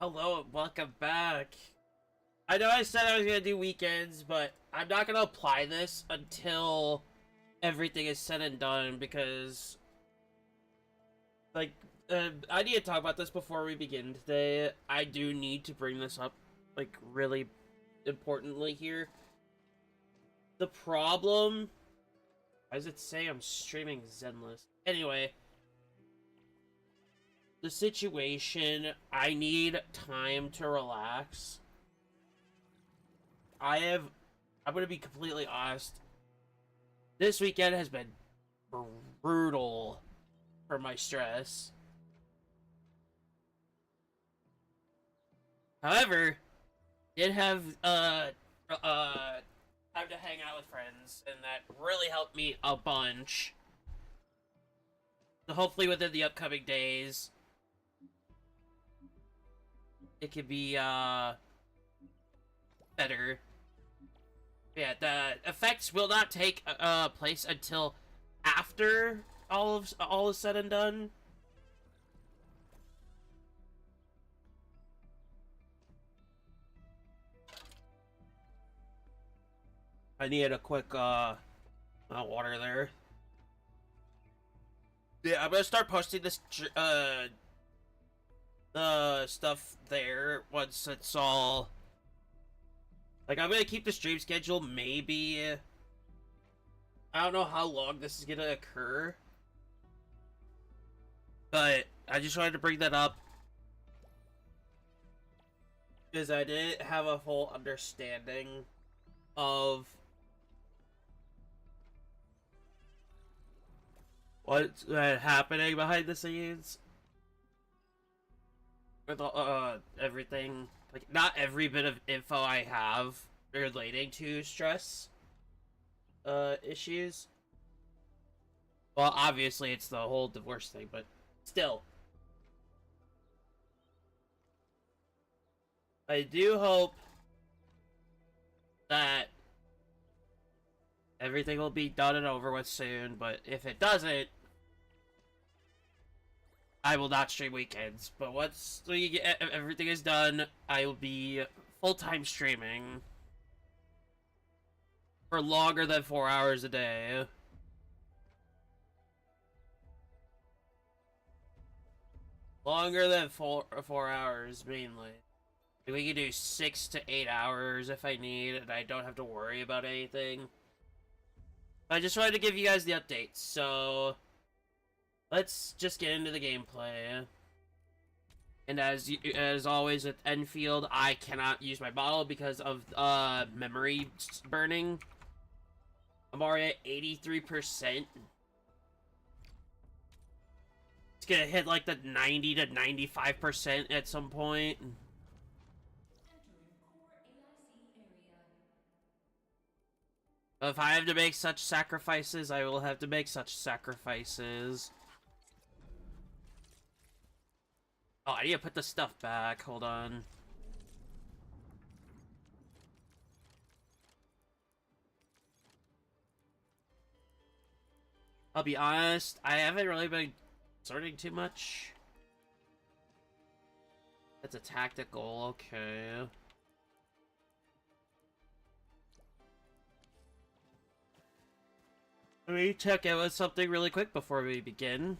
Hello and welcome back. I know I said I was gonna do weekends, but I'm not gonna apply this until everything is said and done because, like, I need to talk about this before we begin today. I do need to bring this up, like, really importantly here. The problem. Why does it say I'm streaming Zenless? Anyway, the situation, I need time to relax. I'm gonna be completely honest. This weekend has been brutal for my stress. However, did have time to hang out with friends, and that really helped me a bunch. So hopefully within the upcoming days, it could be better. Yeah, the effects will not take place until after all is said and done. I needed a quick water there. Yeah, I'm gonna start posting this the stuff there once it's all, like, I'm gonna keep the stream schedule. Maybe I don't know how long this is gonna occur, but I just wanted to bring that up because I didn't have a full understanding of what's happening behind the scenes with everything. Like, not every bit of info I have relating to stress issues. Well, obviously it's the whole divorce thing, but still, I do hope that everything will be done and over with soon, but if it doesn't, I will not stream weekends. But once everything is done, I will be full-time streaming for longer than 4 hours a day. Longer than four hours, mainly. We can do 6 to 8 hours if I need, and I don't have to worry about anything. I just wanted to give you guys the updates, so let's just get into the gameplay. And as always with Endfield, I cannot use my bottle because of memory burning. I'm already at 83%. It's gonna hit like the 90 to 95% at some point. If I have to make such sacrifices, I will have to make such sacrifices. Oh, I need to put the stuff back. Hold on. I'll be honest, I haven't really been sorting too much. That's a tactical, okay. Let me check out something really quick before we begin.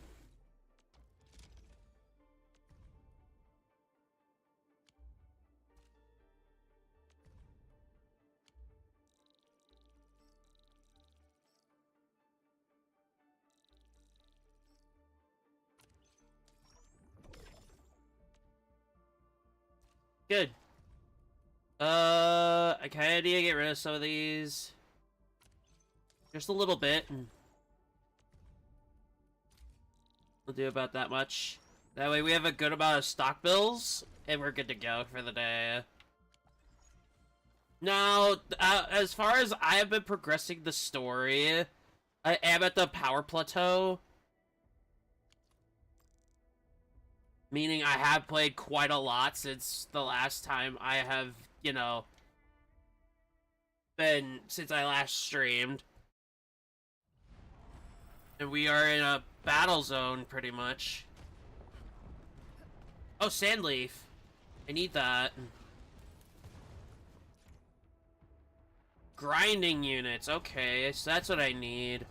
Good. I kinda need to get rid of some of these. Just a little bit. We'll do about that much. That way we have a good amount of stock bills, and we're good to go for the day. Now, as far as I have been progressing the story, I am at the power plateau. Meaning I have played quite a lot since the last time I have, you know, since I last streamed. And we are in a battle zone, pretty much. Oh, Sandleaf. I need that. Grinding units. Okay, so that's what I need.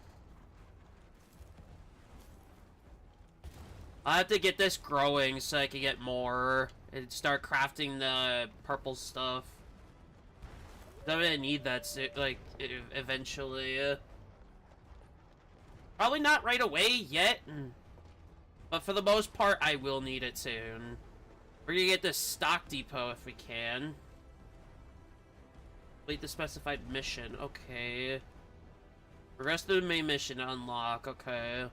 I have to get this growing so I can get more and start crafting the purple stuff. I'm gonna need that, like, eventually. Probably not right away yet, but for the most part, I will need it soon. We're gonna get this stock depot if we can. Complete the specified mission. Okay. Progress to the main mission to unlock. Okay.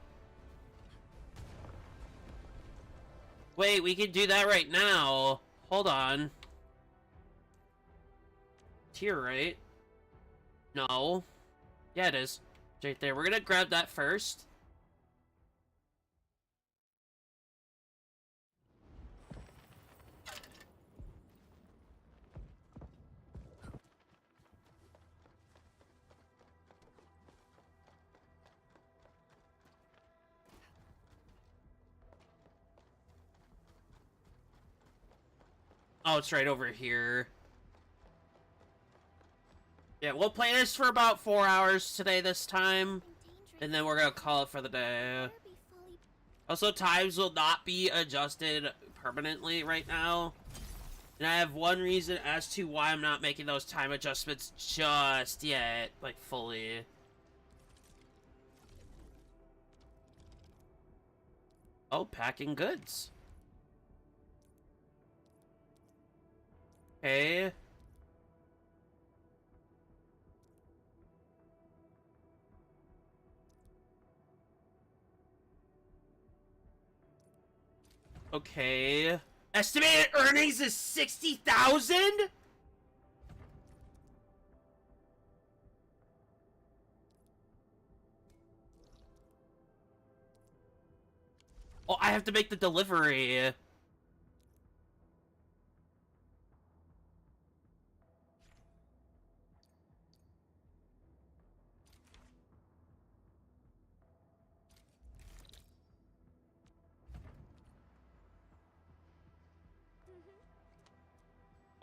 Wait, we can do that right now. Hold on. It's here, right? No. Yeah, it is. It's right there. We're gonna grab that first. Oh, it's right over here. Yeah, we'll play this for about 4 hours today this time. And then we're gonna call it for the day. Also, times will not be adjusted permanently right now. And I have one reason as to why I'm not making those time adjustments just yet. Like, fully. Oh, packing goods. Okay. Okay. Estimated earnings is 60,000? Oh, I have to make the delivery.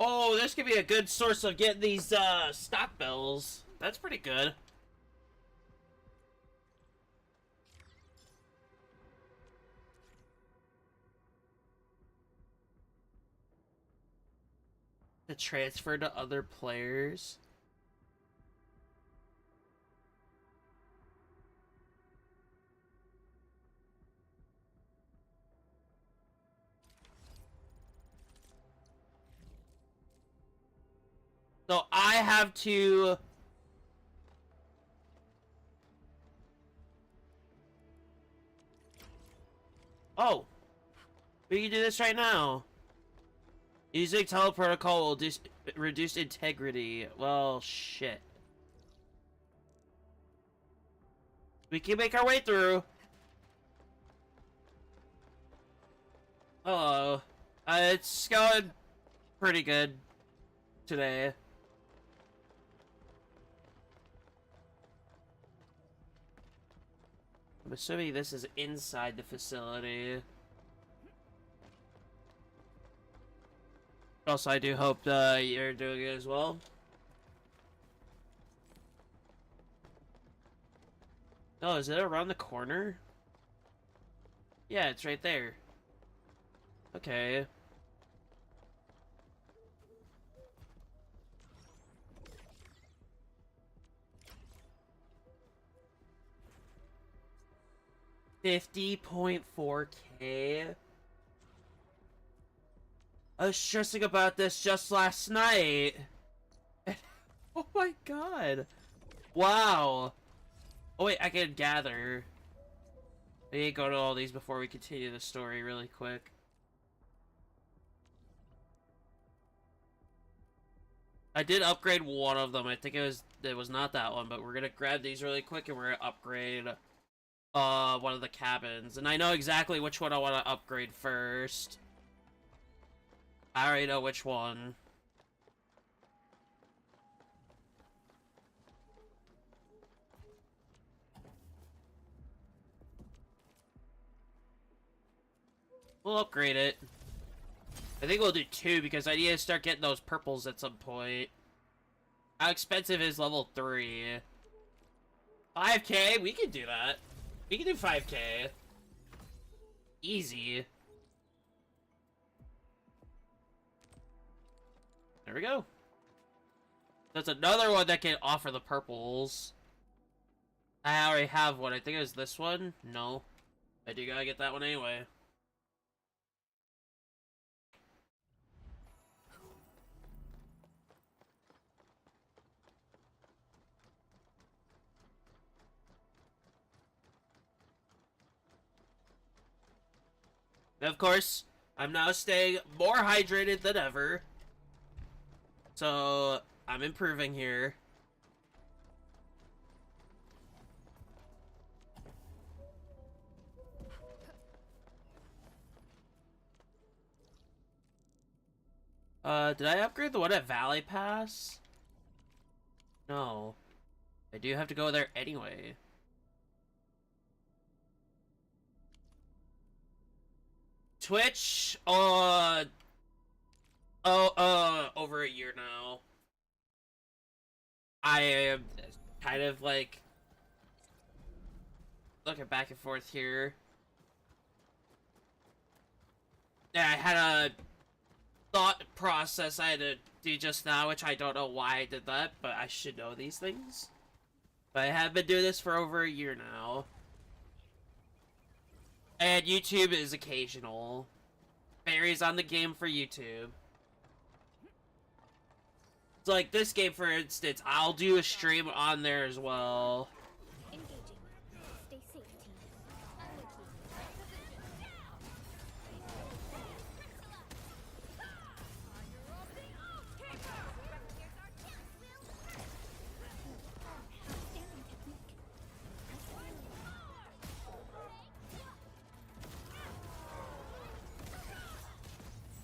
Oh, this could be a good source of getting these, stock bills. That's pretty good. To transfer to other players. So I have to... Oh. We can do this right now. Using teleprotocol will reduce integrity. Well, shit. We can make our way through. Hello. It's going pretty good today. I'm assuming this is inside the facility. Also, I do hope you're doing it as well. Oh, is it around the corner? Yeah, it's right there. Okay. $50.4K. I was stressing about this just last night. Oh my god. Wow. Oh wait, I can gather. I need to go to all these before we continue the story really quick. I did upgrade one of them. I think it was not that one, but we're gonna grab these really quick and we're gonna upgrade one of the cabins. And I know exactly which one I want to upgrade first. I already know which one. We'll upgrade it. I think we'll do 2 because I need to start getting those purples at some point. How expensive is level 3? 5k? We can do that. We can do 5k. Easy. There we go. There's another one that can offer the purples. I already have one. I think it was this one. No. I do gotta get that one anyway. And of course, I'm now staying more hydrated than ever. So, I'm improving here. Did I upgrade the one at Valley Pass? No. I do have to go there anyway. Twitch, over a year now. I am kind of like looking back and forth here. Yeah, I had a thought process I had to do just now, which I don't know why I did that, but I should know these things. But I have been doing this for over a year now. And YouTube is occasional. Varies on the game for YouTube. It's like this game, for instance, I'll do a stream on there as well. Stay safe, team.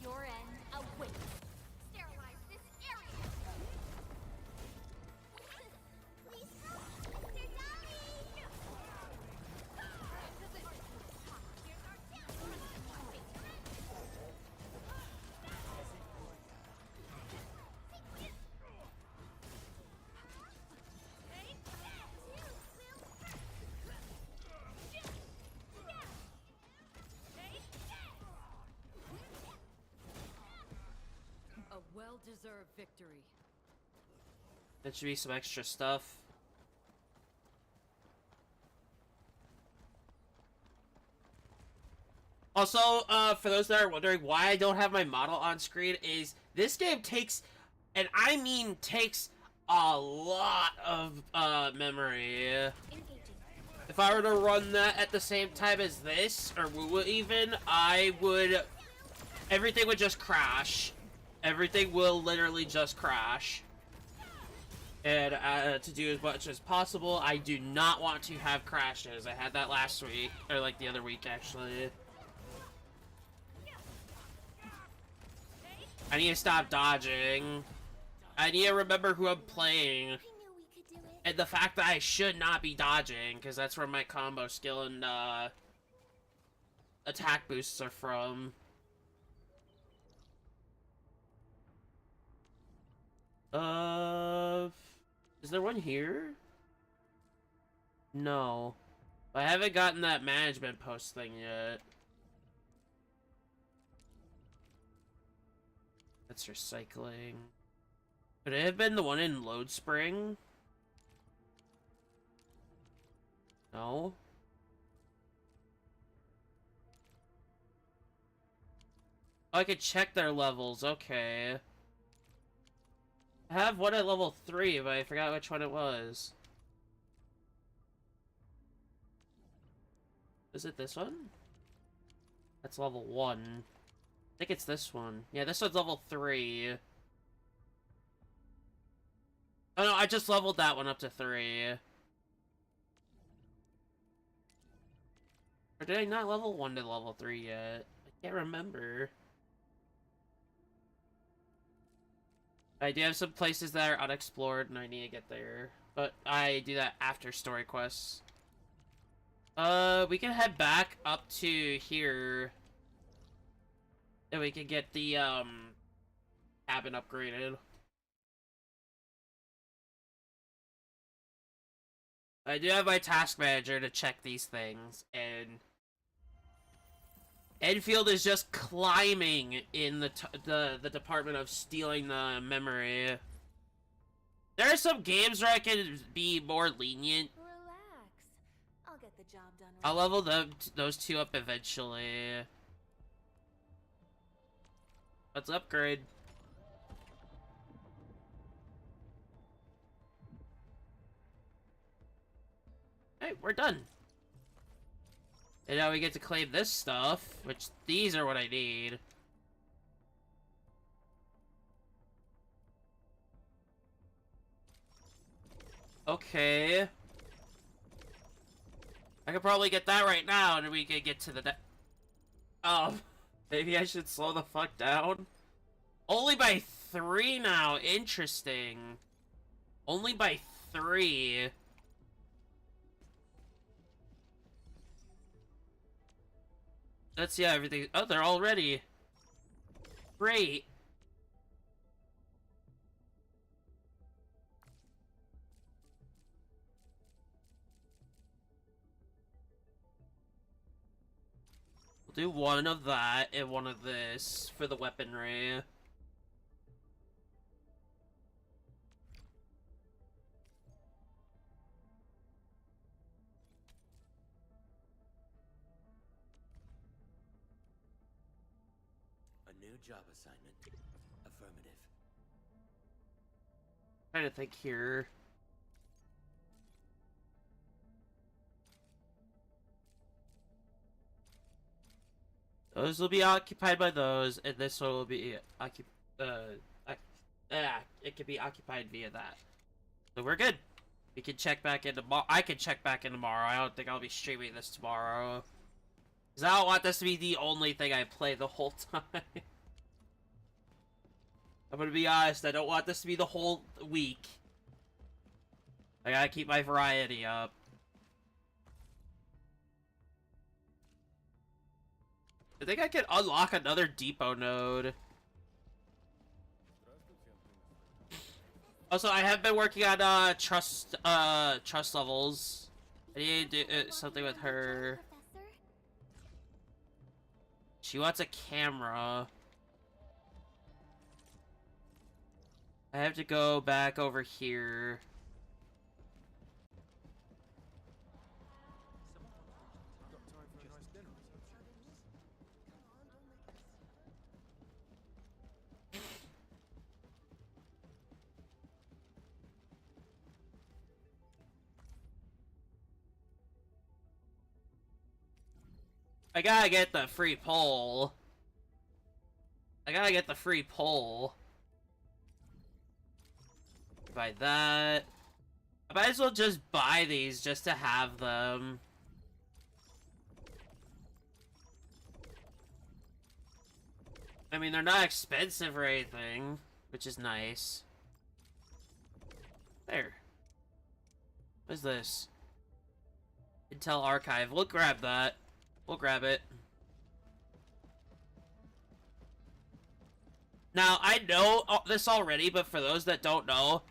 Your end awaits. Sterilize this area. Please help, Mr. Dolly. Here's our A well-deserved victory. That should be some extra stuff. Also, for those that are wondering why I don't have my model on screen, is this game takes, and I mean takes, a lot of memory. If I were to run that at the same time as this, or Woo even, everything would just crash. Everything will literally just crash. And to do as much as possible, I do not want to have crashes. I had that last week, or like the other week actually. I need to stop dodging. I need to remember who I'm playing. I knew we could do it. And the fact that I should not be dodging, because that's where my combo skill and attack boosts are from. Is there one here? No. I haven't gotten that management post thing yet. That's recycling. Could it have been the one in Load Spring? No. Oh, I could check their levels, okay. I have one at level 3, but I forgot which one it was. Is it this one? That's level 1. I think it's this one. Yeah, this one's level 3. Oh no, I just leveled that one up to 3. Or did I not level 1 to level 3 yet? I can't remember. I do have some places that are unexplored and I need to get there. But I do that after story quests. We can head back up to here. And we can get the, cabin upgraded. I do have my task manager to check these things, and Endfield is just climbing in the department of stealing the memory. There are some games where I can be more lenient. Relax. I'll get the job done. I'll level those two up eventually. Let's upgrade. Hey, we're done. And now we get to claim this stuff, which these are what I need. Okay. I could probably get that right now, and we could get to the maybe I should slow the fuck down? Only by 3 now, interesting. Only by 3. Let's see how everything. Oh, they're all ready. Great. We'll do one of that and one of this for the weaponry. New job assignment. Affirmative. Trying to think here. Those will be occupied by those, and this one will be it can be occupied via that. So we're good. We can check back in tomorrow. I can check back in tomorrow. I don't think I'll be streaming this tomorrow. Because I don't want this to be the only thing I play the whole time. I'm gonna be honest, I don't want this to be the whole week. I gotta keep my variety up. I think I can unlock another depot node. Also, I have been working on trust levels. I need to do something with her. Professor? She wants a camera. I have to go back over here. I gotta get the free pole. I gotta get the free pole. Buy that. I might as well just buy these just to have them. I mean, they're not expensive or anything, which is nice. There. What is this? Intel Archive. We'll grab that. We'll grab it. Now, I know this already, but for those that don't know,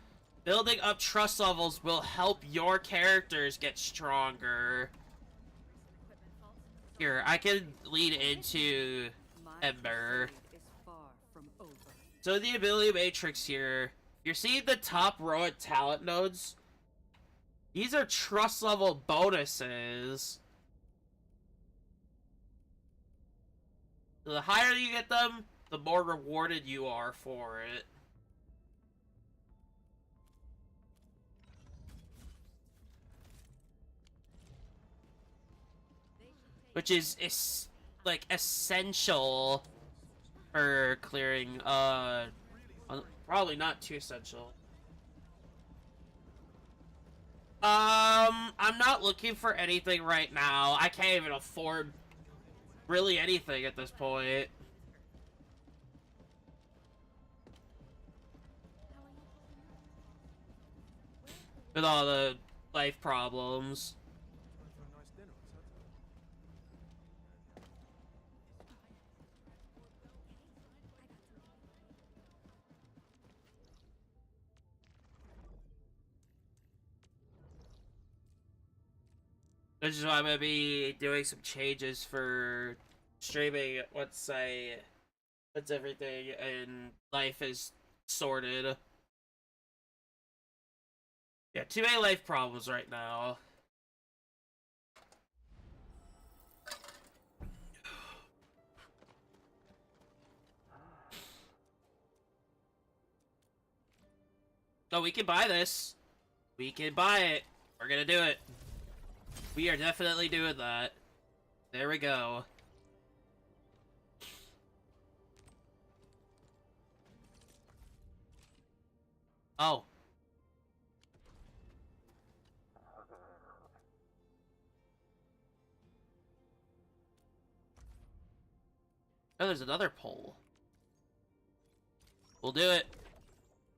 building up trust levels will help your characters get stronger. Here, I can lead into Ember. So the ability matrix here, you're seeing the top row of talent nodes. These are trust level bonuses. The higher you get them, the more rewarded you are for it. Which is like essential for clearing, probably not too essential. I'm not looking for anything right now. I can't even afford really anything at this point. With all the life problems. Which is why I'm gonna be doing some changes for streaming once everything in life is sorted. Yeah, too many life problems right now. Oh, we can buy this. We can buy it. We're gonna do it. We are definitely doing that. There we go. Oh. Oh, there's another pole. We'll do it.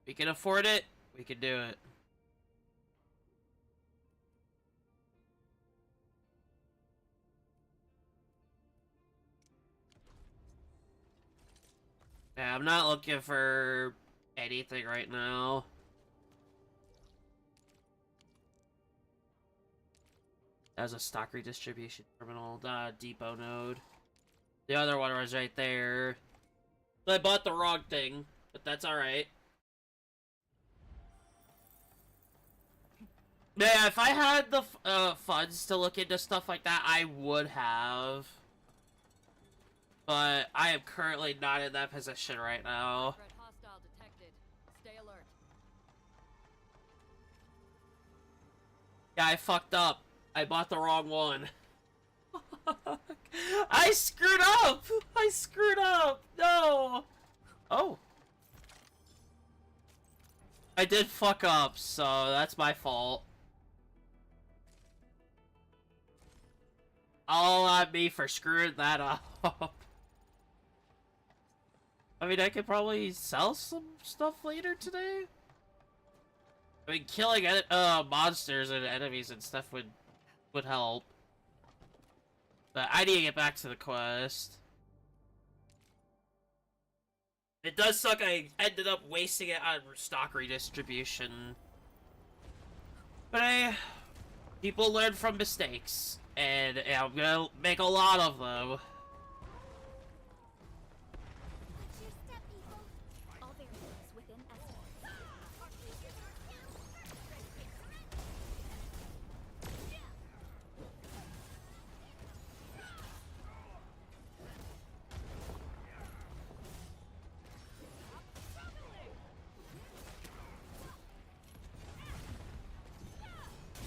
We can afford it. We can do it. Yeah, I'm not looking for anything right now. That was a stock redistribution terminal, depot node. The other one was right there. I bought the wrong thing, but that's alright. Yeah, if I had the funds to look into stuff like that, I would have. But I am currently not in that position right now. Threat hostile detected. Stay alert. Yeah, I fucked up. I bought the wrong one. I screwed up! I screwed up! No! Oh. I did fuck up, so that's my fault. All on me for screwing that up. I mean, I could probably sell some stuff later today. I mean, killing monsters and enemies and stuff would help. But I need to get back to the quest. It does suck I ended up wasting it on stock redistribution. But hey, people learn from mistakes. And yeah, I'm gonna make a lot of them. Watch your step, people. All variables within estimate.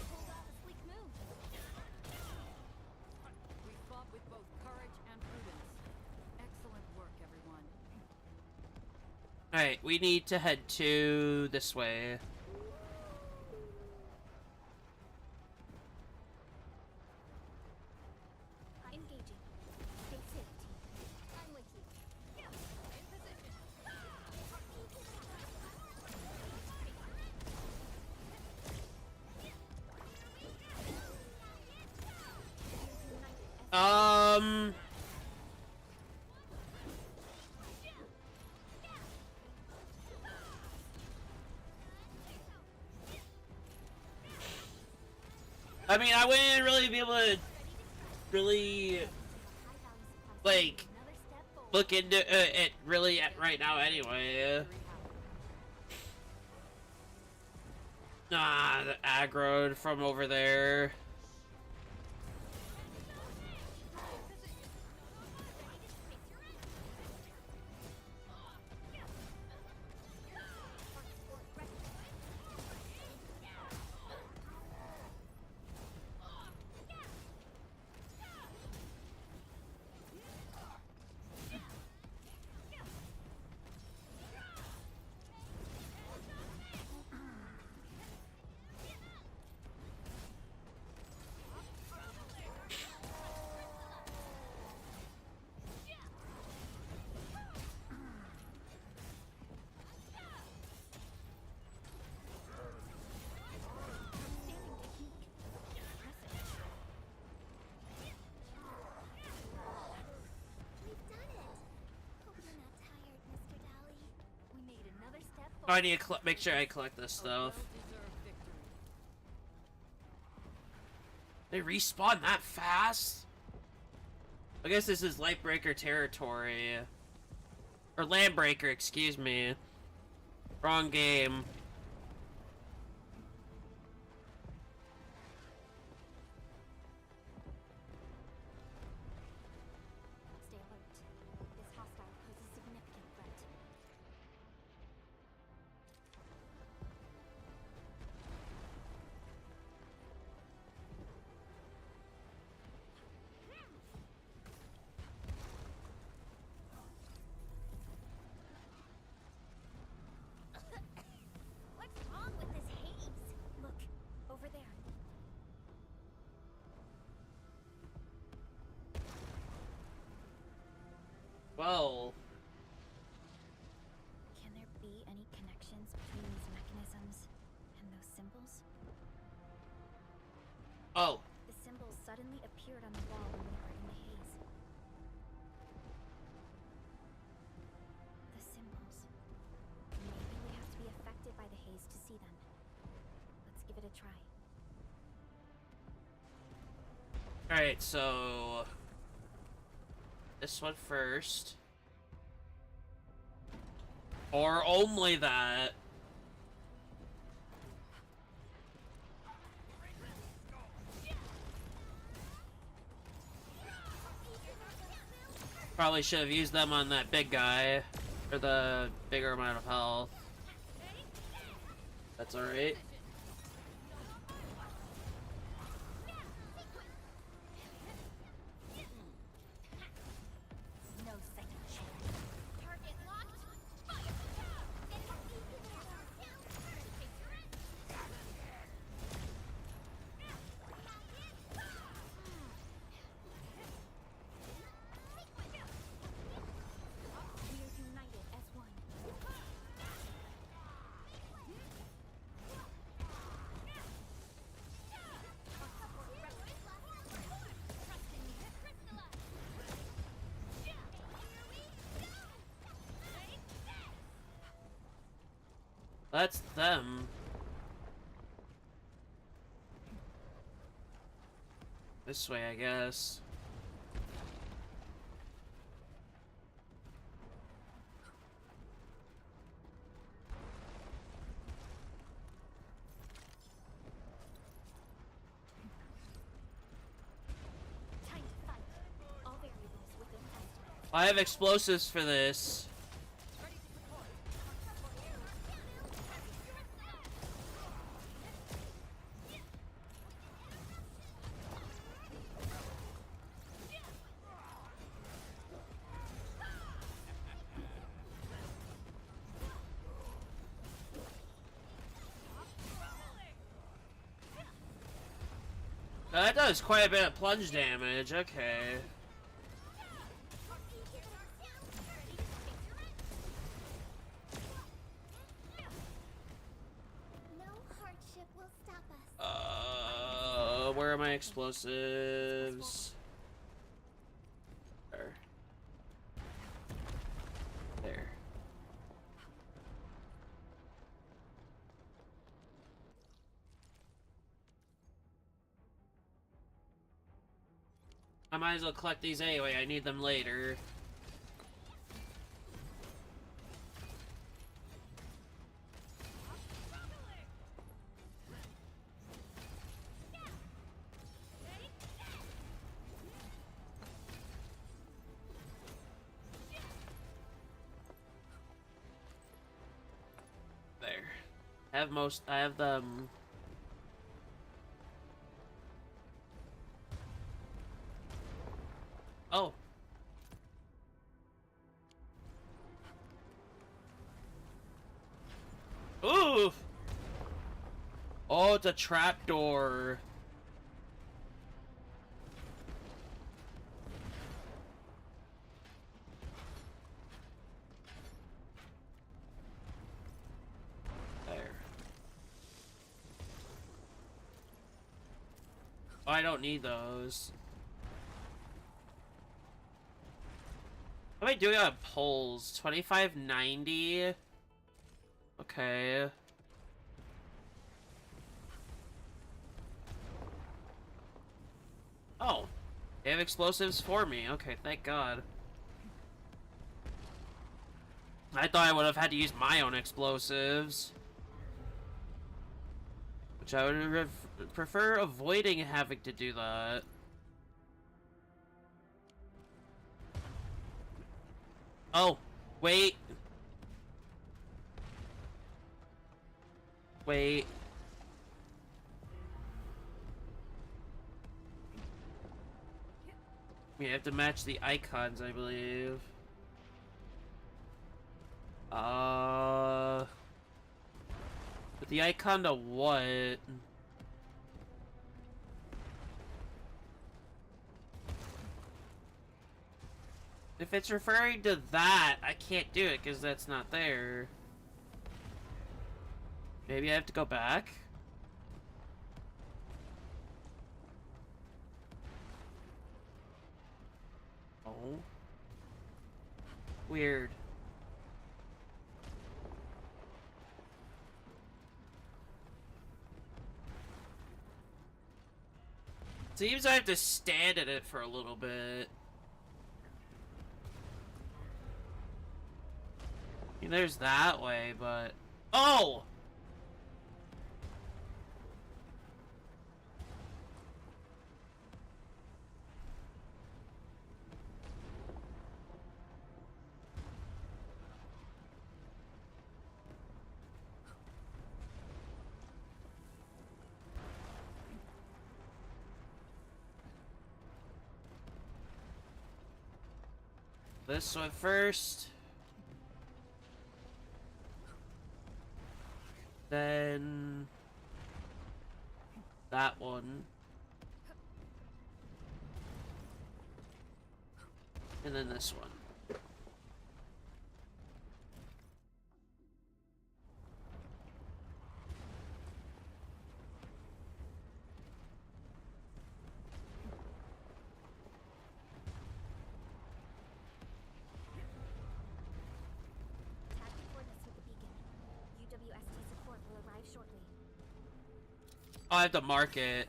Pulled off a sleek move. We fought with both courage and prudence. Excellent work, everyone. Alright, we need to head to this way. Engaging. Stay safe, team. I'm with you. In position. Um... I mean, I wouldn't really be able to really, like, Another step forward. look into it really right now anyway. Nah, the aggroed from over there. We've done it. Hope you're not tired, Mr. Dally. We made another step I forward. need to make sure I collect this A stuff. well-deserved victory. They respawn that fast? I guess this is Lightbreaker territory. Or Landbreaker, excuse me. Wrong game. Stay alert. This hostile poses significant threat. What's wrong with this haze? Look, over there. Well, Can there be any connections between these mechanisms and those symbols? oh, The symbols suddenly appeared on the wall when we were in the haze. The symbols. Maybe we have to be affected by the haze to see them. Let's give it a try. alright, so this one first. Or only that. Probably should have used them on that big guy for the bigger amount of health. That's alright. No second chance. Target locked. Fire! We are united as one. That's them. This way, I guess. Time to fight. All variables within estimate. I have explosives for this. That does quite a bit of plunge damage, okay. No hardship will stop us. Where are my explosives? There. There. I might as well collect these anyway, I need them later. There. I have them. Oh. Ooh. Oh, it's a trapdoor. There. Oh, I don't need those. How am I doing on polls? 2590? Okay. Oh, they have explosives for me. Okay, thank God. I thought I would have had to use my own explosives. Which I would prefer avoiding having to do that. Oh, wait. Wait. We have to match the icons, I believe. But the icon to what? If it's referring to that, I can't do it because that's not there. Maybe I have to go back? Oh. Weird. Seems I have to stand at it for a little bit. I mean, there's that way, but... Oh! This one first. Then... that one. And then this one. Tag the coordinates with the beacon. UWST support will arrive shortly. Oh, I have to mark it.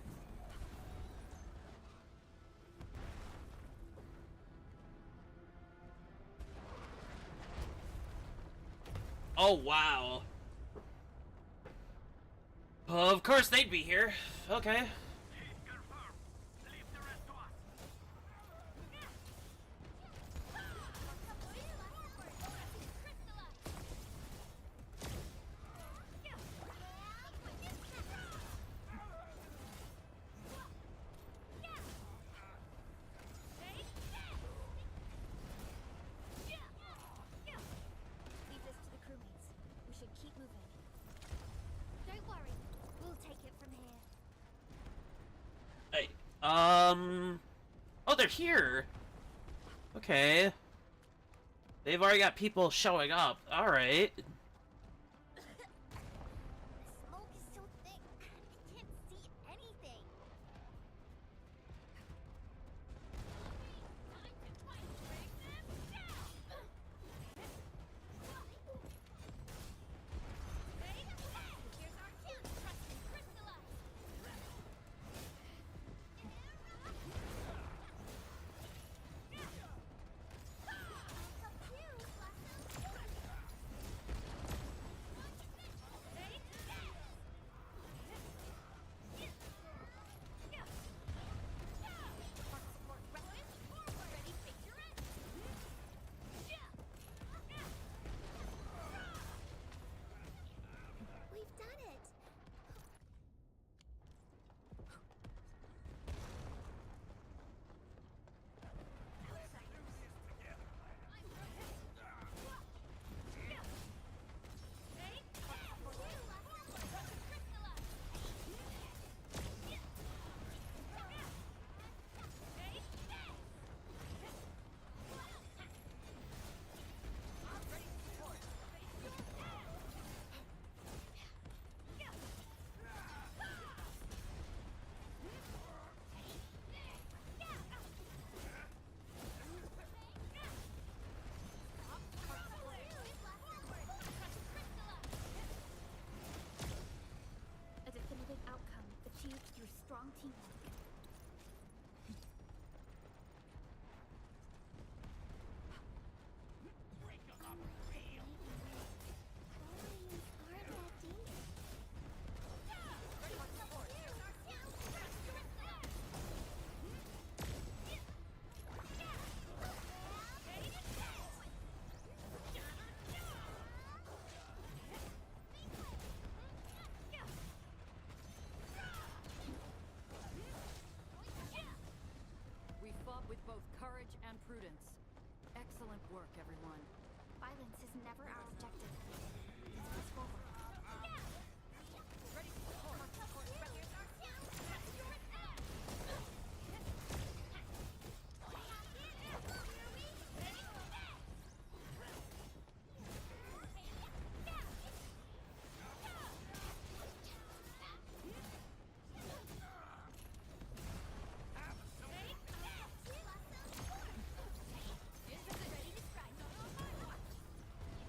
Oh, wow. Of course they'd be here. Okay. Leave this to the crewmates. We should keep moving. Don't worry. We'll take it from here. Hey, oh, they're here. Okay. They've already got people showing up. Alright. The smoke is so thick. I can't see anything. Here's our chance. Trust and crystallize. with both courage and prudence. Excellent work, everyone. Violence is never our objective. Let's press forward. Ready for support.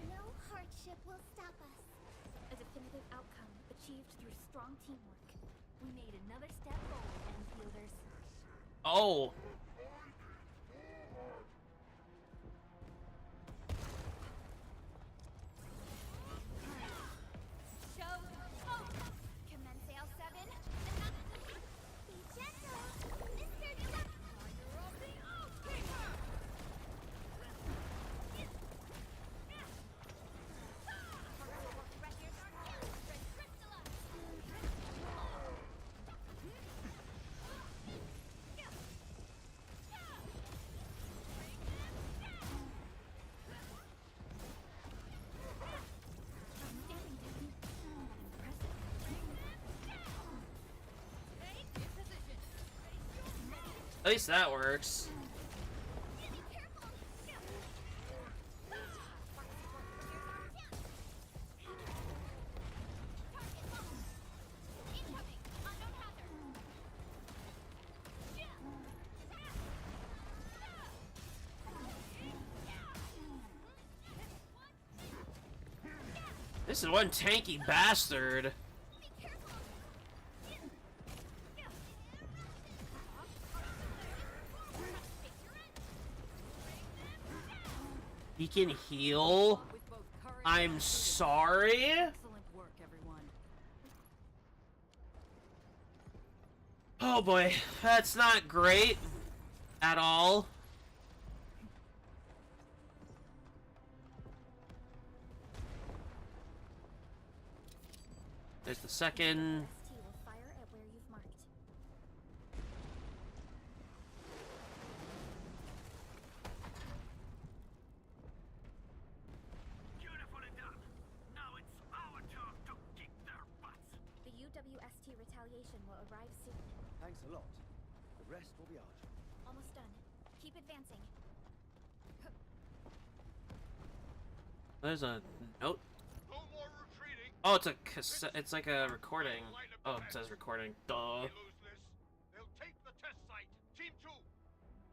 No hardship will stop us. A definitive outcome achieved through strong teamwork. We made another step forward, Enfielders. Oh. Show commence sail 7. Be gentle, Mr. Fire of the Oathkeeper! At least that works. This is one tanky bastard. He can heal? With both courage I'm and sorry? excellent work, everyone. Oh boy, that's not great at all. There's the second. ST will fire at where you've marked. Beautifully done. Now it's our turn to kick their butts. The UWST retaliation will arrive soon. Thanks a lot. The rest will be ours. Almost done. Keep advancing. There's a note. No more retreating. Oh, it's a cassette. It's like a recording. Oh, it says recording. Duh. They lose this, they'll take the test site. Team 2,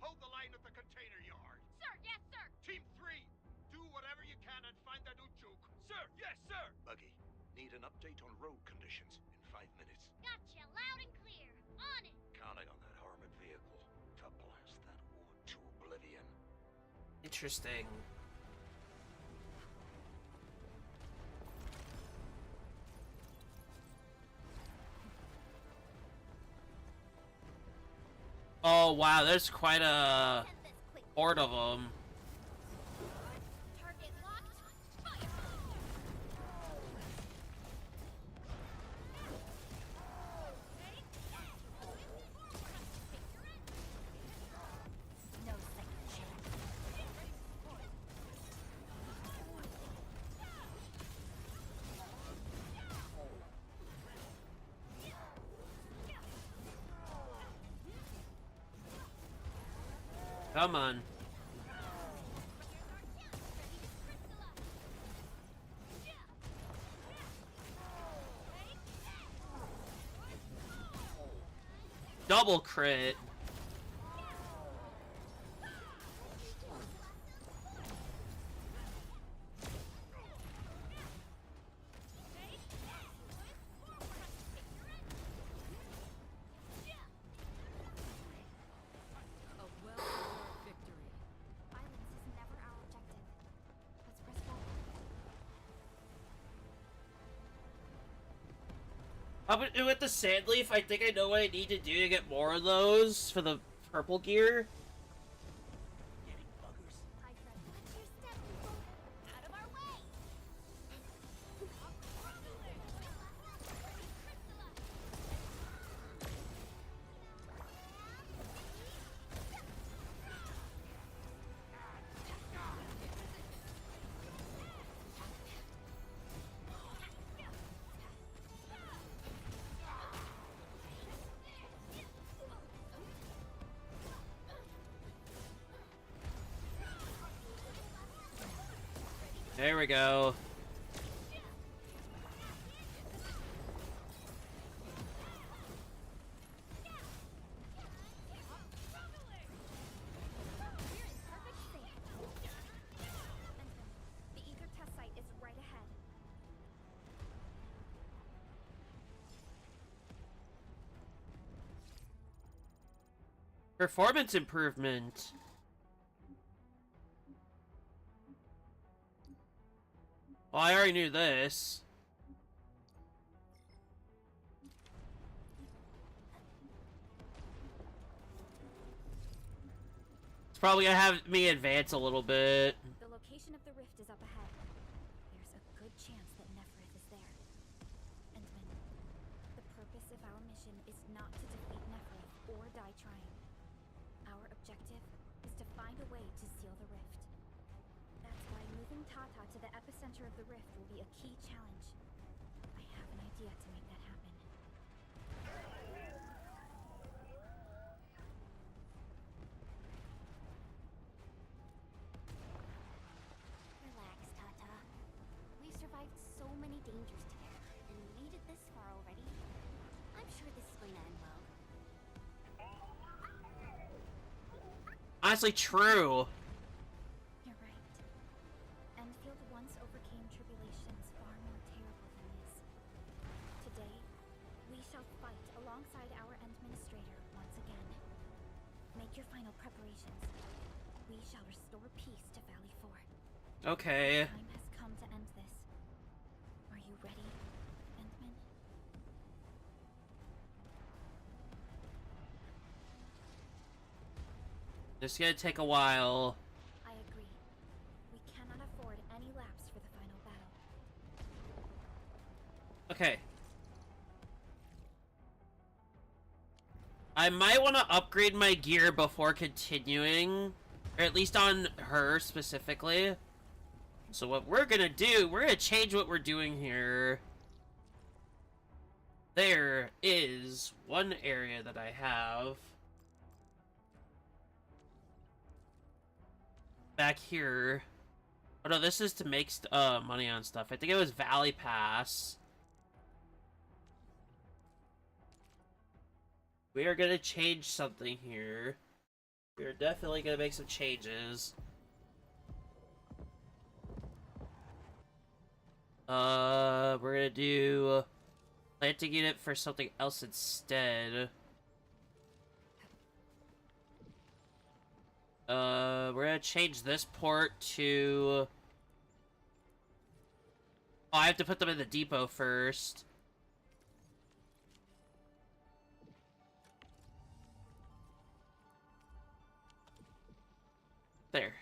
hold the line at the container yard. Sir, yes, sir. Team 3, do whatever you can and find that Ujuk. Sir, yes, sir. Buggy, need an update on road conditions in 5 minutes. Gotcha, loud and clear. On it. Counting on that armored vehicle to blast that wood to oblivion. Interesting. Oh wow, there's quite a Send this quick. horde of them. Target locked. Fire. No second chance. Come on. Double crit. A well-deserved victory. Violence is never our objective. Let's press forward. With the sand leaf, I think I know what I need to do to get more of those for the purple gear. Getting buggers. Hi, Fred. Watch your step, people. Out of our way. There we go. The ether test site is right ahead. Performance improvement. Well, I already knew this. It's probably gonna have me advance a little bit. The location of the rift is up ahead. There's a good chance that Nephrith is there. Endman, the purpose of our mission is not to defeat Nephrith or die trying. Our objective is to find a way to seal the rift. That's why moving Tata to the epicenter of the rift will be a key challenge. I have an idea to make that happen. Relax, Tata. We've survived so many dangers together and made it this far already. I'm sure this is going to end well. Honestly, true. You're right. Endfield once overcame tribulations far more terrible than this. Today, we shall fight alongside our Administrator once again. Make your final preparations. We shall restore peace to Valley 4. Okay. Time has come to end this. Are you ready, Endman? This is gonna take a while. I agree. We cannot afford any lapse for the final battle. Okay. I might want to upgrade my gear before continuing. Or at least on her specifically. So what we're gonna do, we're gonna change what we're doing here. There is one area that I have. Back here. Oh no, this is to make money on stuff. I think it was Valley Pass. We are gonna change something here. We are definitely gonna make some changes. We're gonna do planting unit for something else instead. We're gonna change this port to... Oh, I have to put them in the depot first. There.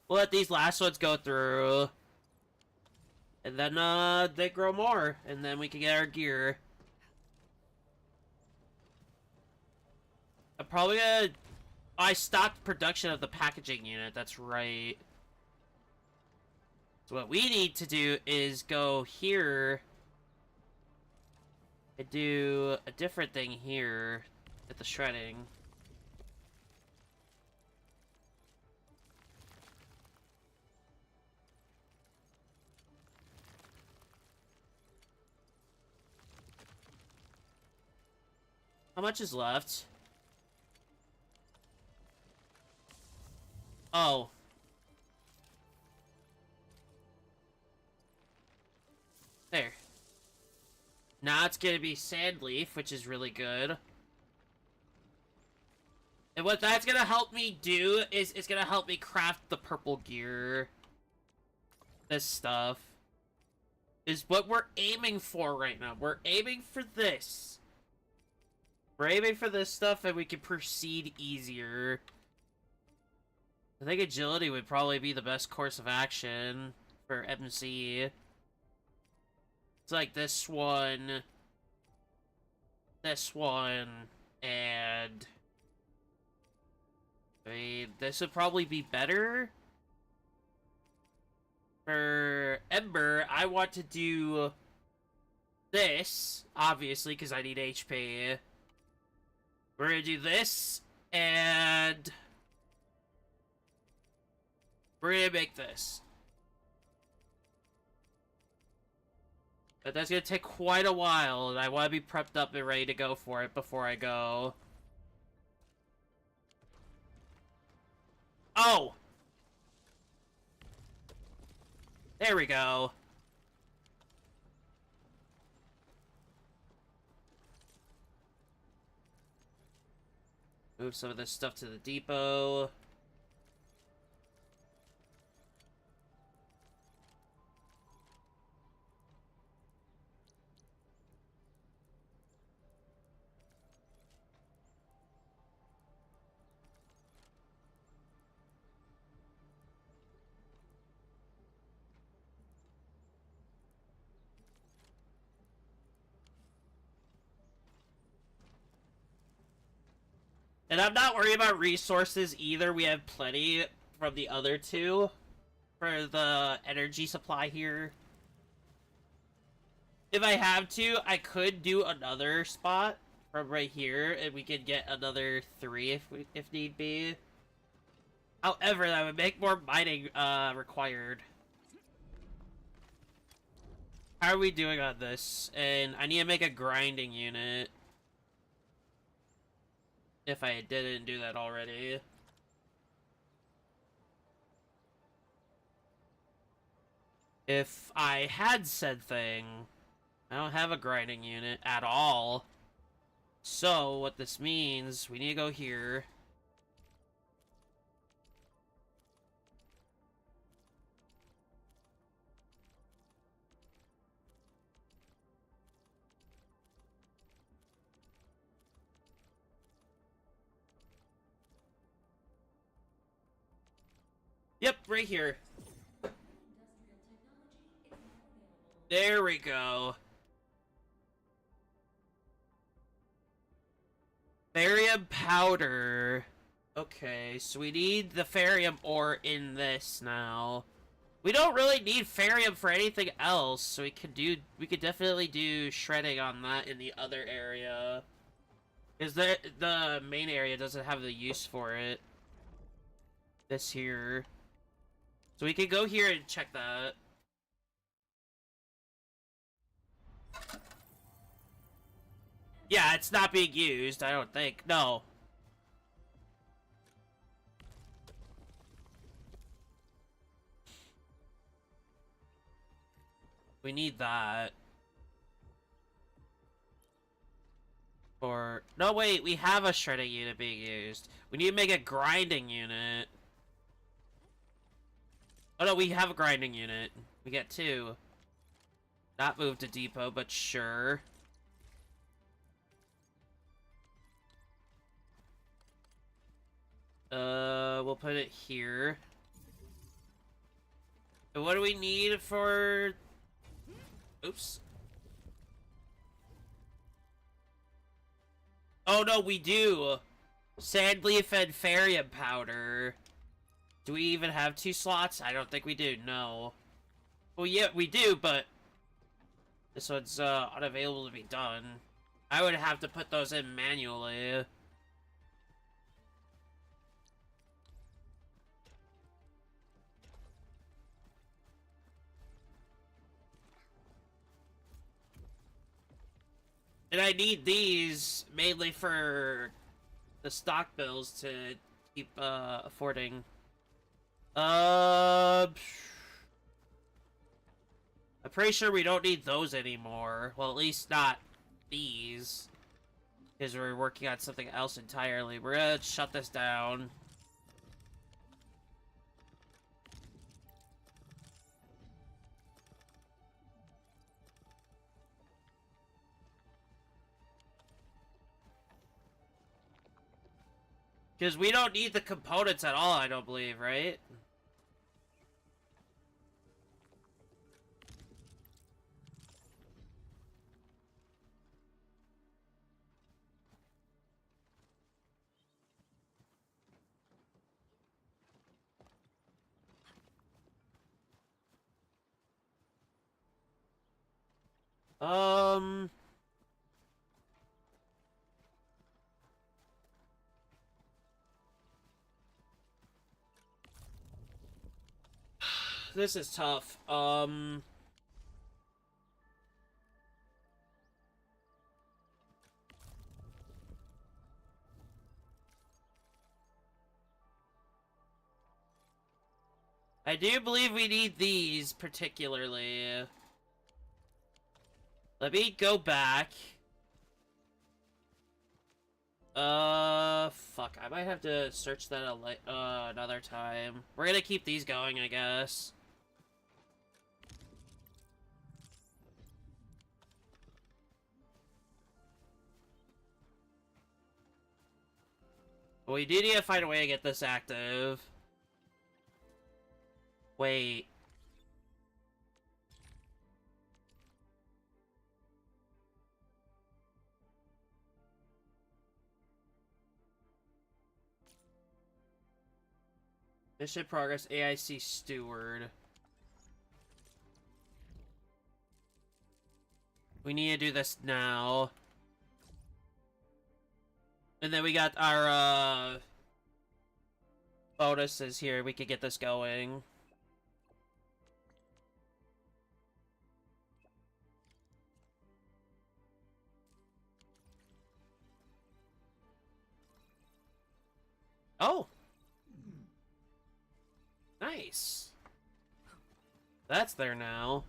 We'll let these last ones go through. And then, they grow more. And then we can get our gear. I'm probably gonna... I stopped production of the packaging unit, that's right. So what we need to do is go here... and do a different thing here at the shredding. How much is left? Oh. There. Now it's gonna be Sandleaf, which is really good. And what that's gonna help me do is it's gonna help me craft the purple gear. This stuff is what we're aiming for right now. We're aiming for this. We're aiming for this stuff and we can proceed easier. I think agility would probably be the best course of action for MC. It's like this one, and... I mean, this would probably be better for Ember, I want to do this, obviously, because I need HP. We're gonna do this, and we're gonna make this. But that's gonna take quite a while, and I want to be prepped up and ready to go for it before I go. Oh! There we go. Move some of this stuff to the depot. And I'm not worried about resources either. We have plenty from the other two for the energy supply here. If I have to, I could do another spot from right here, and we could get another 3 if need be. However, that would make more mining required. How are we doing on this? And I need to make a grinding unit. If I didn't do that already. If I had said thing, I don't have a grinding unit at all. So, what this means, we need to go here. Yep, right here. There we go. Barium powder. Okay, so we need the ferrium ore in this now. We don't really need ferrium for anything else, so we could definitely do shredding on that in the other area. Because the main area doesn't have the use for it. This here. So we can go here and check that. Yeah, it's not being used, I don't think. No. We need that. Or... No, wait, we have a shredding unit being used. We need to make a grinding unit. Oh no, we have a grinding unit. We get 2. Not moved to depot, but sure. We'll put it here. And what do we need for... Oops. Oh no, we do! Sandleaf and ferrium powder. Do we even have 2 slots? I don't think we do, no. Well, yeah, we do, but... This one's, unavailable to be done. I would have to put those in manually. And I need these mainly for the stock bills to keep, affording. I'm pretty sure we don't need those anymore. Well, at least not these. Because we're working on something else entirely. We're gonna shut this down. Because we don't need the components at all, I don't believe, right? Um... This is tough. I do believe we need these particularly. Let me go back. Fuck. I might have to search that another time. We're gonna keep these going, I guess. But we do need to find a way to get this active. Wait. Mission progress, AIC steward. We need to do this now. And then we got our, bonuses here. We could get this going. Oh! Nice. That's there now.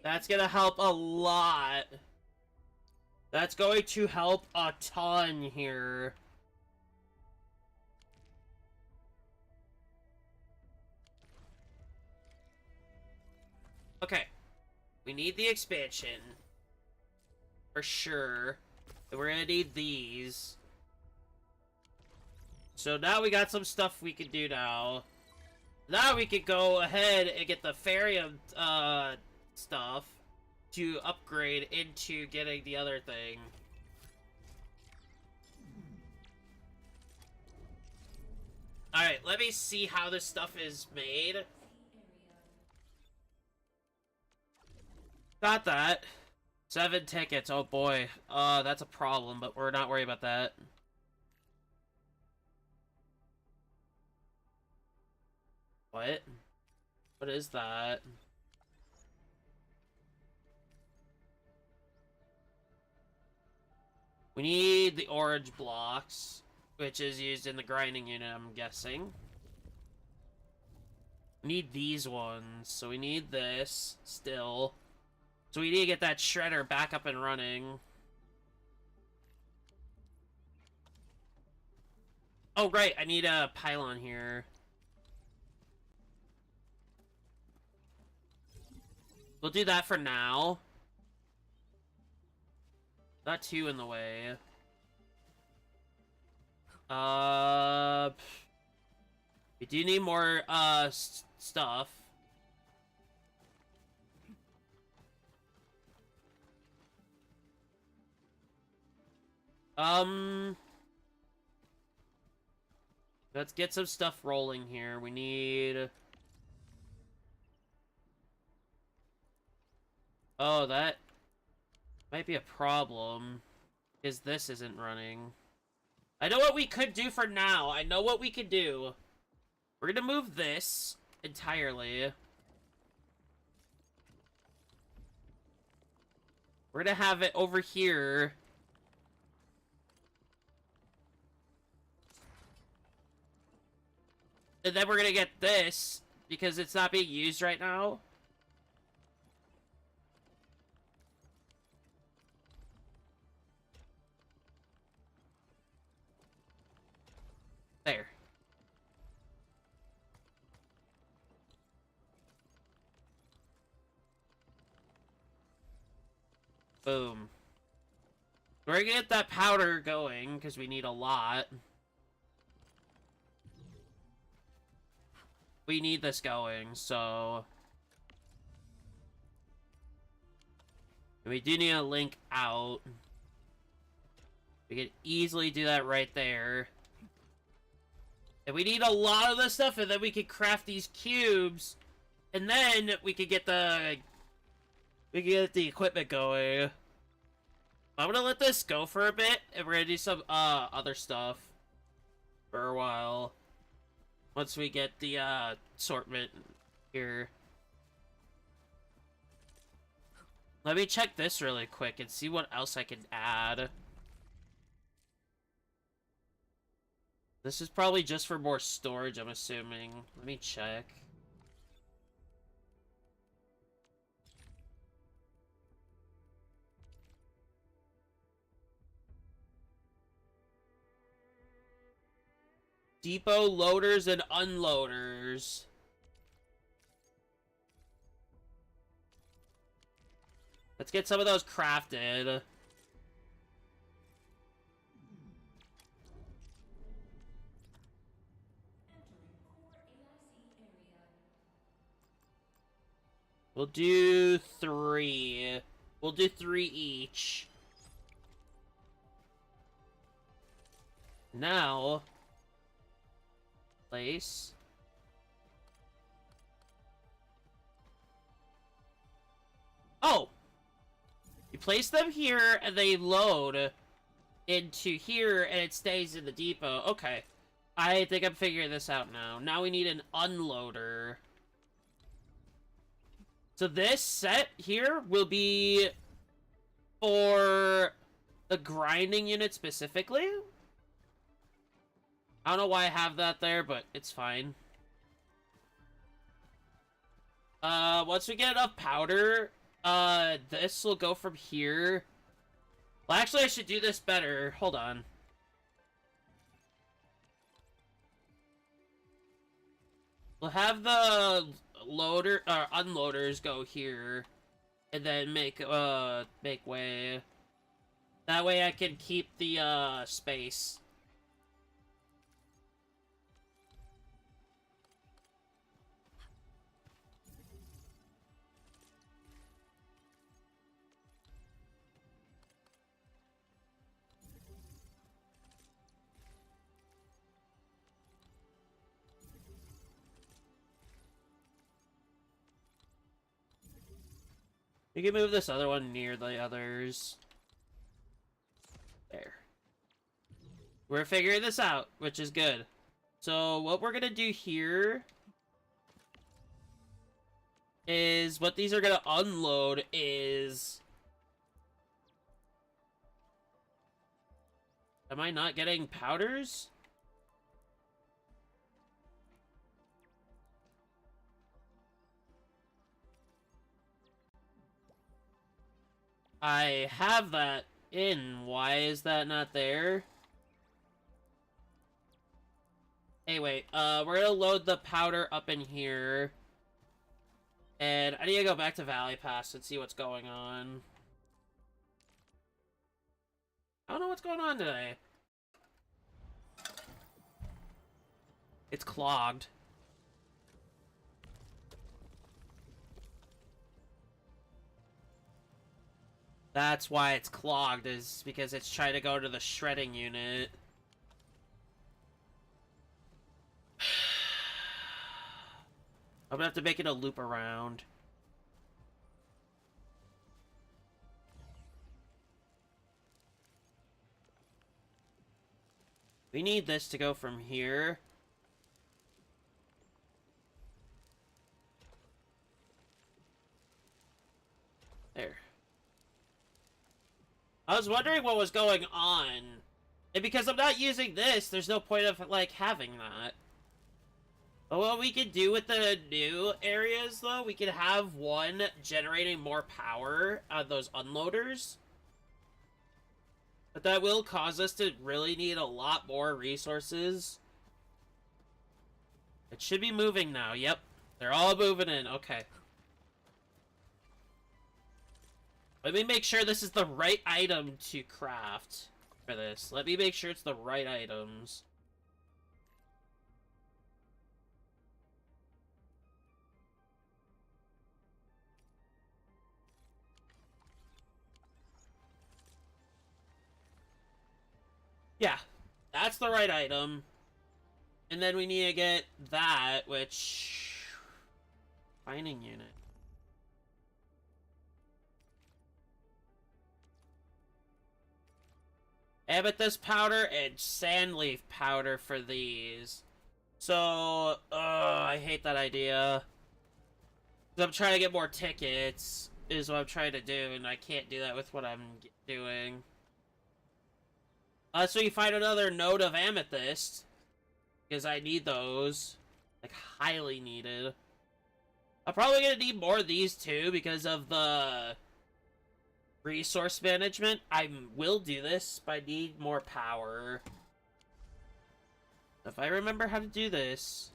That's gonna help a lot. That's going to help a ton here. Okay. We need the expansion. For sure. And we're gonna need these. So now we got some stuff we can do now. Now we could go ahead and get the Farium, stuff to upgrade into getting the other thing. Alright, let me see how this stuff is made. Got that. 7 tickets, oh boy. That's a problem, but we're not worried about that. What? What is that? We need the orange blocks, which is used in the grinding unit, I'm guessing. We need these ones, so we need this still. So we need to get that shredder back up and running. Oh, right, I need a pylon here. We'll do that for now. Not too in the way. We do need more, stuff. Let's get some stuff rolling here. We need... Oh, that might be a problem, because this isn't running. I know what we could do for now. I know what we could do. We're gonna move this entirely. We're gonna have it over here. And then we're gonna get this, because it's not being used right now. There. Boom. We're gonna get that powder going, because we need a lot. We need this going, so... We do need a link out. We could easily do that right there. And we need a lot of this stuff, and then we can craft these cubes, and then we could get the equipment going. I'm gonna let this go for a bit, and we're gonna do some other stuff for a while. Once we get the assortment here. Let me check this really quick and see what else I can add. This is probably just for more storage, I'm assuming. Let me check. Depot loaders and unloaders. Let's get some of those crafted. We'll do 3. We'll do 3 each. Now, place. Oh! You place them here, and they load into here, and it stays in the depot. Okay. I think I'm figuring this out now. Now we need an unloader. So this set here will be for the grinding unit specifically. I don't know why I have that there, but it's fine. Once we get enough powder, this will go from here. Well, actually, I should do this better. Hold on. We'll have the unloaders go here, and then make way. That way I can keep the, space. You can move this other one near the others. There. We're figuring this out, which is good. So what we're gonna do here is what these are gonna unload is... Am I not getting powders? I have that in. Why is that not there? Anyway, we're gonna load the powder up in here. And I need to go back to Valley Pass and see what's going on. I don't know what's going on today. It's clogged. That's why it's clogged, is because it's trying to go to the shredding unit. I'm gonna have to make it a loop around. We need this to go from here. There. I was wondering what was going on. And because I'm not using this, there's no point of, like, having that. But what we can do with the new areas, though, we can have one generating more power on those unloaders. But that will cause us to really need a lot more resources. It should be moving now. Yep. They're all moving in. Okay. Let me make sure this is the right item to craft for this. Let me make sure it's the right items. that's the right item. And then we need to get that, which... Mining unit. Amethyst powder and sandleaf powder for these. So, I hate that idea. I'm trying to get more tickets, is what I'm trying to do, and I can't do that with what I'm doing. So you find another node of amethyst, because I need those. Like, highly needed. I'm probably gonna need more of these too, because of the resource management. I will do this, but I need more power. If I remember how to do this...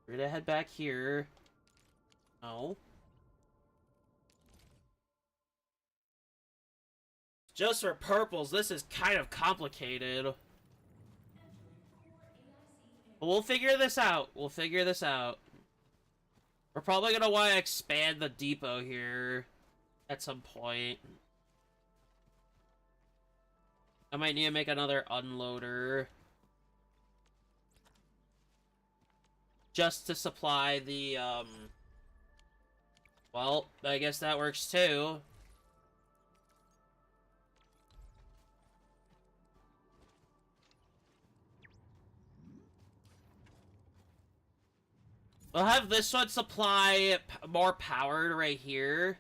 We're gonna head back here. No. Just for purples, this is kind of complicated. But we'll figure this out. We'll figure this out. We're probably gonna want to expand the depot here at some point. I might need to make another unloader. Just to supply the, well, I guess that works too. We'll have this one supply more power right here.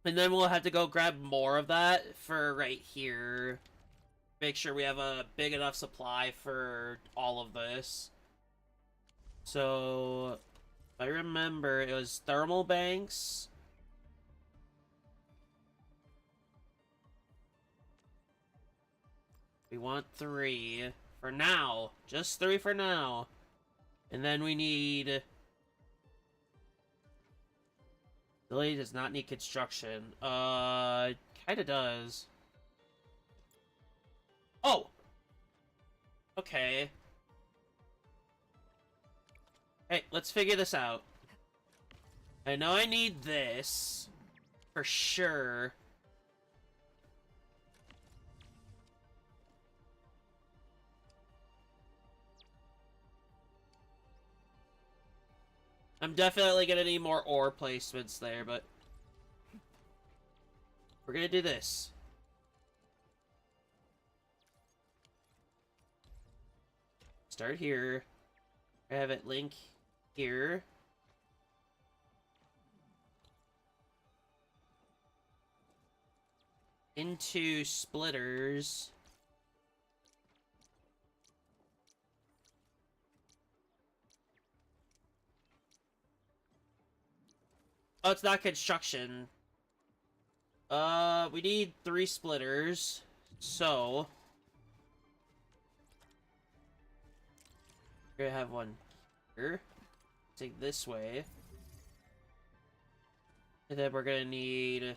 And then we'll have to go grab more of that for right here. Make sure we have a big enough supply for all of this. So, if I remember, it was thermal banks. We want 3 for now. Just 3 for now. And then we need... Village does not need construction. Kinda does. Oh! Okay. Hey, let's figure this out. I know I need this. For sure. I'm definitely gonna need more ore placements there, but... We're gonna do this. Start here. I have it link here. Into splitters. Oh, it's not construction. We need 3 splitters. So... We're gonna have one here. Take this way. And then we're gonna need...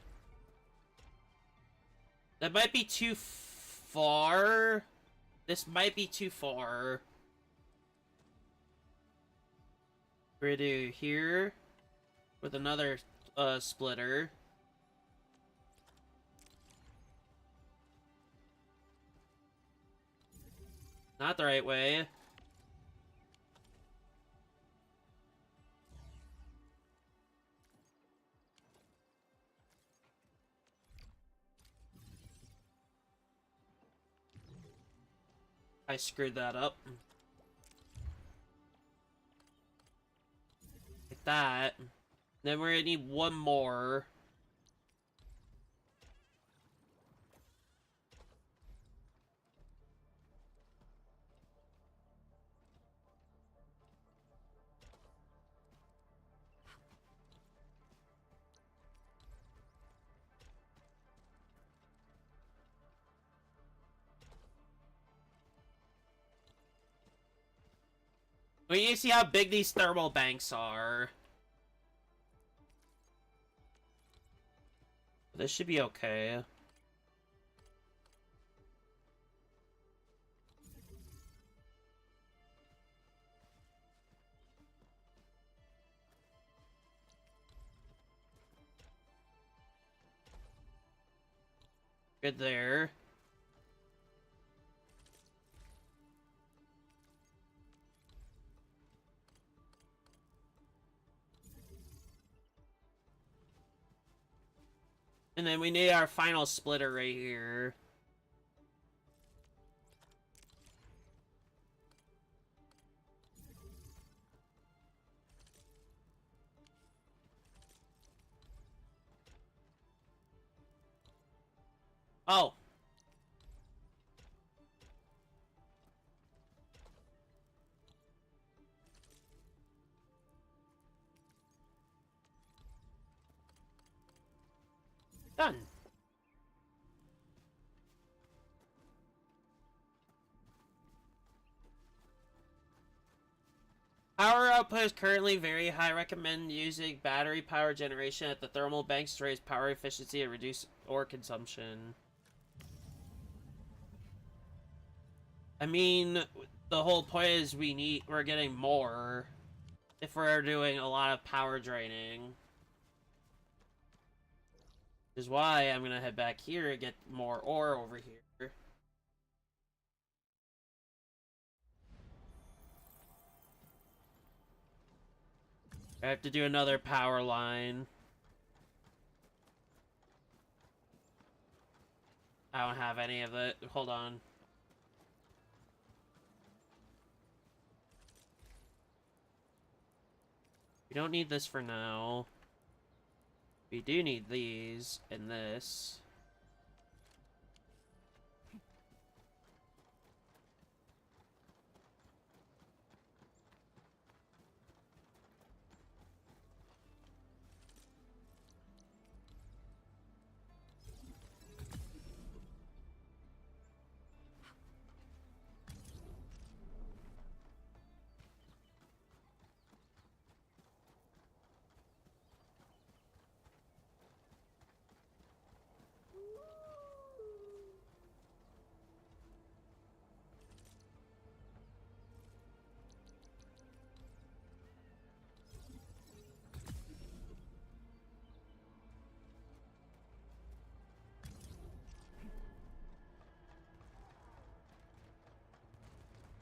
That might be too far. This might be too far. We're gonna do here. With another, splitter. Not the right way. I screwed that up. Like that. Then we're gonna need one more. We need to see how big these thermal banks are. This should be okay. Good there. And then we need our final splitter right here. Oh. Done. Power output is currently very high. Recommend using battery power generation at the thermal banks to raise power efficiency and reduce ore consumption. I mean, the whole point is we're getting more if we're doing a lot of power draining. Which is why I'm gonna head back here and get more ore over here. I have to do another power line. I don't have any of it. Hold on. We don't need this for now. We do need these and this.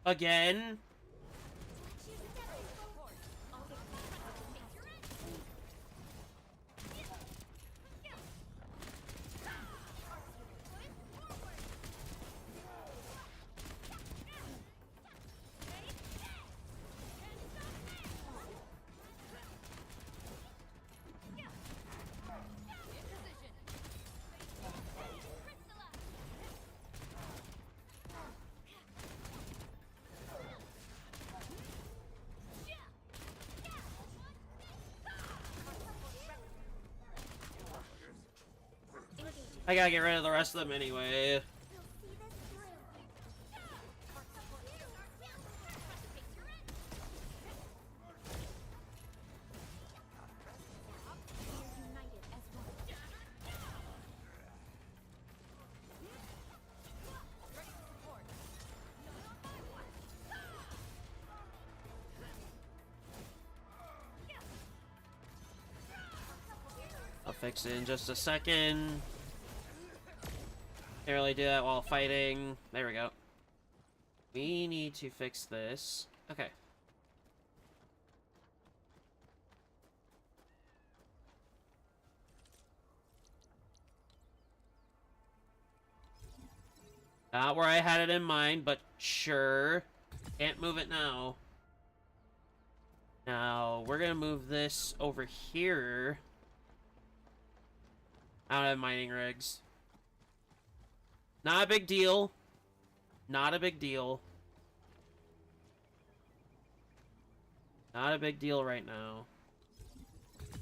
Again? I gotta get rid of the rest of them anyway. I'll fix it in just a second. Can't really do that while fighting. There we go. We need to fix this. Okay. Not where I had it in mind, but sure. Can't move it now. Now, we're gonna move this over here. I don't have mining rigs. Not a big deal. Not a big deal. Not a big deal right now. You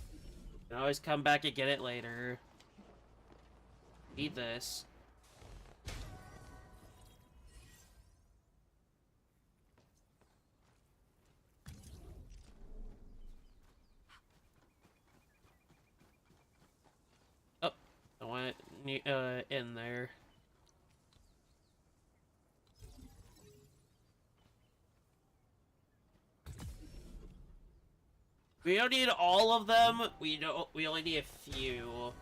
can always come back and get it later. Need this. Oh, I want it in there. We don't need all of them. We only need a few.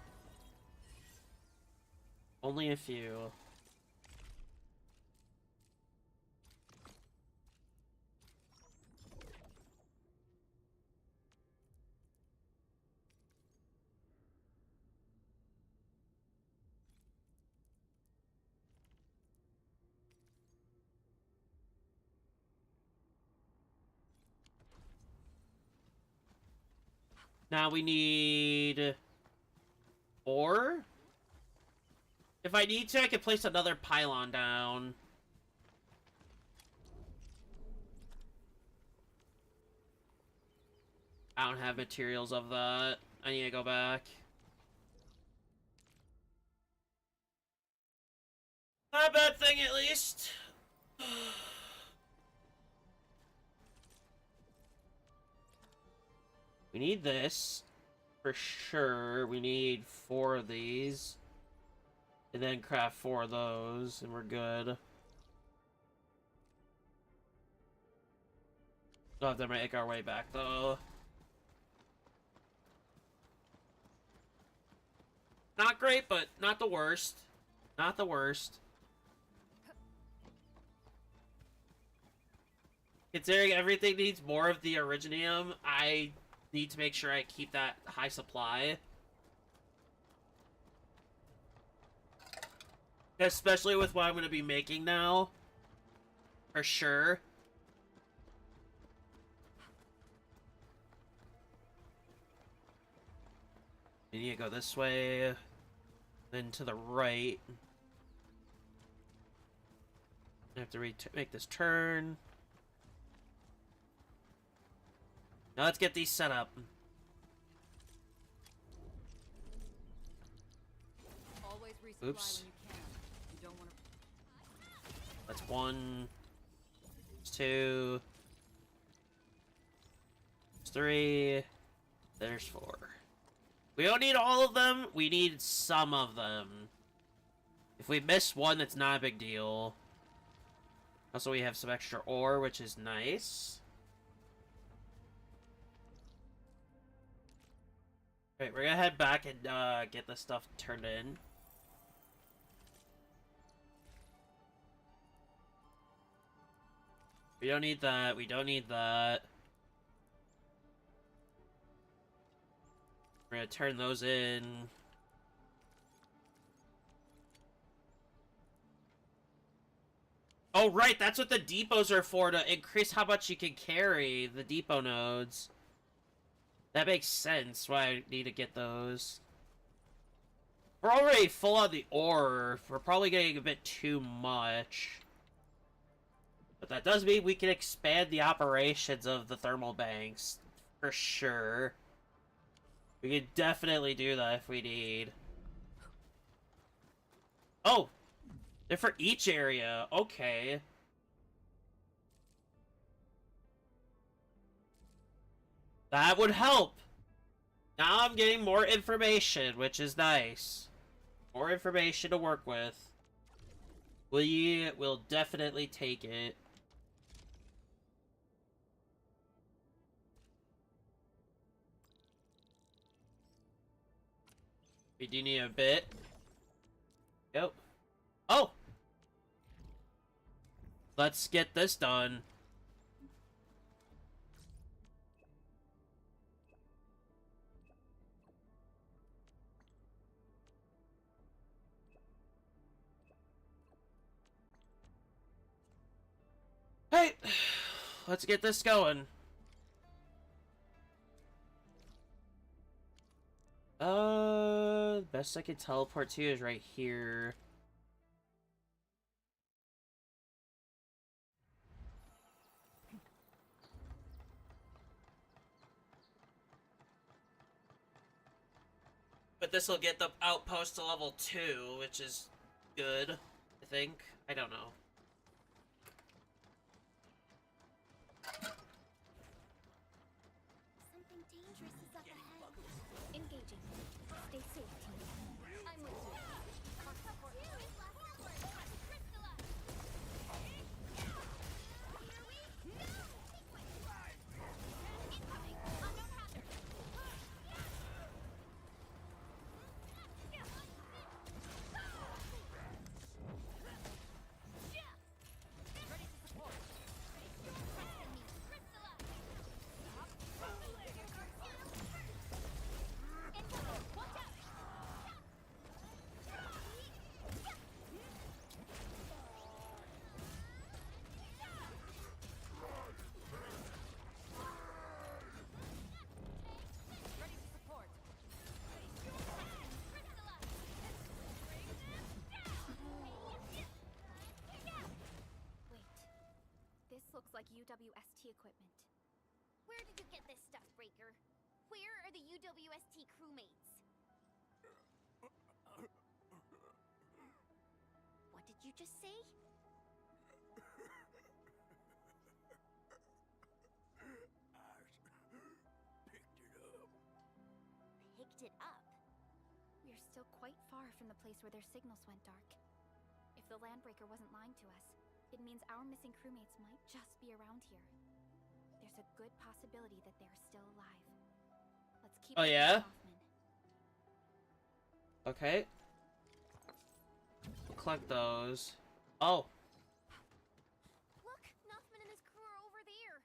Only a few. Now we need 4. If I need to, I can place another pylon down. I don't have materials of that. I need to go back. Not a bad thing, at least. We need this. For sure. We need 4 of these. And then craft 4 of those. And we're good. We'll have to make our way back, though. Not great, but not the worst. Not the worst. Considering everything needs more of the Originium, I need to make sure I keep that high supply. Especially with what I'm going to be making now. For sure. You need to go this way. Then to the right. I have to make this turn. Now let's get these set up. Always resupply Oops. when you can. You don't want to. That's 1. That's 2. That's 3. There's 4. We don't need all of them. We need some of them. If we miss one, that's not a big deal. Also, we have some extra ore, which is nice. Alright, we're gonna head back and get this stuff turned in. We don't need that. We don't need that. We're gonna turn those in. Oh, right, that's what the depots are for, to increase how much you can carry, the depot nodes. That makes sense why I need to get those. We're already full on the ore. We're probably getting a bit too much. But that does mean we can expand the operations of the thermal banks. For sure. We can definitely do that if we need. Oh! They're for each area. Okay. That would help. Now I'm getting more information, which is nice. More information to work with. We will definitely take it. We do need a bit. Yep. Oh! Let's get this done. Hey! Let's get this going. Best I can teleport to is right here. But this will get the outpost to level 2, which is good, I think. I don't know. Something dangerous is up ahead. Engaging. Stay safe, team. I'm with you. looks like UWST equipment. Where did you get this stuff, Breaker? Where are the UWST crewmates? What did you just say? Picked it up. We're still quite far from the place where their signals went dark. If the Landbreaker wasn't lying to us, it means our missing crewmates might just be around here. There's a good possibility that they're still alive. Let's keep Oh, looking yeah? for Hoffman. Okay. We'll collect those. Oh. Look, Nuffman and his crew are over there.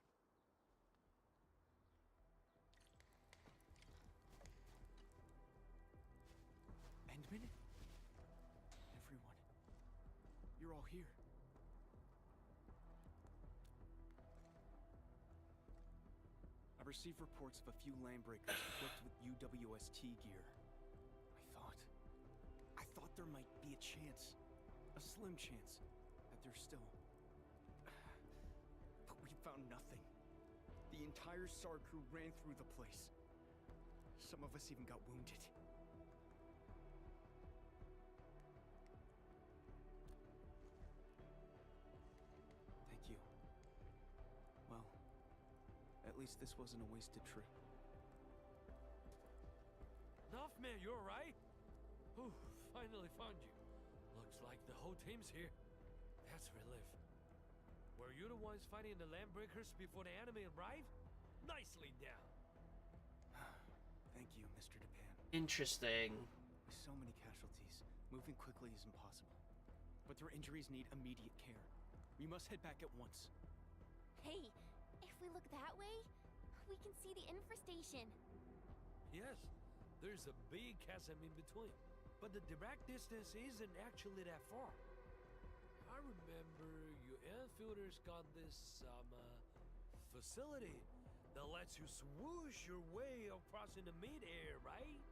Endman? Everyone. You're all here. I received reports of a few landbreakers equipped with UWST gear. I thought there might be a chance, a slim chance, that they're still... But we found nothing. The entire SAR crew ran through the place. Some of us even got wounded. Thank you. Well, at least this wasn't a wasted trip. Nuffman, you alright? Whew, finally found you. Looks like the whole team's here. That's relief. Were you the ones fighting the Landbreakers before the enemy arrived? Nicely done. Thank you, Mr. Japan. Interesting. With so many casualties, moving quickly is impossible. But their injuries need immediate care. We must head back at once. Hey, if we look that way, we can see the infrastation. Yes, there's a big chasm in between. But the direct distance isn't actually that far. I remember you Enfielders got this, facility that lets you swoosh your way across in the mid-air, right?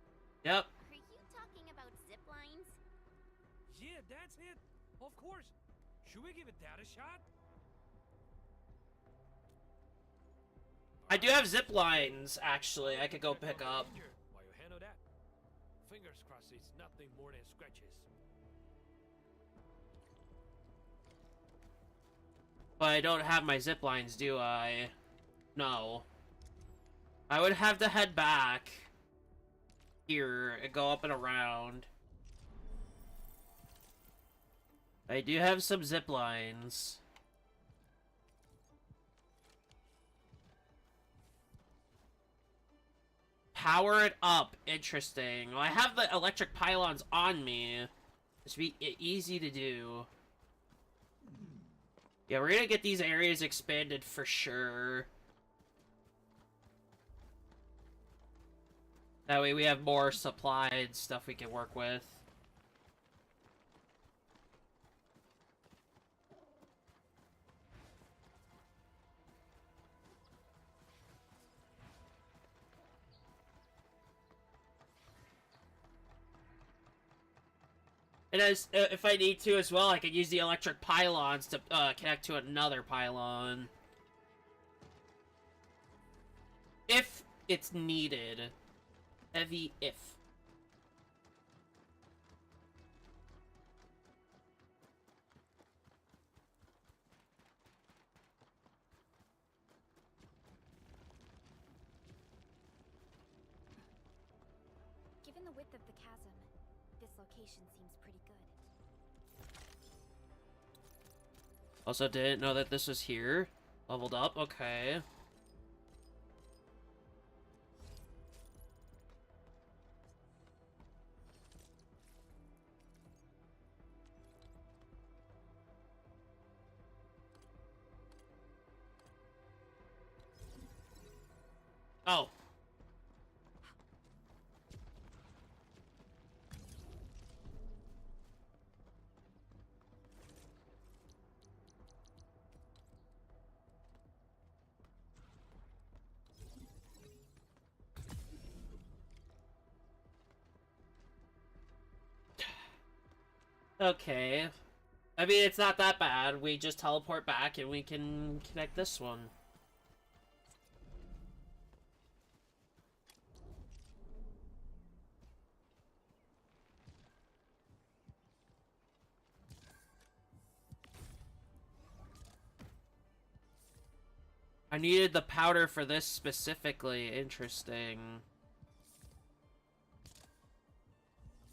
Yep. Are you talking about zip lines? Yeah, that's it. Of course. Should we give it that a shot? I do have zip lines, actually. I could go pick up. While you handle that, fingers crossed it's nothing more than scratches. But I don't have my zip lines, do I? No. I would have to head back here and go up and around. I do have some zip lines. Power it up. Interesting. Well, I have the electric pylons on me. This would be easy to do. Yeah, we're gonna get these areas expanded for sure. That way we have more supplied stuff we can work with. And as if I need to as well, I can use the electric pylons to connect to another pylon. If it's needed. Heavy if. Given the width of the chasm, this location seems pretty good. Also didn't know that this was here. Leveled up, okay. Oh. Okay. I mean, it's not that bad. We just teleport back and we can connect this one. I needed the powder for this specifically. Interesting.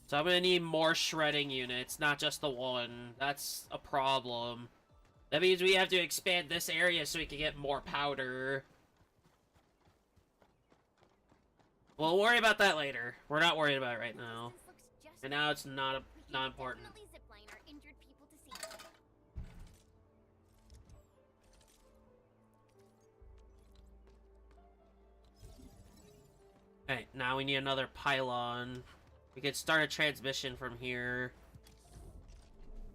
So I'm gonna need more shredding units, not just the one. That's a problem. That means we have to expand this area so we can get more powder. We'll worry about that later. We're not worried about it right now. Distance looks just And now it's not right. We can important. definitely zipline our injured people to safety. Okay, now we need another pylon. We could start a transmission from here.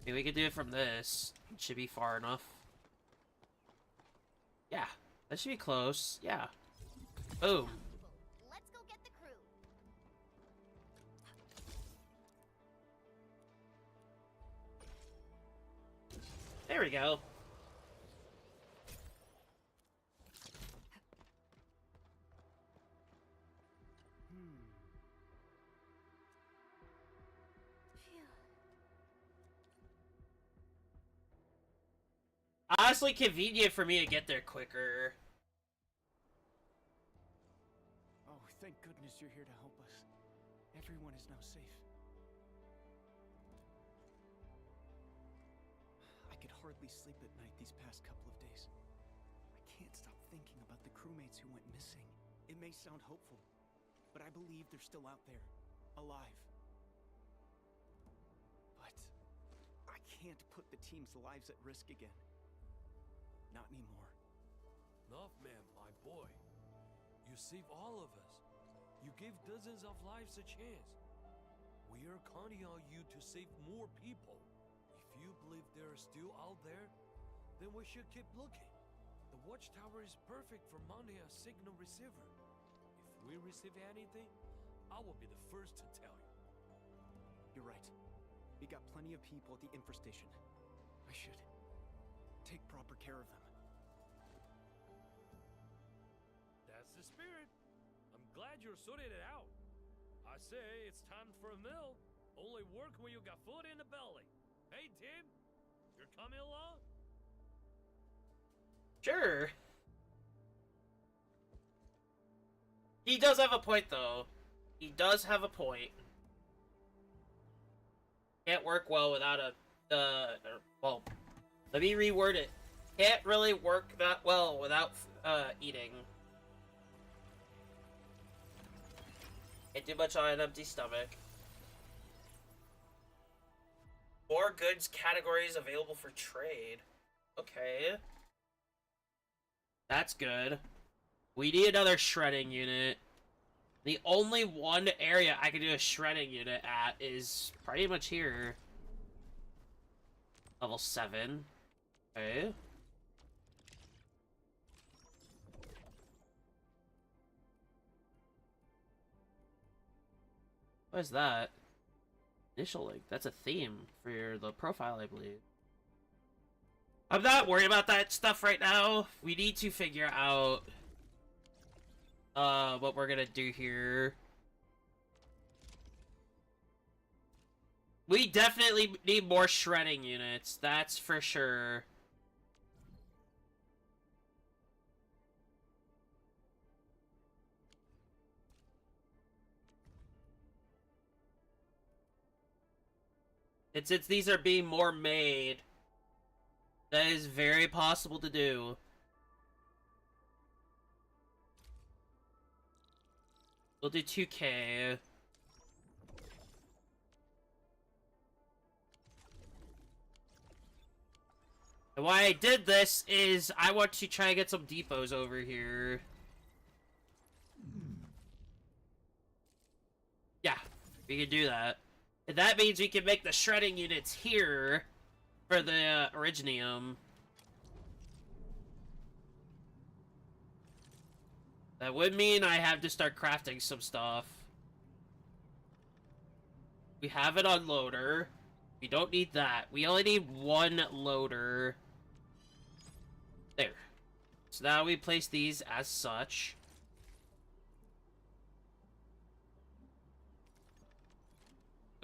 Maybe we could do it from this. It should be far enough. Yeah, that should be close. Yeah. Boom. Let's go get the crew. There we go. Honestly, convenient for me to get there quicker. Oh, thank goodness you're here to help us. Everyone is now safe. I could hardly sleep at night these past couple of days. I can't stop thinking about the crewmates who went missing. It may sound hopeful, but I believe they're still out there, alive. But I can't put the team's lives at risk again. Not anymore. Enough, my boy. You saved all of us. You gave dozens of lives a chance. We are counting on you to save more people. If you believe they are still out there, then we should keep looking. The watchtower is perfect for mounting a signal receiver. If we receive anything, I will be the first to tell you. You're right. We got plenty of people at the infrastation. I should take proper care of them. That's the spirit. I'm glad you're sorting it out. I say it's time for a meal. Only work when you got food in the belly. Hey, Tim, you're coming along? Sure. He does have a point, though. He does have a point. Can't work well without a, well, let me reword it. Can't really work that well without, eating. Can't do much on an empty stomach. More goods categories available for trade. Okay. That's good. We need another shredding unit. The only one area I can do a shredding unit at is pretty much here. Level 7. Okay. What is that? Initial link. That's a theme for the profile, I believe. I'm not worried about that stuff right now. We need to figure out what we're gonna do here. We definitely need more shredding units, that's for sure. And since these are being more made, that is very possible to do. We'll do 2K. And why I did this is I want to try and get some depots over here. Yeah, we can do that. And that means we can make the shredding units here for the Originium. That would mean I have to start crafting some stuff. We have it on loader. We don't need that. We only need one loader. There. So now we place these as such.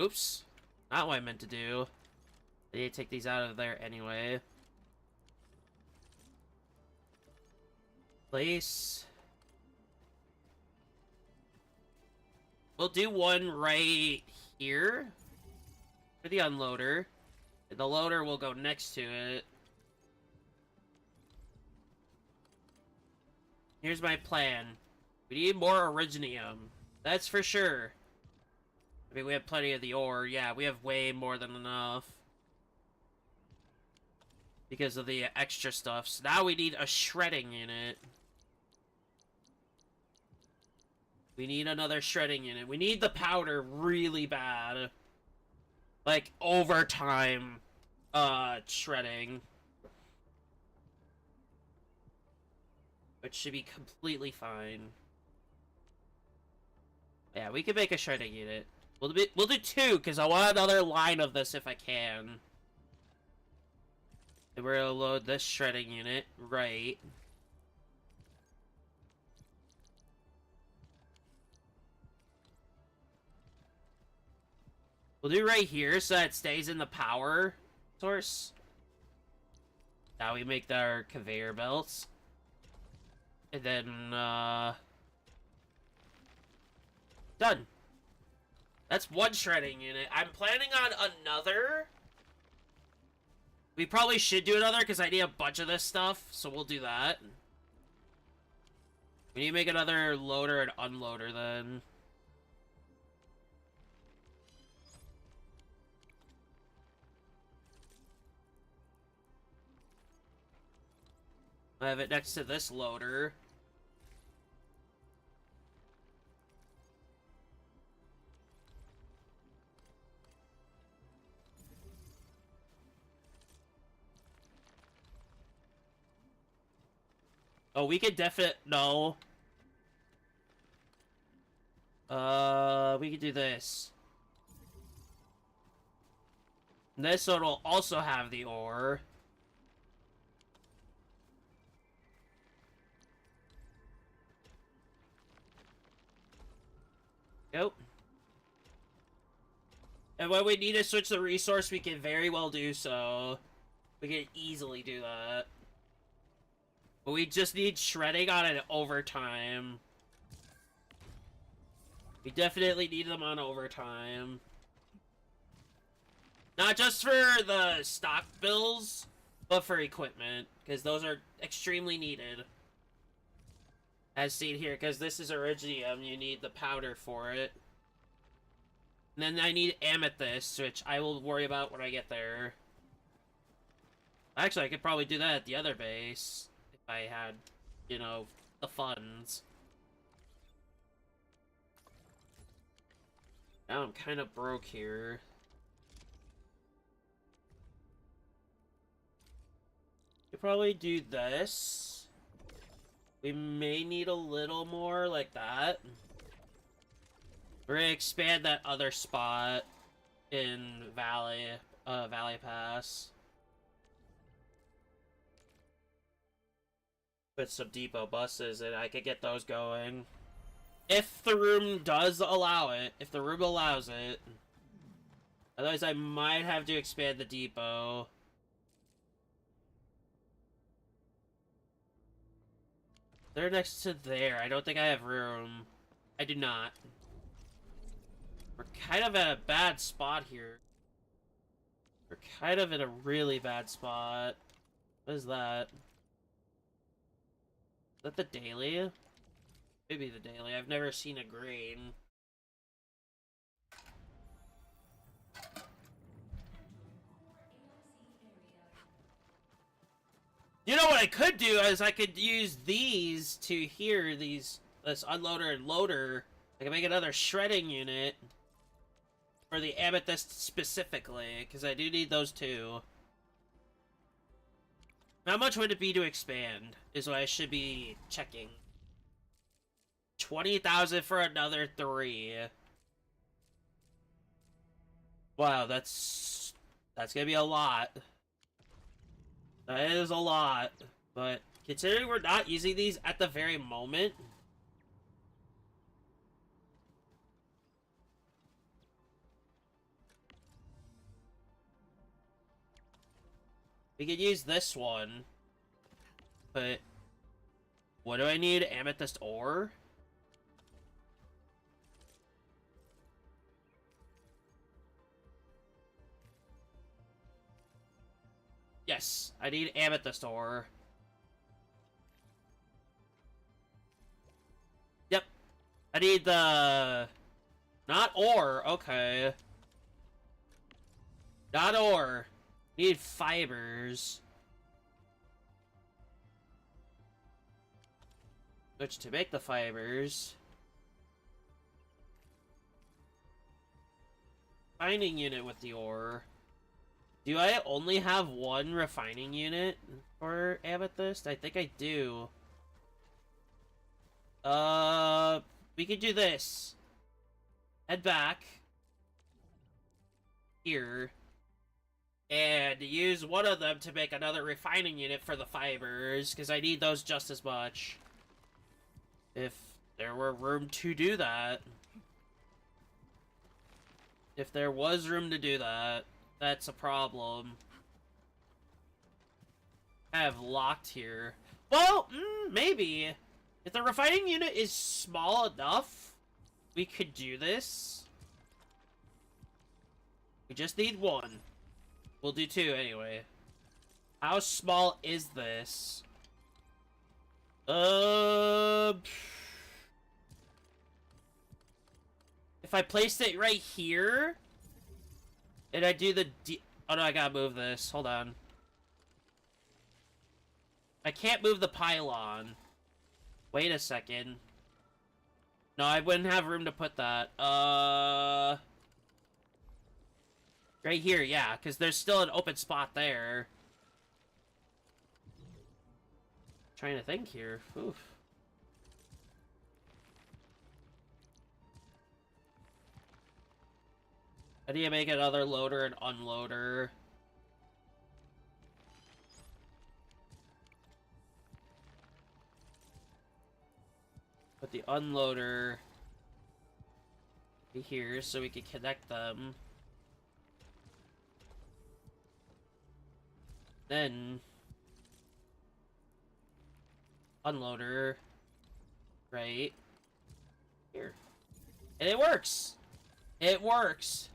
Oops. Not what I meant to do. I need to take these out of there anyway. Place. We'll do one right here for the unloader. And the loader will go next to it. Here's my plan. We need more Originium. That's for sure. I mean, we have plenty of the ore. Yeah, we have way more than enough. Because of the extra stuff. So now we need a shredding unit. We need another shredding unit. We need the powder really bad. Like, overtime, shredding. Which should be completely fine. Yeah, we can make a shredding unit. We'll do two, because I want another line of this if I can. And we're gonna load this shredding unit, right. We'll do right here so that it stays in the power source. Now we make our conveyor belts. And then, done. That's one shredding unit. I'm planning on another. We probably should do another because I need a bunch of this stuff, so we'll do that. We need to make another loader and unloader then. I have it next to this loader. Oh, we could no. We could do this. This one will also have the ore. Yep. And when we need to switch the resource, we can very well do so. We can easily do that. But we just need shredding on it overtime. We definitely need them on overtime. Not just for the stock bills, but for equipment. Because those are extremely needed. As seen here, because this is Iridium, you need the powder for it. And then I need amethyst, which I will worry about when I get there. Actually, I could probably do that at the other base. If I had, you know, the funds. Now I'm kind of broke here. Could probably do this. We may need a little more like that. We're gonna expand that other spot in Valley Pass. Put some depot buses and I could get those going. If the room does allow it. If the room allows it. Otherwise I might have to expand the depot. They're next to there. I don't think I have room. I do not. We're kind of at a bad spot here. We're kind of in a really bad spot. What is that? Is that the daily? Maybe the daily. I've never seen a green. You know what I could do is I could use these to here, this unloader and loader. I can make another shredding unit for the amethyst specifically, because I do need those two. How much would it be to expand is what I should be checking. 20,000 for another 3. Wow, that's That's gonna be a lot. That is a lot. But considering we're not using these at the very moment... We could use this one. But... What do I need? Amethyst ore? Yes, I need amethyst ore. Yep. I need the... Not ore, okay. Not ore. Need fibers. Which, to make the fibers... Refining unit with the ore. Do I only have one refining unit for amethyst? I think I do. We could do this. Head back. Here. And use one of them to make another refining unit for the fibers, because I need those just as much. If there were room to do that. If there was room to do that, that's a problem. I have locked here. Well, maybe. If the refining unit is small enough, we could do this. We just need one. We'll do two anyway. How small is this? If I placed it right here, and I do the oh no, I gotta move this. Hold on. I can't move the pylon. Wait a second. No, I wouldn't have room to put that. Right here, yeah, because there's still an open spot there. Trying to think here. Oof. I need to make another loader and unloader. Put the unloader here so we can connect them. Then unloader right here. And it works! It works!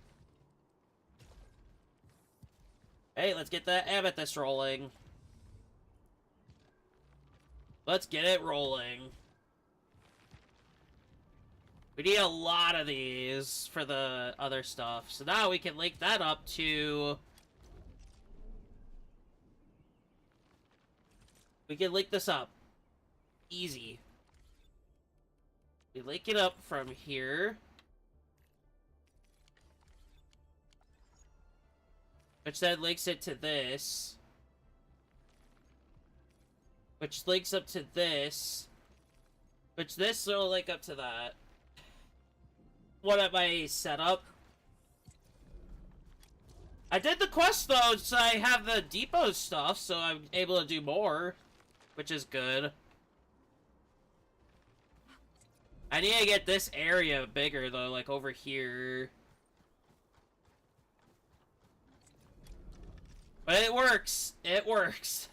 Hey, let's get that amethyst rolling. Let's get it rolling. We need a lot of these for the other stuff. So now we can link that up to... We can link this up. Easy. We link it up from here. Which then links it to this. Which links up to this. Which this will link up to that. What at my setup? I did the quest though, so I have the depot stuff, so I'm able to do more. Which is good. I need to get this area bigger though, like over here. But it works. It works.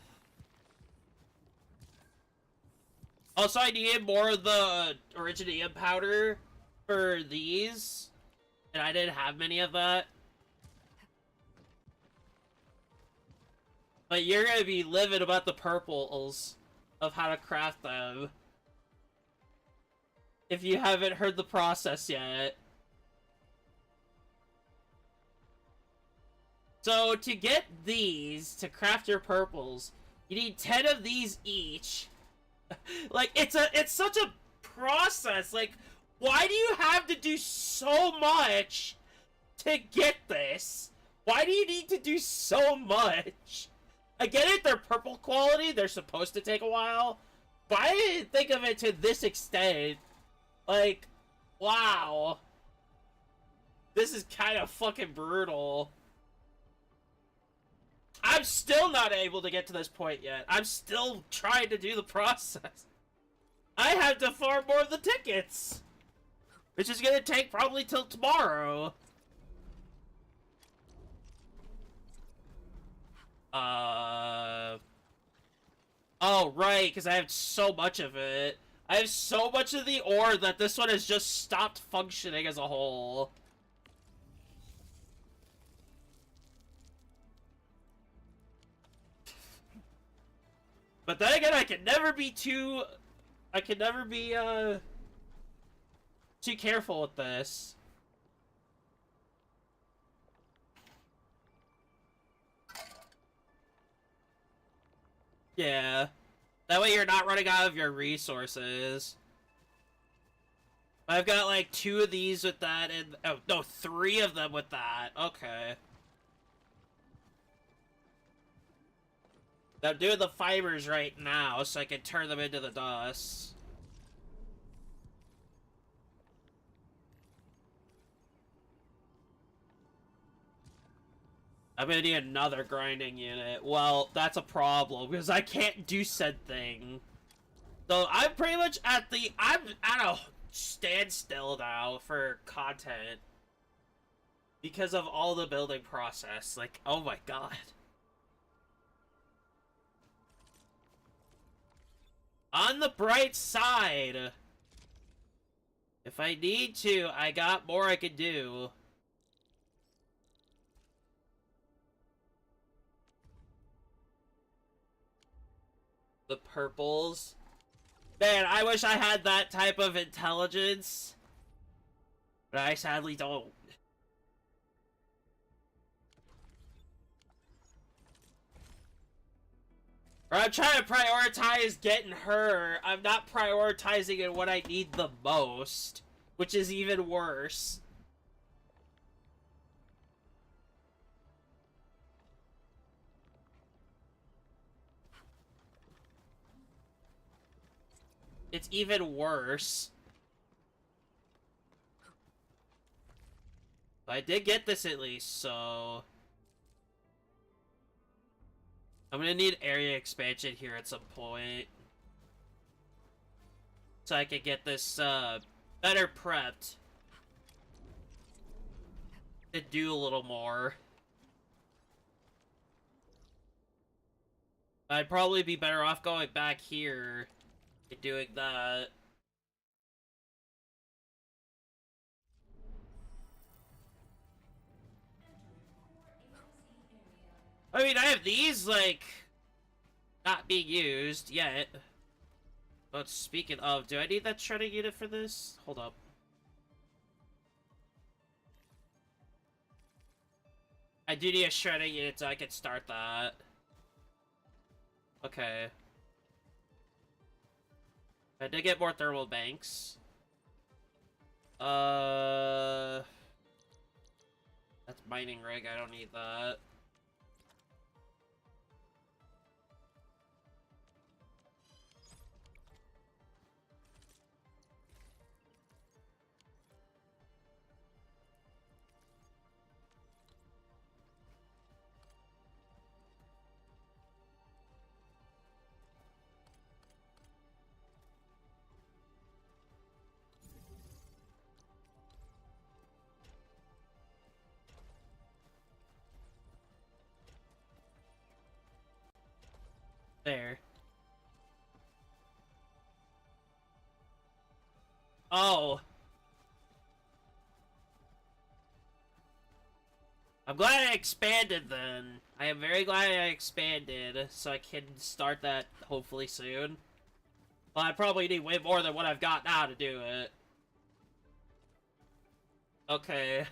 Also, I needed more of the originium powder for these. And I didn't have many of that. But you're gonna be living about the purples of how to craft them. If you haven't heard the process yet. So, to get these, to craft your purples, you need 10 of these each. Like, it's such a process. Like, why do you have to do so much to get this? Why do you need to do so much? I get it, they're purple quality, they're supposed to take a while, but I didn't think of it to this extent. Like, wow. This is kind of fucking brutal. I'm still not able to get to this point yet. I'm still trying to do the process. I have to farm more of the tickets, which is gonna take probably till tomorrow. Oh, right, because I have so much of it. I have so much of the ore that this one has just stopped functioning as a whole. But then again, I can never be too careful with this. Yeah. That way you're not running out of your resources. I've got like 2 of these with that and oh no, 3 of them with that. Okay. I'm doing the fibers right now so I can turn them into the dust. I'm gonna need another grinding unit. Well, that's a problem because I can't do said thing. So I'm pretty much I'm at a standstill now for content because of all the building process. Like, oh my god. On the bright side, if I need to, I got more I could do. The purples. Man, I wish I had that type of intelligence. But I sadly don't. Or I'm trying to prioritize getting her. I'm not prioritizing in what I need the most. Which is even worse. It's even worse. But I did get this at least, so... I'm gonna need area expansion here at some point. So I can get this, better prepped. To do a little more. I'd probably be better off going back here and doing that. I mean, I have these, like, not being used yet. But speaking of, do I need that shredding unit for this? Hold up. I do need a shredding unit so I can start that. Okay. I did get more thermal banks. That's mining rig, I don't need that. There. Oh. I'm glad I expanded then. I am very glad I expanded, so I can start that hopefully soon. Well, I probably need way more than what I've got now to do it. Okay.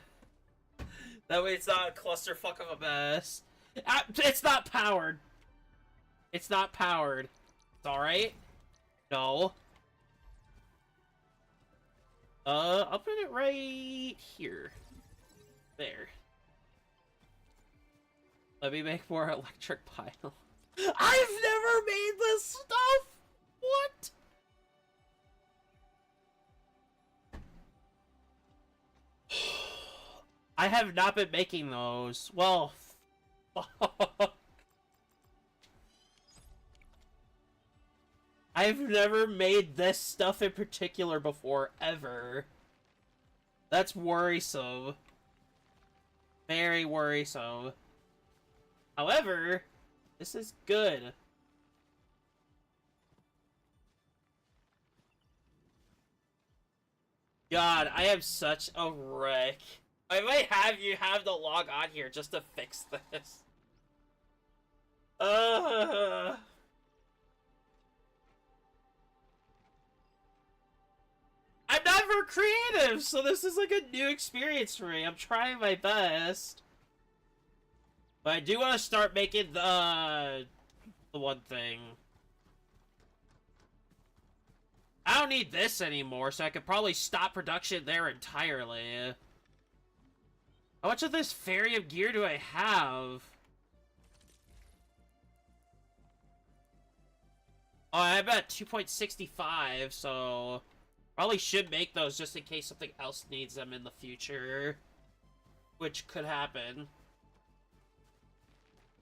That way it's not a clusterfuck of a mess. It's not powered. It's not powered. It's alright? No. I'll put it right here. There. Let me make more electric pile. I've never made this stuff! What? I have not been making those. Well, fuck. I've never made this stuff in particular before, ever. That's worrisome. Very worrisome. However, this is good. God, I am such a wreck. I might have you have to log on here just to fix this. I'm not very creative, so this is like a new experience for me. I'm trying my best. But I do want to start making the one thing. I don't need this anymore, so I could probably stop production there entirely. How much of this Farium gear do I have? Oh, I'm at 2.65, so probably should make those just in case something else needs them in the future. Which could happen.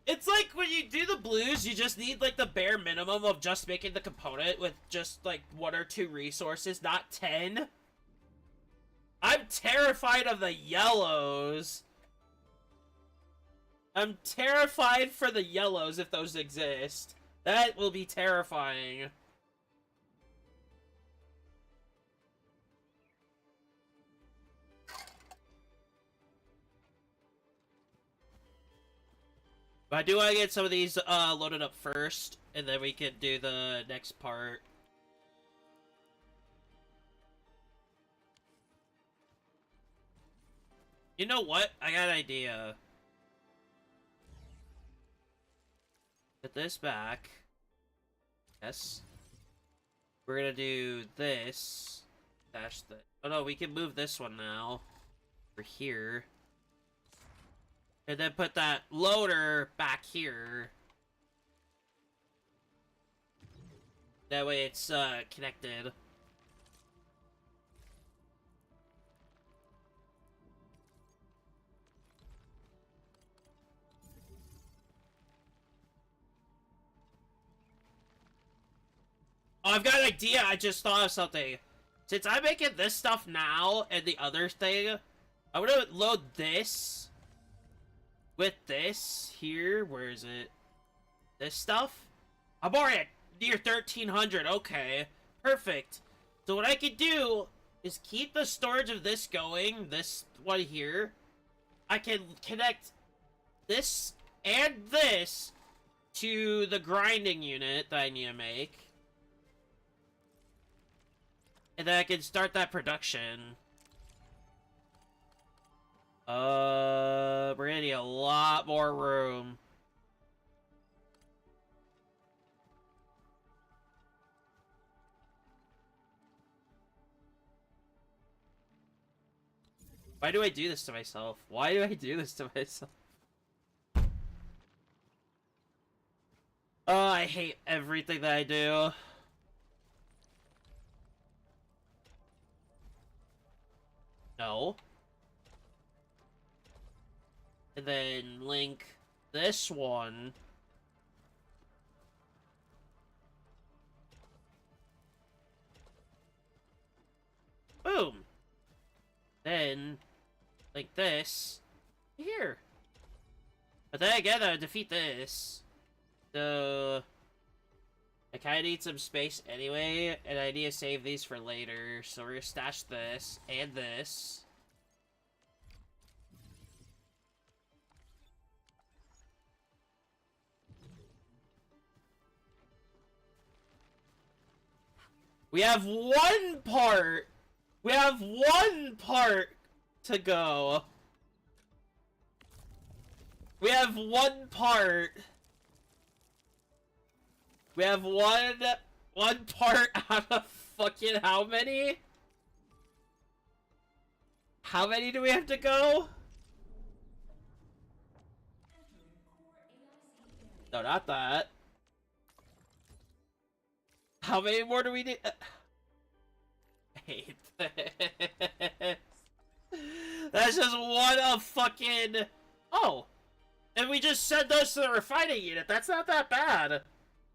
It's like when you do the blues, you just need like the bare minimum of just making the component with just like 1 or 2 resources, not 10. I'm terrified of the yellows. I'm terrified for the yellows if those exist. That will be terrifying. But I do want to get some of these loaded up first, and then we can do the next part. You know what? I got an idea. Put this back. Yes. We're gonna do this. Dash the. Oh no, we can move this one now. Over here. And then put that loader back here. That way it's connected. Oh, I've got an idea. I just thought of something. Since I'm making this stuff now and the other thing, I'm gonna load this with this here. Where is it? This stuff? I'm already at near 1300. Okay, perfect. So what I can do is keep the storage of this going, this one here. I can connect this and this to the grinding unit that I need to make. And then I can start that production. We're gonna need a lot more room. Why do I do this to myself? Why do I do this to myself? Oh, I hate everything that I do. No. And then link this one. Boom. Then link this here. But then again, I defeat this. So I kind of need some space anyway, and I need to save these for later. So we're gonna stash this and this. We have one part. We have one part to go. We have one part. We have one part out of fucking how many? How many do we have to go? No, not that. How many more do we need? I hate this. That's just one of fucking... Oh. And we just sent those to the refining unit. That's not that bad.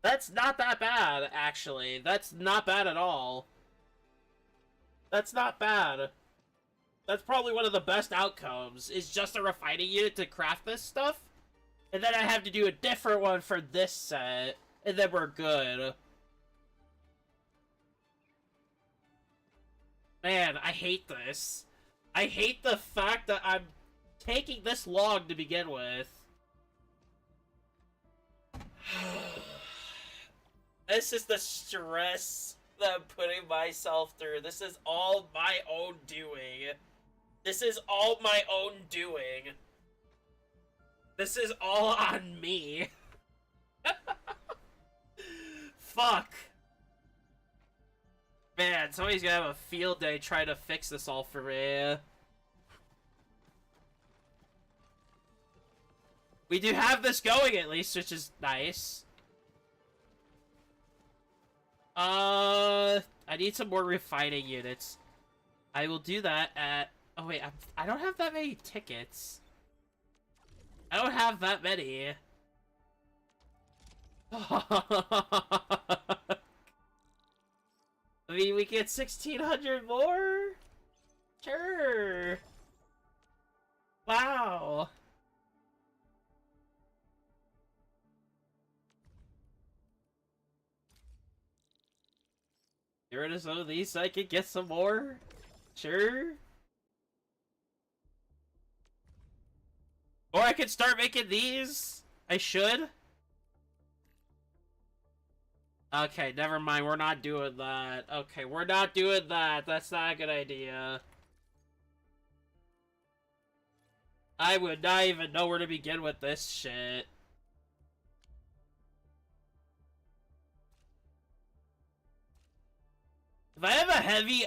That's not that bad, actually. That's not bad at all. That's not bad. That's probably one of the best outcomes, is just a refining unit to craft this stuff. And then I have to do a different one for this set, and then we're good. Man, I hate this. I hate the fact that I'm taking this long to begin with. This is the stress that I'm putting myself through. This is all my own doing. This is all my own doing. This is all on me. Fuck. Man, somebody's gonna have a field day trying to fix this all for me. We do have this going at least, which is nice. I need some more refining units. I will do that at... Oh wait, I don't have that many tickets. I don't have that many. I mean, we get 1,600 more? Sure. Wow. Get rid of some of these so I can get some more? Sure. Or I could start making these? I should? Okay, never mind. We're not doing that. Okay, we're not doing that. That's not a good idea. I would not even know where to begin with this shit. If I have a heavy,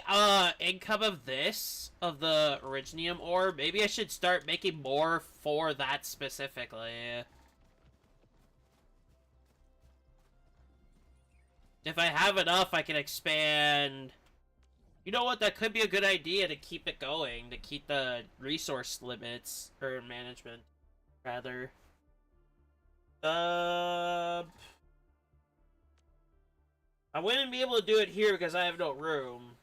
income of this, of the Originium ore, maybe I should start making more for that specifically. If I have enough, I can expand. You know what? That could be a good idea to keep it going, to keep the resource limits, or management, rather. I wouldn't be able to do it here because I have no room.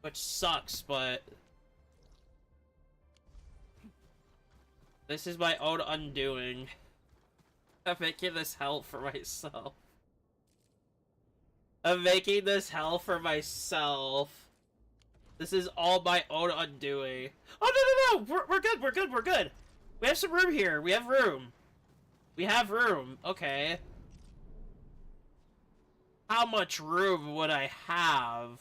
Which sucks, but... This is my own undoing. I'm making this hell for myself. I'm making this hell for myself. This is all my own undoing. Oh, no! We're good, we're good, we're good! We have some room here, we have room. We have room, okay. How much room would I have?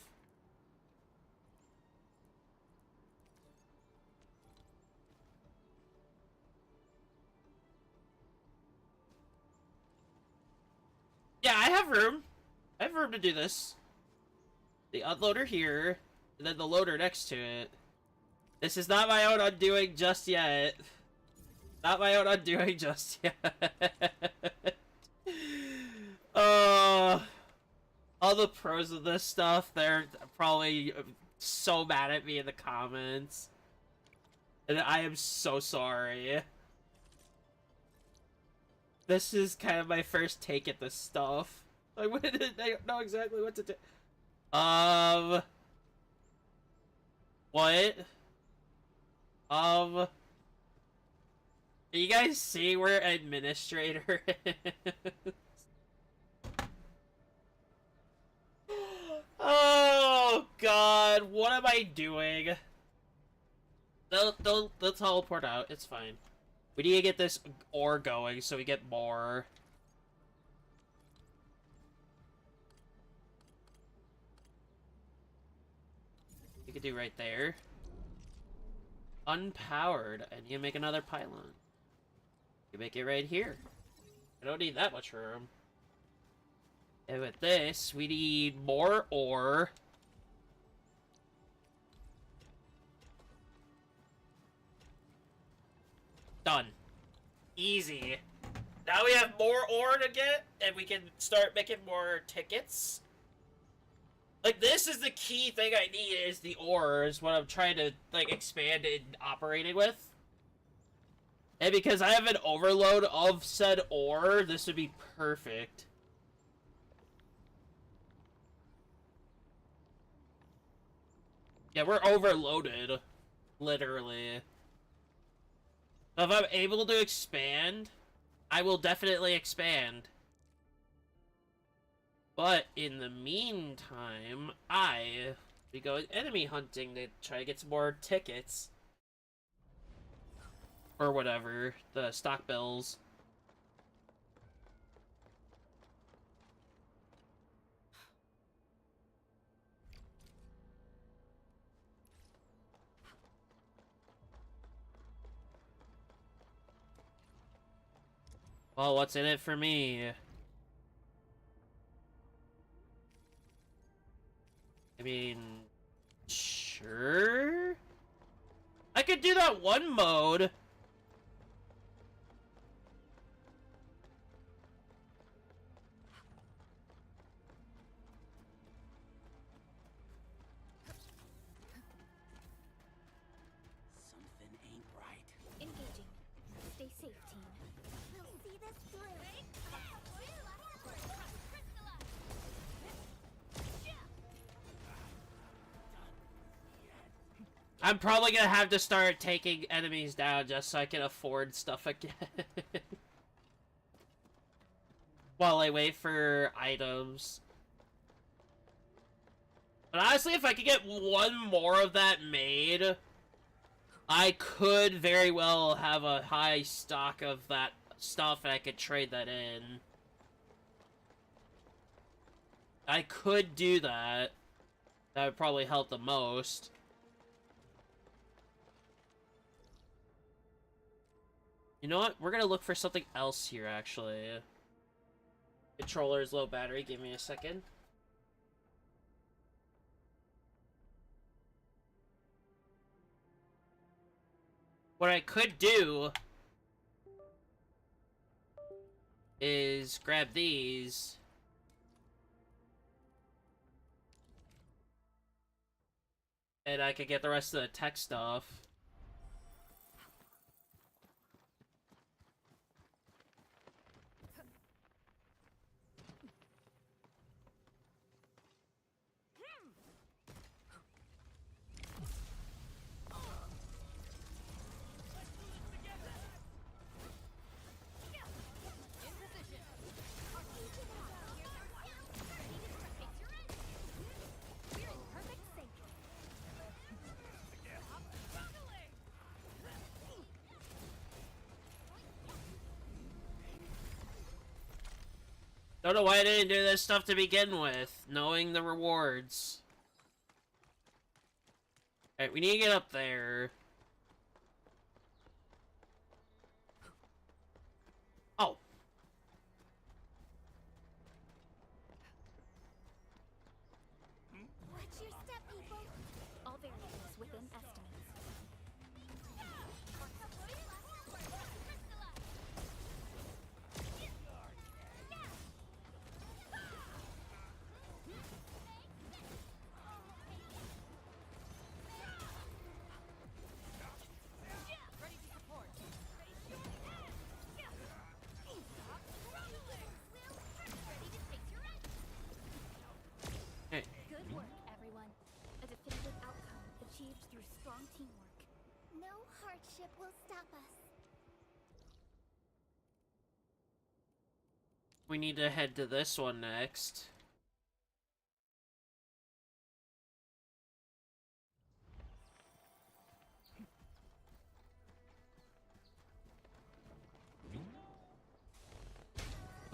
Yeah, I have room. I have room to do this. The unloader here, and then the loader next to it. This is not my own undoing just yet. Not my own undoing just yet. All the pros of this stuff, they're probably so mad at me in the comments. And I am so sorry. This is kind of my first take at this stuff. I don't know exactly what to do. What? You guys see where administrator is? Oh god, what am I doing? They'll teleport out, it's fine. We need to get this ore going so we get more. We could do right there. Unpowered. I need to make another pylon. You make it right here. I don't need that much room. And with this, we need more ore. Done. Easy. Now we have more ore to get, and we can start making more tickets. Like, this is the key thing I need, is the ore, is what I'm trying to, like, expand and operating with. And because I have an overload of said ore, this would be perfect. Yeah, we're overloaded. Literally. So if I'm able to expand, I will definitely expand. But in the meantime, I be going enemy hunting to try to get some more tickets. Or whatever, the stock bills. Well, what's in it for me? I mean, sure? I could do that one mode. Something ain't right. Engaging. Stay safe, team. We'll see this through. I'm probably gonna have to start taking enemies down just so I can afford stuff again. While I wait for items. But honestly, if I could get one more of that made, I could very well have a high stock of that stuff and I could trade that in. I could do that. That would probably help the most. You know what? We're gonna look for something else here, actually. Controller's low battery. Give me a second. What I could do is grab these. And I could get the rest of the tech stuff. Don't know why I didn't do this stuff to begin with, knowing the rewards. Alright, we need to get up there. Oh. Watch your step, people. All variables within estimates. Ready to support. Hey. Good work, everyone. A definitive outcome achieved through strong teamwork. No hardship will stop us. We need to head to this one next.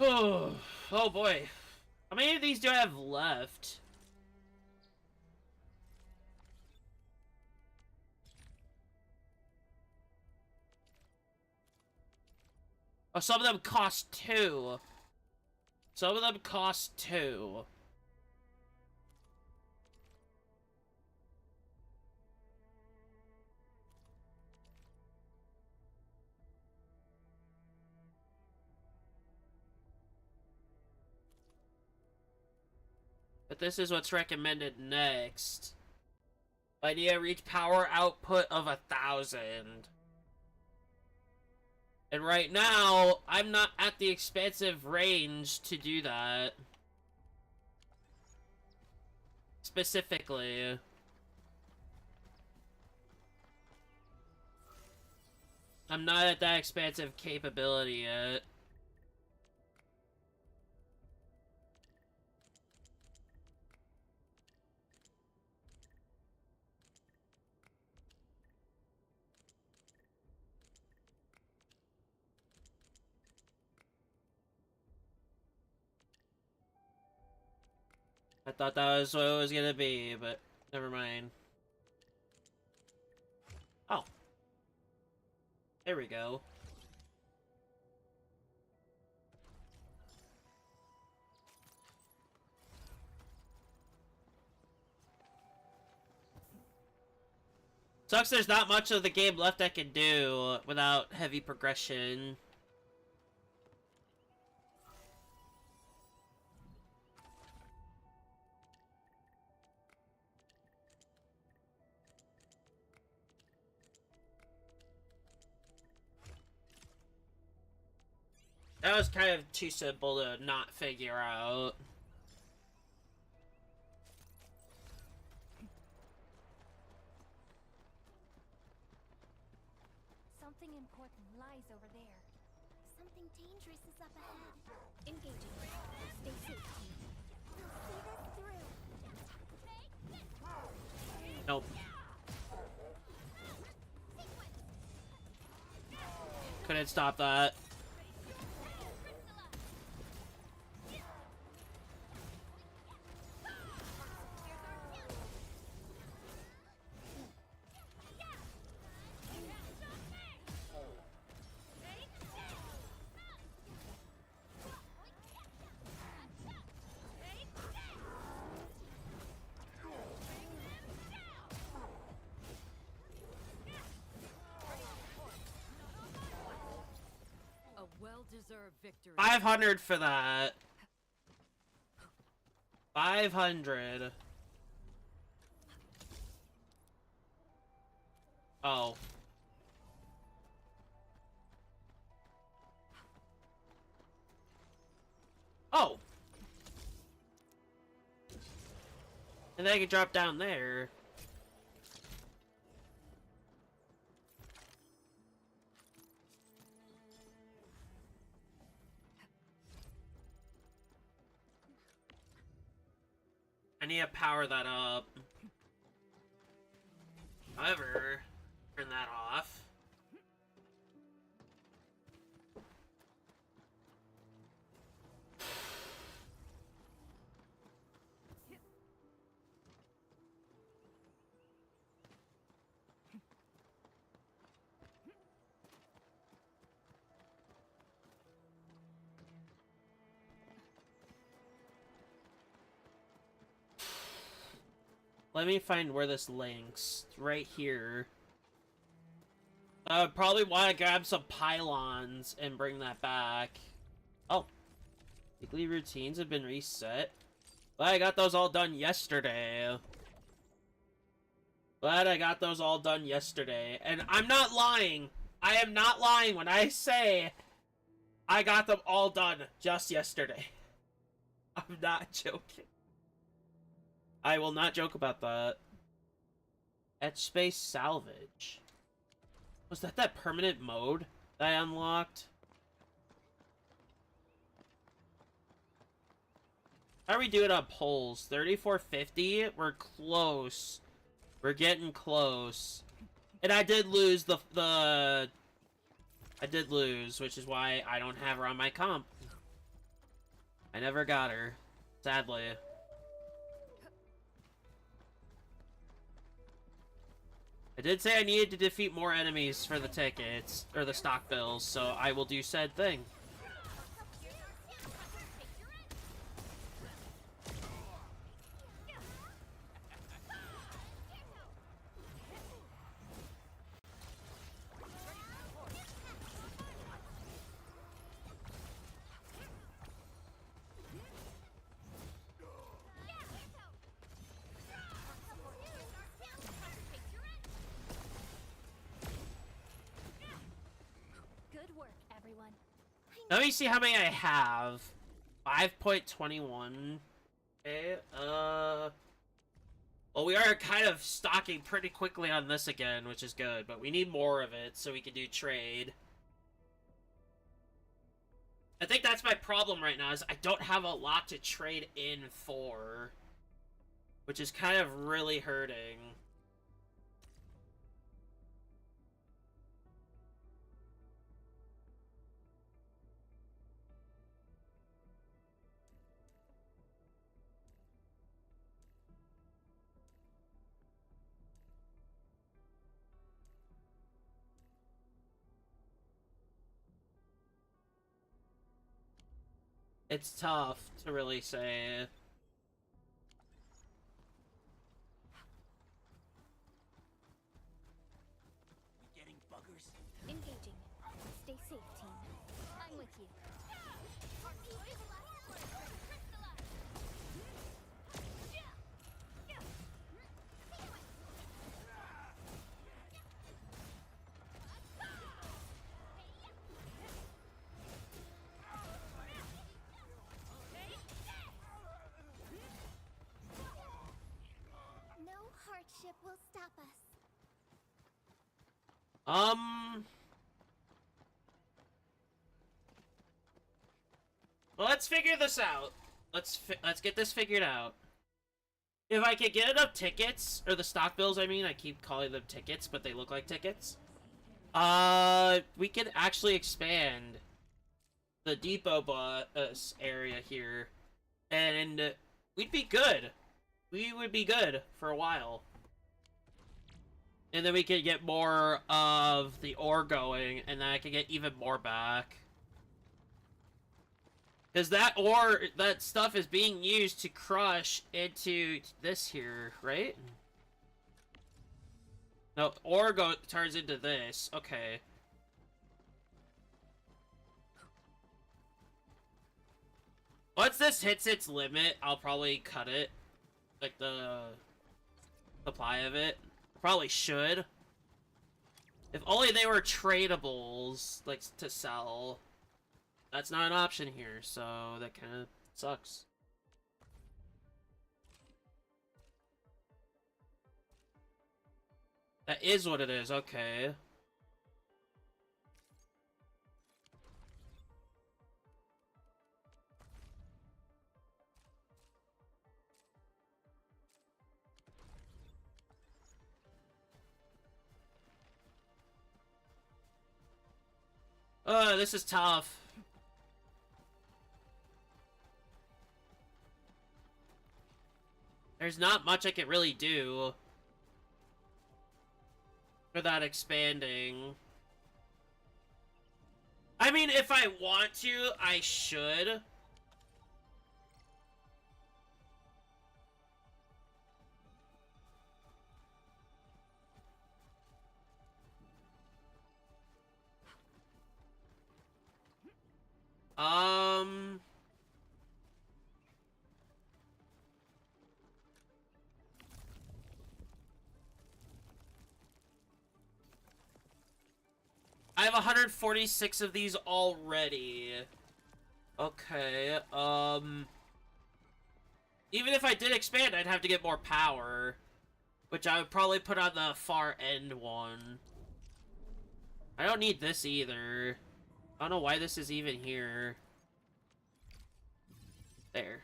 Oh, oh boy. How many of these do I have left? Oh, some of them cost 2. Some of them cost 2. But this is what's recommended next. I need to reach power output of 1,000. And right now, I'm not at the expansive range to do that. Specifically. I'm not at that expansive capability yet. I thought that was what it was gonna be, but never mind. Oh. There we go. Sucks there's not much of the game left I can do without heavy progression. That was kind of too simple to not figure out. Something important lies over there. Something dangerous is up ahead. Engaging. Stay safe, team. We'll see this through. Nope. Couldn't stop that. A well-deserved victory. 500 for that. 500. Oh. Oh. And then I can drop down there. I need to power that up. However, turn that off. Let me find where this links. It's right here. I would probably want to grab some pylons and bring that back. Oh. Weekly routines have been reset. Glad I got those all done yesterday. Glad I got those all done yesterday. And I'm not lying. I am not lying when I say I got them all done just yesterday. I'm not joking. I will not joke about that. Etch space salvage. Was that permanent mode that I unlocked? How are we doing on polls? 3450? We're close. We're getting close. And I did lose I did lose, which is why I don't have her on my comp. I never got her. Sadly. I did say I needed to defeat more enemies for the tickets, or the stock bills, so I will do said thing. Good work. Let me see how many I have. 5.21. Okay, well, we are kind of stocking pretty quickly on this again, which is good, but we need more of it so we can do trade. I think that's my problem right now, is I don't have a lot to trade in for, which is kind of really hurting. It's tough to really say. We getting buggers? Engaging. Stay safe, team. I'm with you. No hardship will stop us. Well, let's figure this out. Let's get this figured out. If I could get enough tickets, or the stock bills, I mean, I keep calling them tickets, but they look like tickets. We could actually expand the depot bus area here, and we'd be good. We would be good for a while. And then we could get more of the ore going, and then I could get even more back. Because that ore, that stuff is being used to crush into this here, right? No, ore turns into this. Okay. Once this hits its limit, I'll probably cut it. Like the supply of it. Probably should. If only they were tradables, like, to sell. That's not an option here, so that kind of sucks. That is what it is, okay. This is tough. There's not much I can really do for that expanding. I mean, if I want to, I should. I have 146 of these already. Okay, even if I did expand, I'd have to get more power, which I would probably put on the far end one. I don't need this either. I don't know why this is even here. There.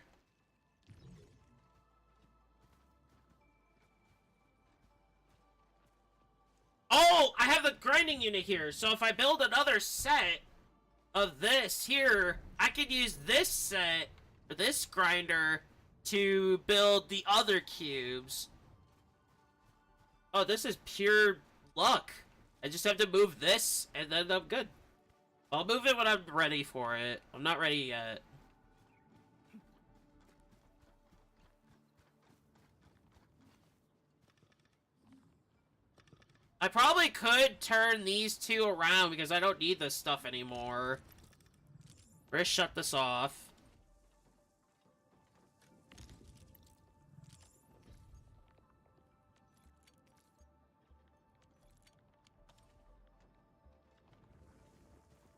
Oh, I have the grinding unit here, so if I build another set of this here, I could use this set, or this grinder, to build the other cubes. Oh, this is pure luck. I just have to move this, and then I'm good. I'll move it when I'm ready for it. I'm not ready yet. I probably could turn these two around because I don't need this stuff anymore. Let's shut this off.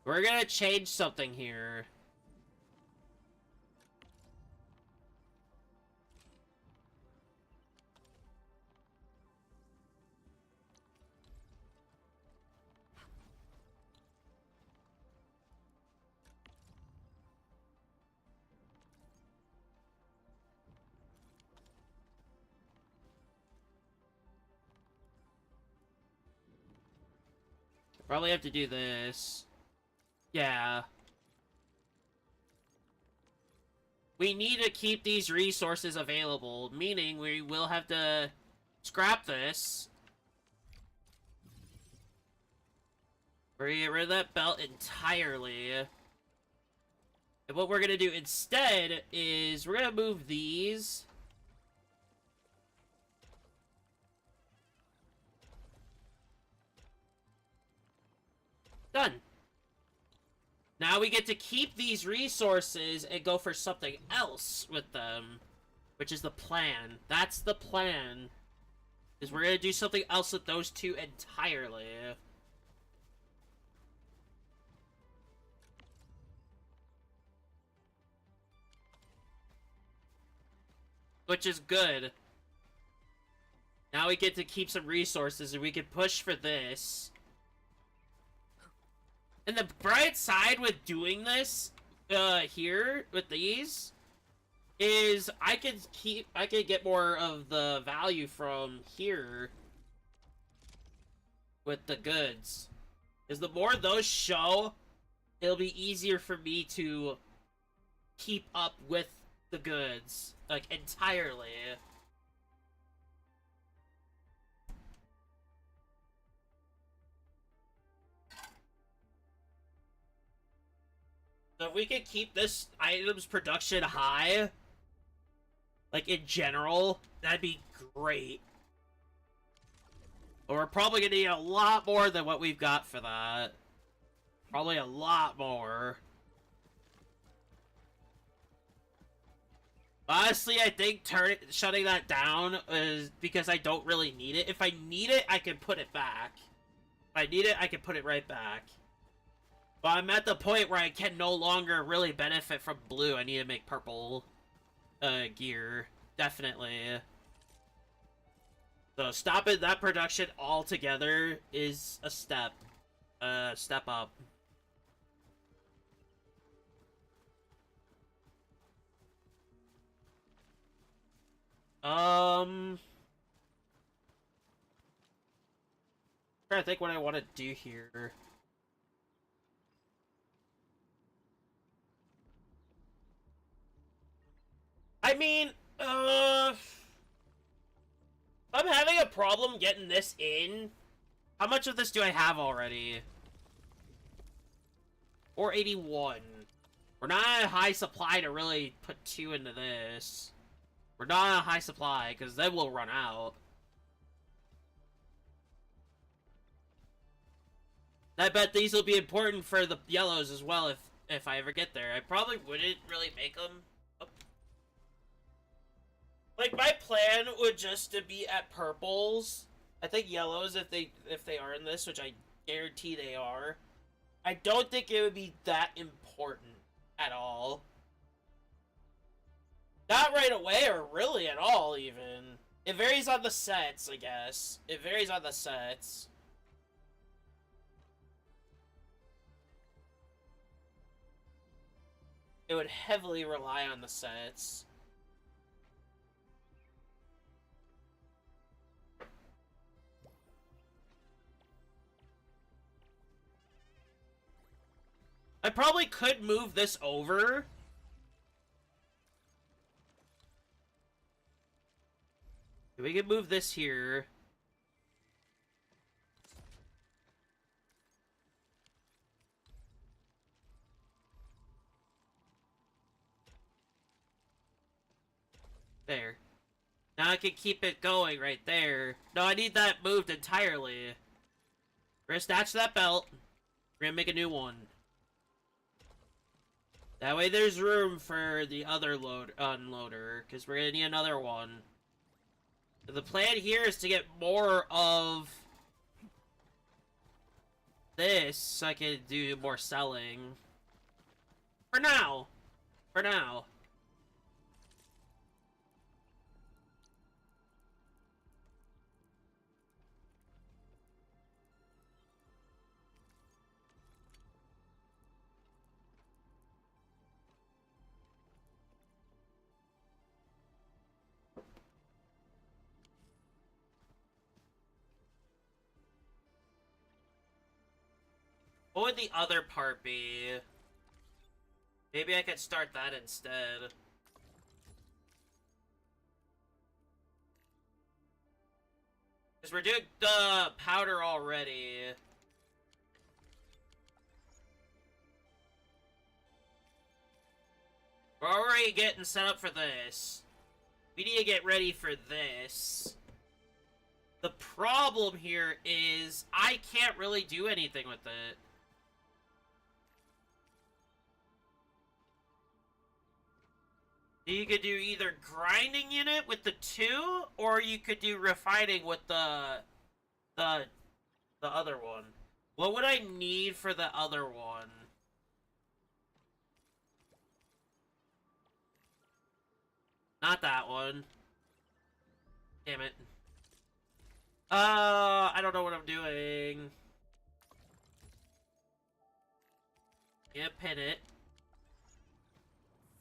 We're gonna change something here. Probably have to do this. Yeah. We need to keep these resources available, meaning we will have to scrap this. We're gonna get rid of that belt entirely. And what we're gonna do instead is we're gonna move these. Done. Now we get to keep these resources and go for something else with them, which is the plan. That's the plan. Is we're gonna do something else with those two entirely. Which is good. Now we get to keep some resources and we can push for this. And the bright side with doing this, here, with these, is I could get more of the value from here with the goods. Because the more those show, it'll be easier for me to keep up with the goods, like, entirely. So if we could keep this items production high, like in general, that'd be great. But we're probably gonna need a lot more than what we've got for that. Probably a lot more. Honestly, I think shutting that down is because I don't really need it. If I need it, I can put it back. If I need it, I can put it right back. But I'm at the point where I can no longer really benefit from blue. I need to make purple gear. Definitely. So stopping that production altogether is a step. Step up. Trying to think what I want to do here. I mean, I'm having a problem getting this in. How much of this do I have already? 481. We're not at a high supply to really put 2 into this. We're not at a high supply, because then we'll run out. I bet these will be important for the yellows as well if I ever get there. I probably wouldn't really make them. Like, my plan would just to be at purples. I think yellows, if they are in this, which I guarantee they are. I don't think it would be that important at all. Not right away, or really at all, even. It varies on the sets, I guess. It varies on the sets. It would heavily rely on the sets. I probably could move this over. We can move this here. There. Now I can keep it going right there. No, I need that moved entirely. We're gonna snatch that belt. We're gonna make a new one. That way there's room for the other unloader, because we're gonna need another one. The plan here is to get more of this, I could do more selling. For now. For now. What would the other part be? Maybe I could start that instead. Because we're doing the powder already. We're already getting set up for this. We need to get ready for this. The problem here is I can't really do anything with it. You could do either grinding unit with the 2, or you could do refining with the other one. What would I need for the other one? Not that one. Damn it. I don't know what I'm doing. Yeah, pin it.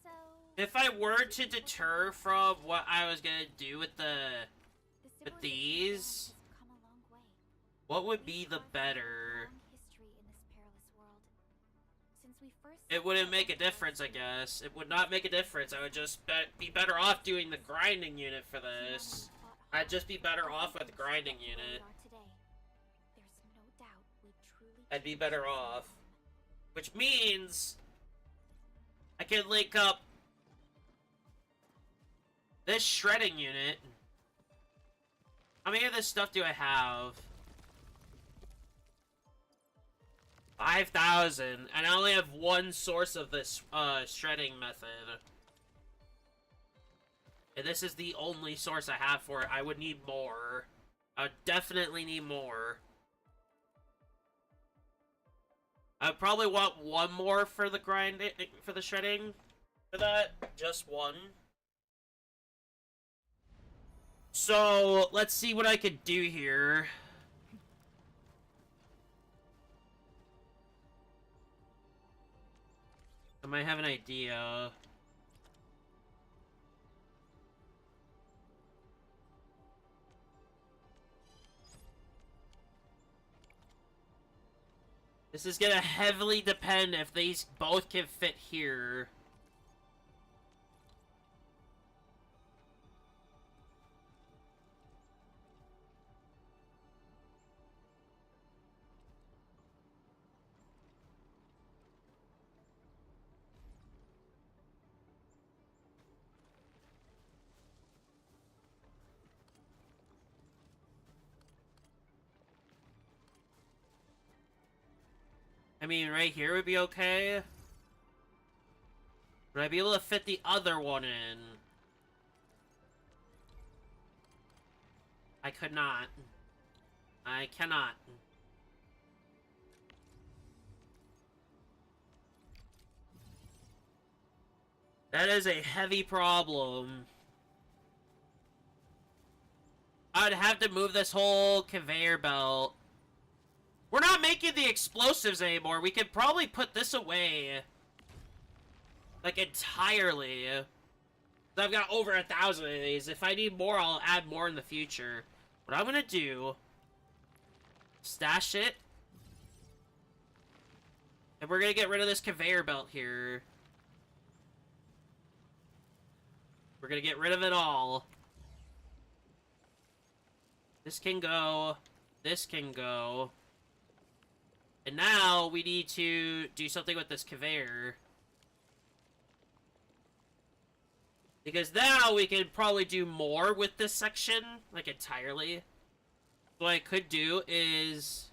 So, If I were to deter from what I was gonna do with The with these, has come a long way. what would We be the have a better? long history in this perilous world. Since we first It wouldn't make a difference, I guess. It would not make a difference. I would just be better off doing the grinding unit for this. I'd just be better off with the grinding unit. I'd be better off. Which means I can link up this shredding unit. How many of this stuff do I have? 5,000, and I only have one source of this shredding method. And this is the only source I have for it. I would need more. I would definitely need more. I would probably want one more for the grinding, for the shredding. For that, just one. So, let's see what I could do here. I might have an idea. This is gonna heavily depend if these both can fit here. I mean, right here would be okay. Would I be able to fit the other one in? I could not. I cannot. That is a heavy problem. I'd have to move this whole conveyor belt. We're not making the explosives anymore. We could probably put this away. Like, entirely. I've got over 1,000 of these. If I need more, I'll add more in the future. What I'm gonna do... stash it. And we're gonna get rid of this conveyor belt here. We're gonna get rid of it all. This can go. This can go. And now we need to do something with this conveyor. Because now we can probably do more with this section, like entirely. What I could do is...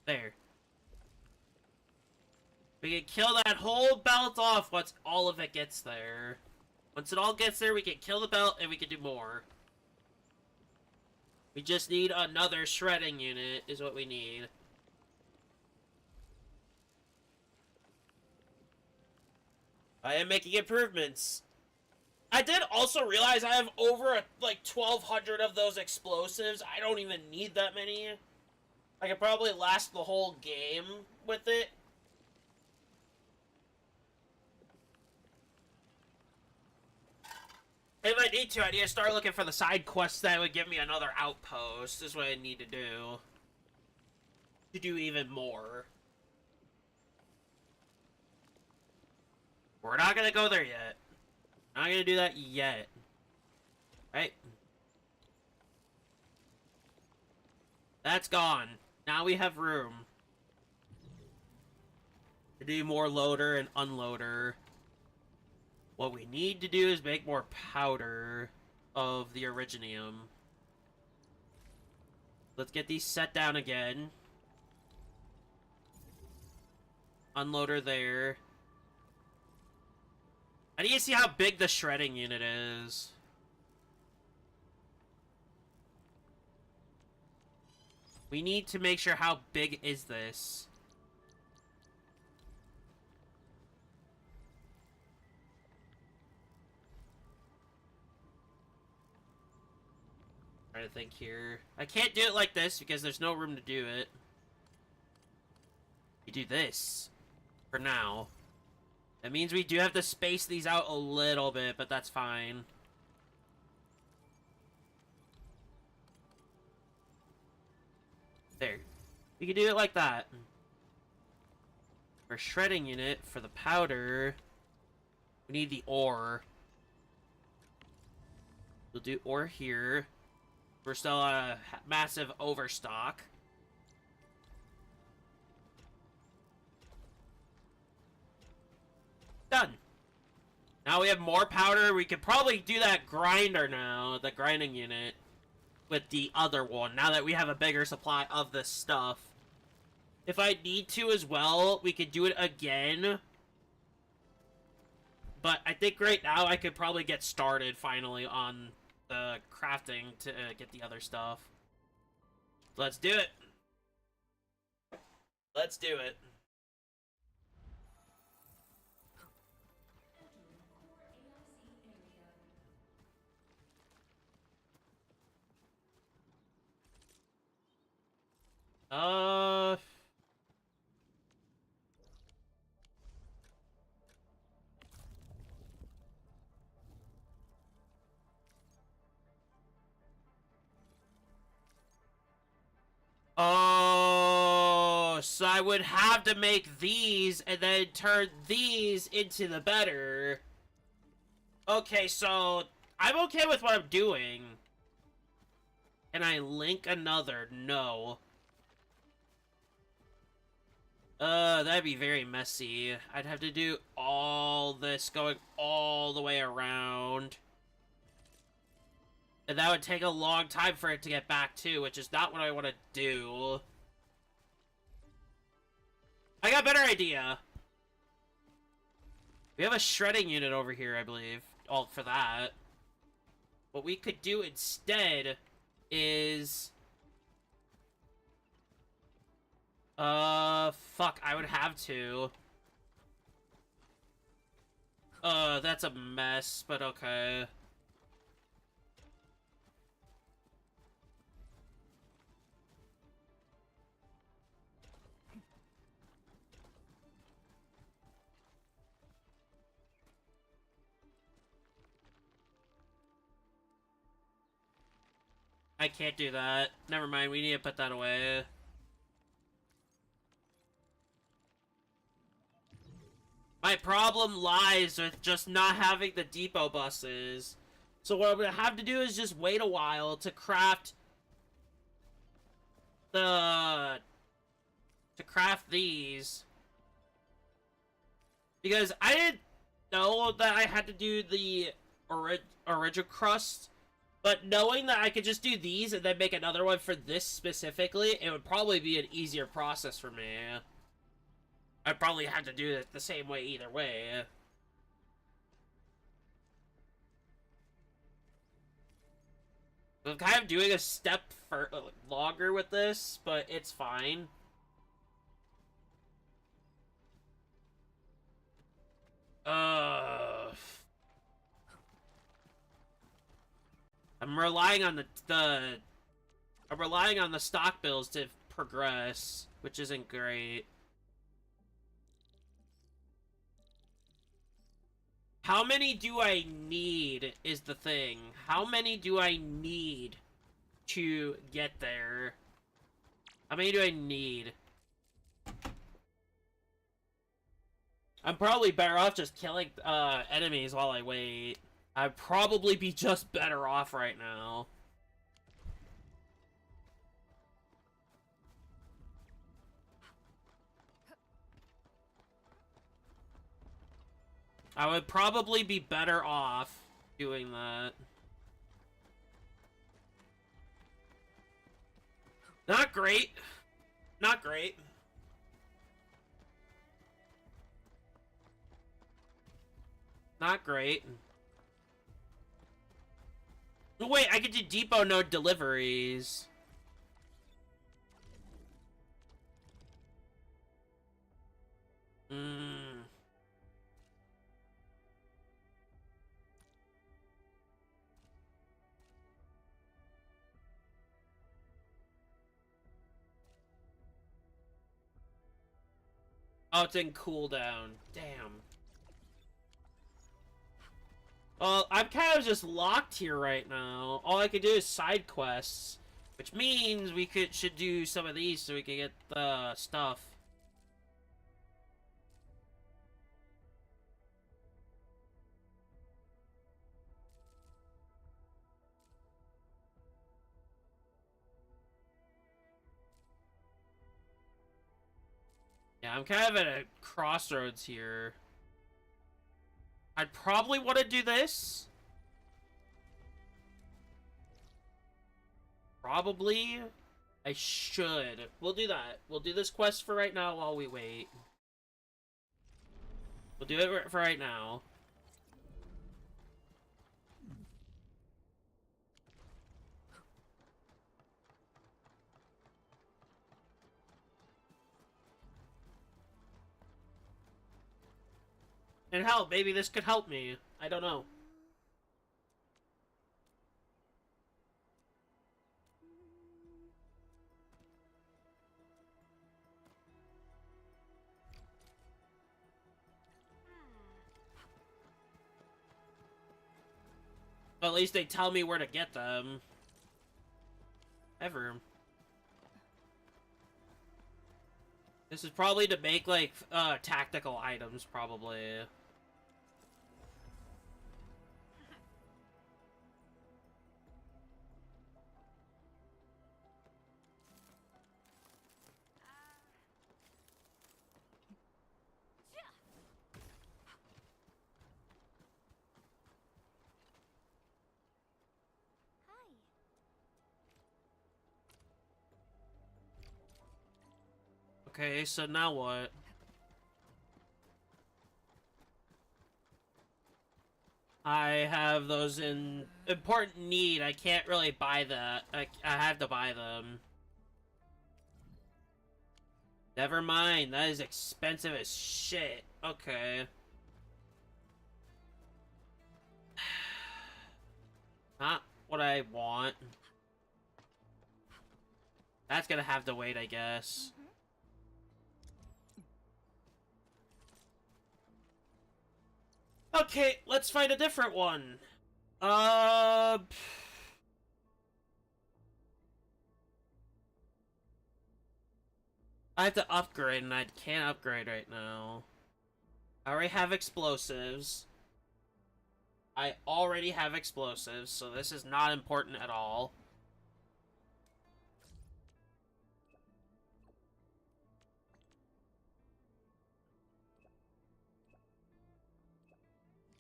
There. We can kill that whole belt off once all of it gets there. Once it all gets there, we can kill the belt and we can do more. We just need another shredding unit is what we need. I am making improvements. I did also realize I have over like 1,200 of those explosives. I don't even need that many. I could probably last the whole game with it. If I need to, I need to start looking for the side quests that would give me another outpost. This is what I need to do. To do even more. We're not gonna go there yet. Not gonna do that yet. Right? That's gone. Now we have room to do more loader and unloader. What we need to do is make more powder of the Originium. Let's get these set down again. Unloader there. I need to see how big the shredding unit is. We need to make sure how big is this. Trying to think here. I can't do it like this because there's no room to do it. We do this for now. That means we do have to space these out a little bit, but that's fine. There. We can do it like that. For shredding unit, for the powder, we need the ore. We'll do ore here. We're still a massive overstock. Done. Now we have more powder. We could probably do that grinder now, the grinding unit, with the other one, now that we have a bigger supply of this stuff. If I need to as well, we could do it again. But I think right now I could probably get started finally on the crafting to get the other stuff. Let's do it. Let's do it. Oh, so I would have to make these and then turn these into the better. Okay, so I'm okay with what I'm doing. Can I link another? No. That'd be very messy. I'd have to do all this going all the way around. And that would take a long time for it to get back to, which is not what I want to do. I got a better idea. We have a shredding unit over here, I believe. All for that. What we could do instead is... fuck, I would have to. That's a mess, but okay. I can't do that. Never mind, we need to put that away. My problem lies with just not having the depot buses. So what I'm gonna have to do is just wait a while to craft these. Because I didn't know that I had to do the original crust But knowing that I could just do these and then make another one for this specifically, it would probably be an easier process for me. I'd probably have to do it the same way either way. I'm kind of doing a step longer with this, but it's fine. I'm relying on I'm relying on the stock bills to progress, which isn't great. How many do I need is the thing. How many do I need to get there? How many do I need? I'm probably better off just killing enemies while I wait. I'd probably be just better off right now. I would probably be better off doing that. Not great. Not great. Not great. Wait, I get to depot node deliveries. Oh, it's in cooldown. Damn. Well, I'm kind of just locked here right now. All I can do is side quests, which means we should do some of these so we can get the stuff. Yeah, I'm kind of at a crossroads here. I'd probably want to do this. Probably. I should. We'll do that. We'll do this quest for right now while we wait. We'll do it for right now. And hell, maybe this could help me. I don't know. At least they tell me where to get them. Ever. This is probably to make, like, tactical items, probably. Okay, so now what? I have those in important need. I can't really buy that. I have to buy them. Never mind. That is expensive as shit. Okay. Not what I want. That's gonna have to wait, I guess. Okay, let's find a different one. I have to upgrade, and I can't upgrade right now. I already have explosives. So this is not important at all.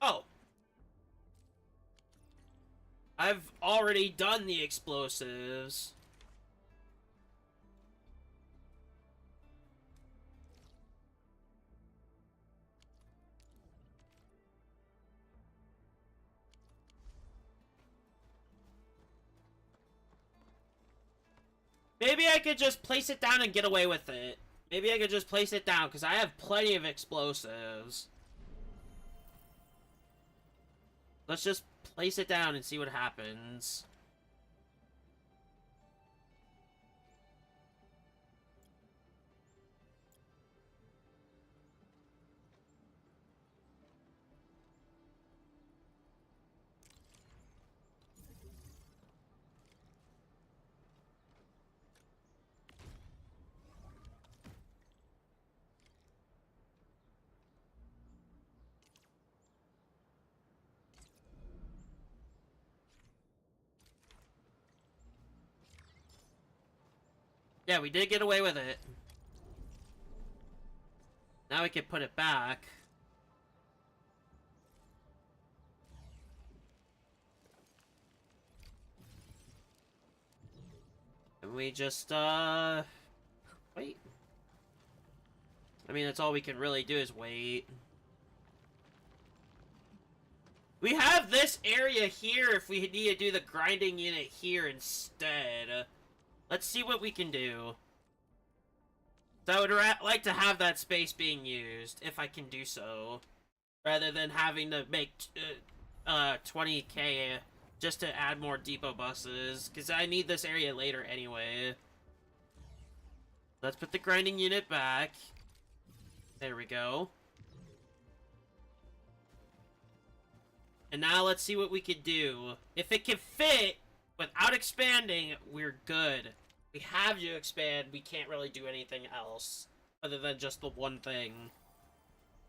Oh. I've already done the explosives. Maybe I could just place it down and get away with it. Maybe I could just place it down, because I have plenty of explosives. Let's just place it down and see what happens. Yeah, we did get away with it. Now we can put it back. And we just, wait. I mean, that's all we can really do is wait. We have this area here if we need to do the grinding unit here instead. Let's see what we can do. So I would like to have that space being used, if I can do so. Rather than having to make 20k just to add more depot buses. Because I need this area later anyway. Let's put the grinding unit back. There we go. And now let's see what we can do. If it can fit without expanding, we're good. We have to expand, we can't really do anything else. Other than just the one thing.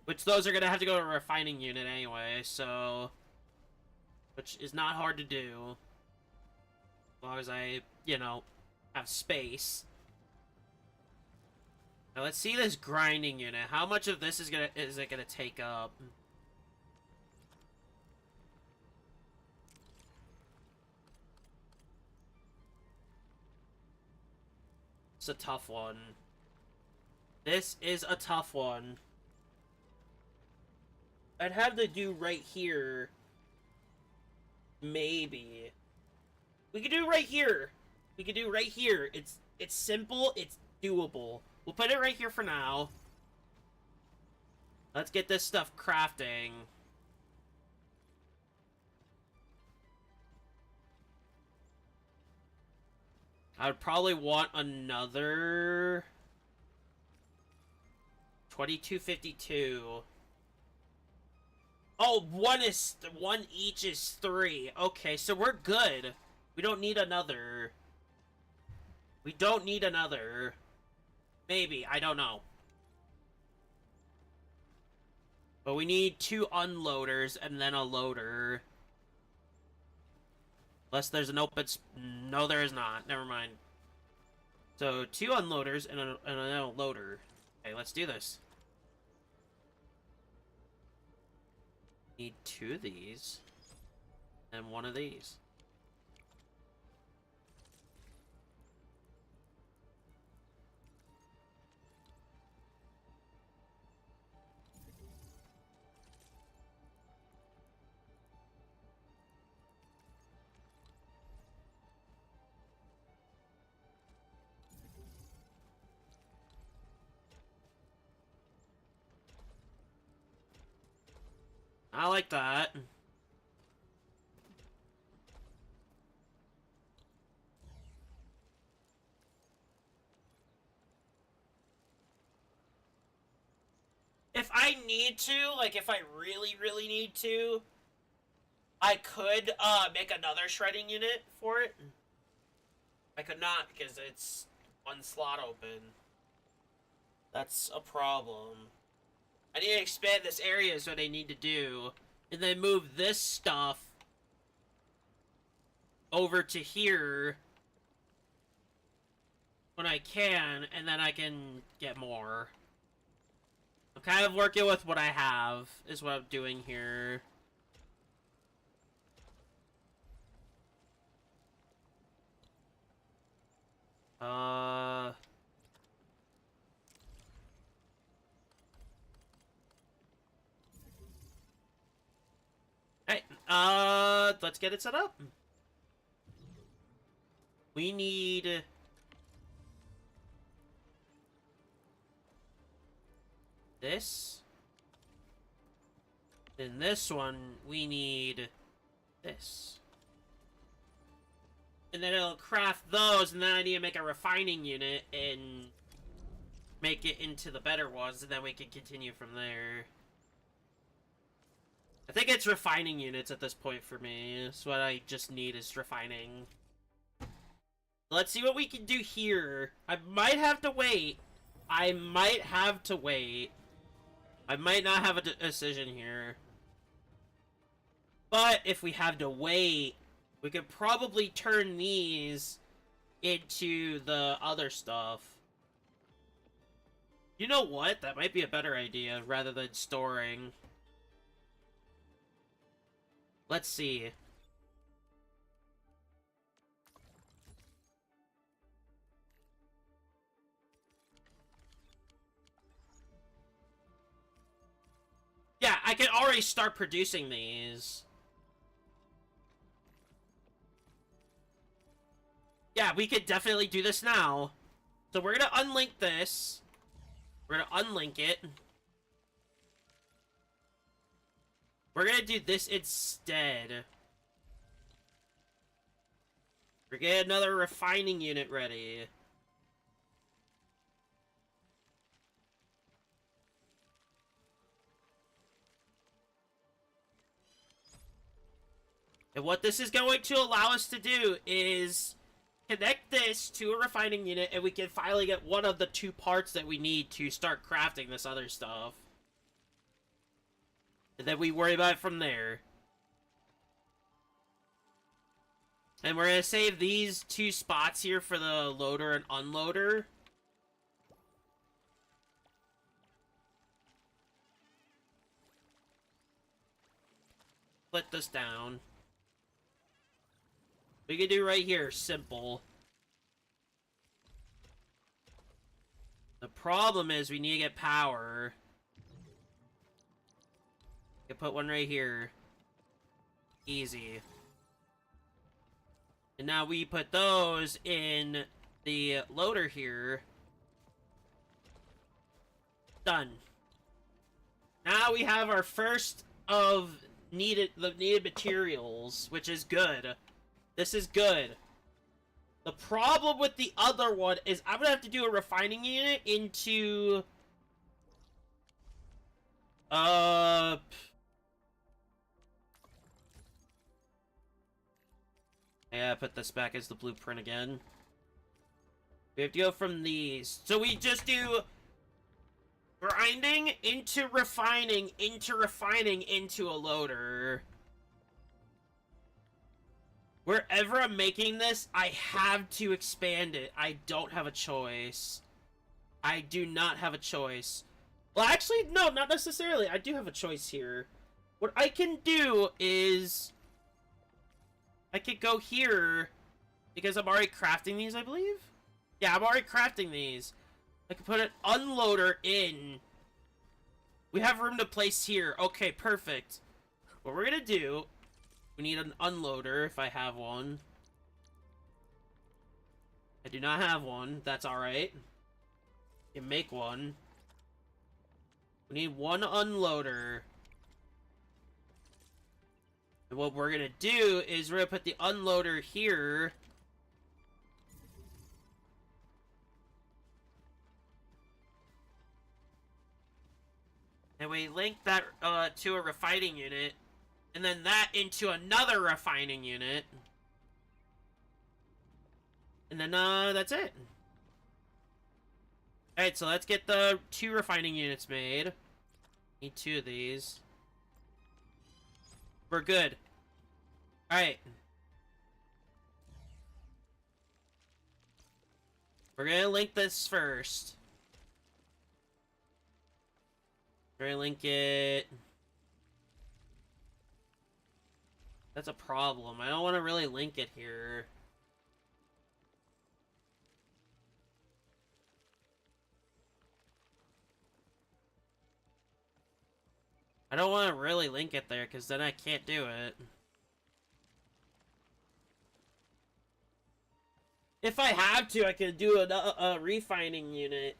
Which those are gonna have to go to a refining unit anyway, so... Which is not hard to do. As long as I, you know, have space. Now let's see this grinding unit. How much of this is it gonna take up? It's a tough one. This is a tough one. I'd have to do right here. Maybe. We could do right here. We could do right here. It's simple, it's doable. We'll put it right here for now. Let's get this stuff crafting. I would probably want another 2252. Oh, one each is 3. Okay, so we're good. We don't need another. We don't need another. Maybe, I don't know. But we need 2 unloaders and then a loader. Unless there's an open... No, there is not. Never mind. So, 2 unloaders and a loader. Okay, let's do this. Need 2 of these. And 1 of these. I like that. If I need to, like if I really need to, I could make another shredding unit for it. I could not because it's 1 slot open. That's a problem. I need to expand this area is what I need to do. And then move this stuff over to here when I can, and then I can get more. I'm kind of working with what I have, is what I'm doing here. Uh... Hey, let's get it set up. We need... this. In this one, we need this. And then it'll craft those, and then I need to make a refining unit and make it into the better ones, and then we can continue from there. I think it's refining units at this point for me. That's what I just need is refining. Let's see what we can do here. I might have to wait. I might not have a decision here. But if we have to wait, we could probably turn these into the other stuff. You know what? That might be a better idea rather than storing. Let's see. Yeah, I can already start producing these. Yeah, we could definitely do this now. So we're gonna unlink this. We're gonna unlink it. We're gonna do this instead. We're getting another refining unit ready. And what this is going to allow us to do is connect this to a refining unit, and we can finally get one of the two parts that we need to start crafting this other stuff. And then we worry about it from there. And we're going to save these two spots here for the loader and unloader. Split this down. We can do right here, simple. The problem is we need to get power. You can put one right here. Easy. And now we put those in the loader here. Done. Now we have our first of the needed materials, which is good. This is good. The problem with the other one is I'm gonna have to do a refining unit into... Yeah, put this back as the blueprint again. We have to go from these. So we just do grinding into refining into a loader. Wherever I'm making this, I have to expand it. I don't have a choice. I do not have a choice. Well, actually, no, not necessarily. I do have a choice here. What I can do is... I could go here, because I'm already crafting these, I believe? Yeah, I'm already crafting these. I can put an unloader in. We have room to place here. Okay, perfect. What we're gonna do... We need an unloader, if I have one. I do not have one. That's alright. You can make one. We need one unloader. And what we're gonna do is we're gonna put the unloader here. And we link that to a refining unit. And then that into another refining unit. And then, that's it. Alright, so let's get the 2 refining units made. Need 2 of these. We're good. Alright. We're gonna link this first. We're gonna link it... That's a problem. I don't want to really link it here. I don't want to really link it there, because then I can't do it. If I have to, I could do a refining unit.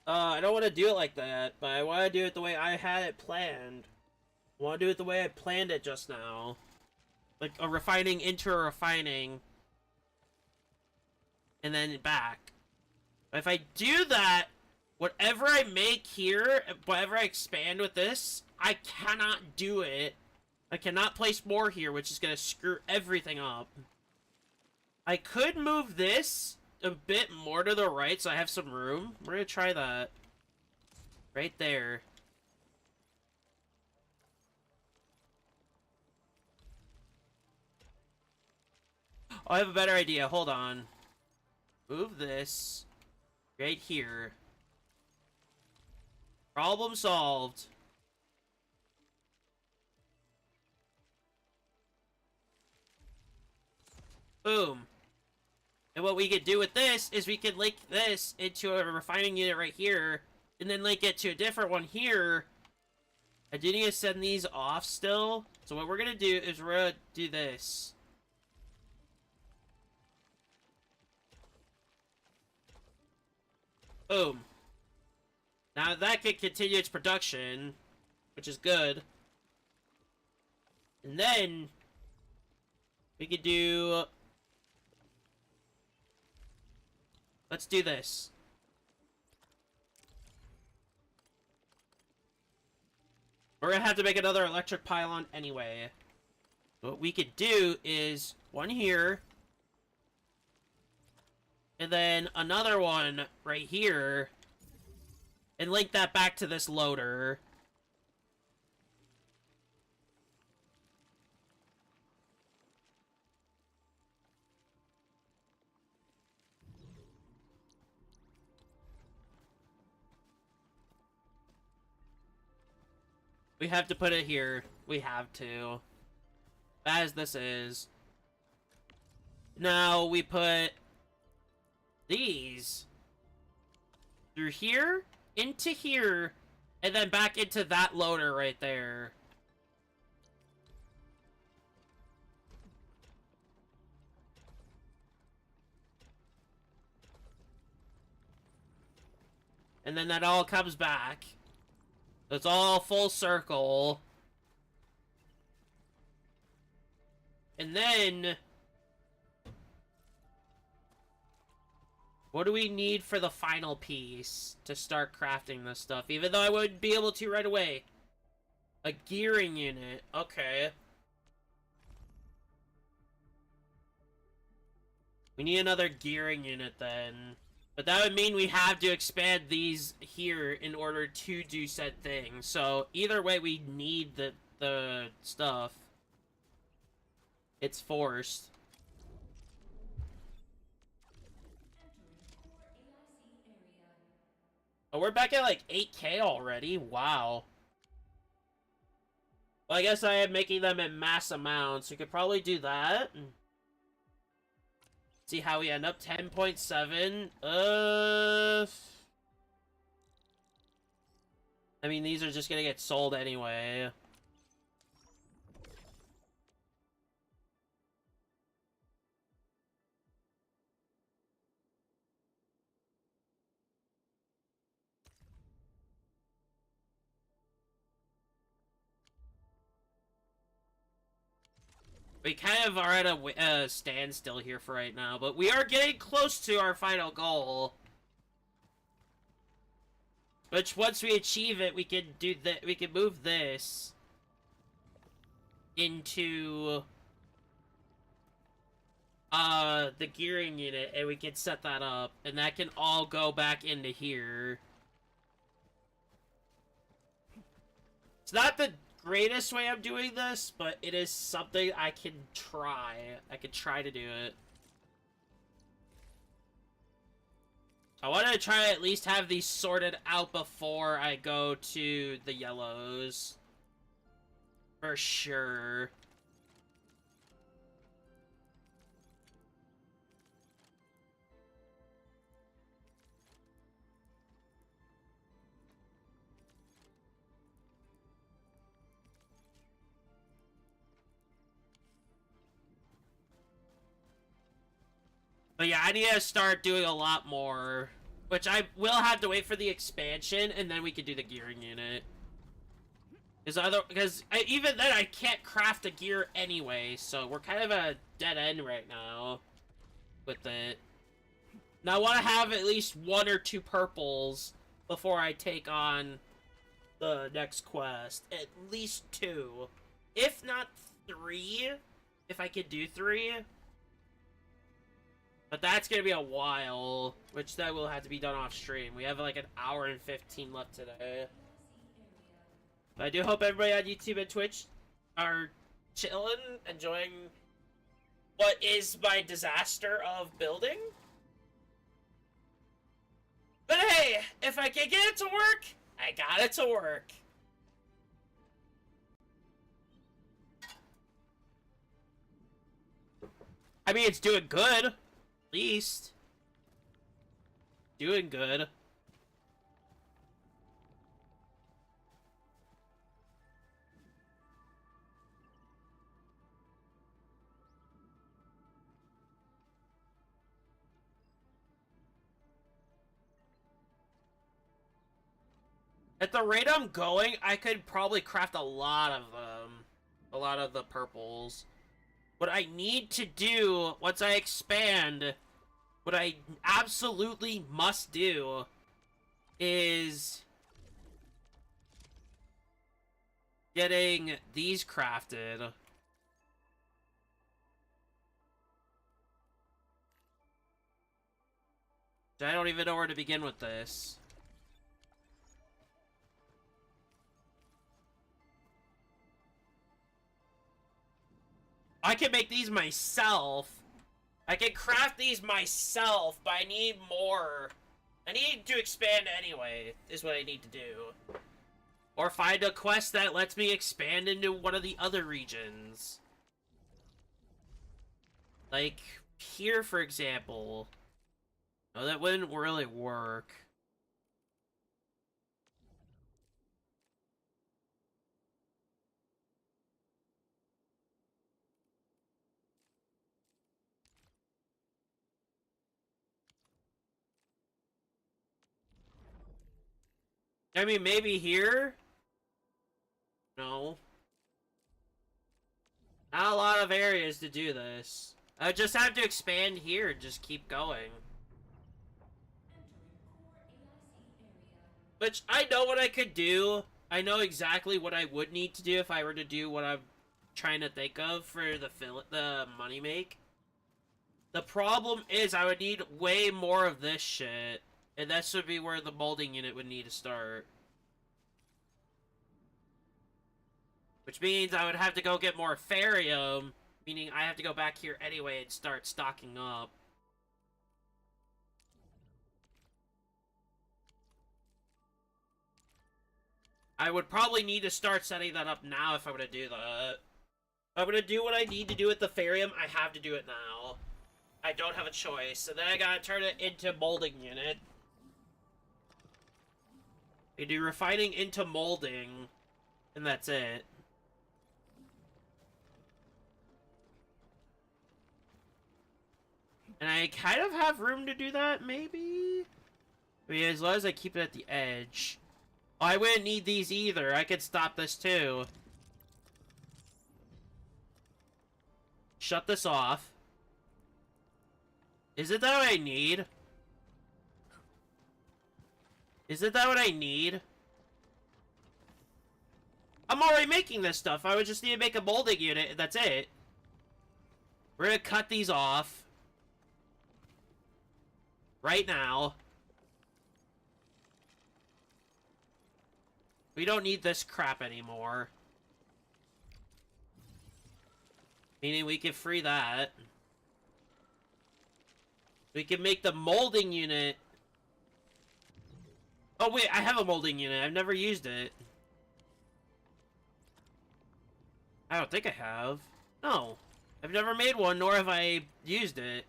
I don't want to do it like that, but I want to do it the way I had it planned. I want to do it the way I planned it just now. Like a refining into a refining. And then back. But if I do that, whatever I make here, whatever I expand with this, I cannot do it. I cannot place more here, which is going to screw everything up. I could move this a bit more to the right so I have some room. We're going to try that. Right there. Oh, I have a better idea. Hold on. Move this right here. Problem solved. Boom. And what we could do with this is we could link this into a refining unit right here, and then link it to a different one here. I do need to send these off still. So what we're going to do is we're going to do this. Boom. Now that can continue its production, which is good. And then we could do... Let's do this. We're gonna have to make another electric pylon anyway. What we could do is one here, and then another one right here, and link that back to this loader. We have to put it here. We have to. As this is. Now we put these through here, into here, and then back into that loader right there. And then that all comes back. It's all full circle. And then... what do we need for the final piece to start crafting this stuff? Even though I wouldn't be able to right away. A gearing unit. Okay. We need another gearing unit then. But that would mean we have to expand these here in order to do said thing. So either way, we need the stuff. It's forced. Oh, we're back at like 8K already? Wow. Well, I guess I am making them in mass amounts. We could probably do that. See how we end up. 10.7. I mean, these are just gonna get sold anyway. We kind of are at a standstill here for right now, but we are getting close to our final goal. Which, once we achieve it, we can do that. We can move this into the gearing unit, and we can set that up, and that can all go back into here. It's not the greatest way I'm doing this, but it is something I can try. I can try to do it. I want to try to at least have these sorted out before I go to the yellows. For sure. But yeah, I need to start doing a lot more. Which I will have to wait for the expansion, and then we can do the gearing unit. Because even then, I can't craft a gear anyway, so we're kind of a dead end right now with it. Now, I want to have at least 1 or 2 purples before I take on the next quest. At least 2. If not 3. If I could do 3. But that's going to be a while, which that will have to be done off stream. We have like an hour and 15 left today. But I do hope everybody on YouTube and Twitch are chilling, enjoying what is my disaster of building. But hey, if I can get it to work, I got it to work. I mean, it's doing good. At least. Doing good. At the rate I'm going, I could probably craft a lot of them. A lot of the purples. What I need to do, once I expand, what I absolutely must do is getting these crafted. I don't even know where to begin with this. I can make these myself. I can craft these myself, but I need more. I need to expand anyway, is what I need to do. Or find a quest that lets me expand into one of the other regions. Like, here, for example. No, that wouldn't really work. I mean, maybe here? No. Not a lot of areas to do this. I just have to expand here and just keep going. Which, I know what I could do. I know exactly what I would need to do if I were to do what I'm trying to think of for the money make. The problem is I would need way more of this shit. And that would be where the molding unit would need to start. Which means I would have to go get more Ferium, meaning I have to go back here anyway and start stocking up. I would probably need to start setting that up now if I'm going to do that. If I'm going to do what I need to do with the Ferium, I have to do it now. I don't have a choice. So then I gotta turn it into molding unit. You do refining into molding, and that's it. And I kind of have room to do that, maybe? I mean, as long as I keep it at the edge. Oh, I wouldn't need these either. I could stop this too. Shut this off. Is it that what I need? Is it that what I need? I'm already making this stuff. I would just need to make a molding unit, and that's it. We're gonna cut these off. Right now. We don't need this crap anymore. Meaning we can free that. We can make the molding unit. Oh wait, I have a molding unit. I've never used it. I don't think I have. No. I've never made one, nor have I used it.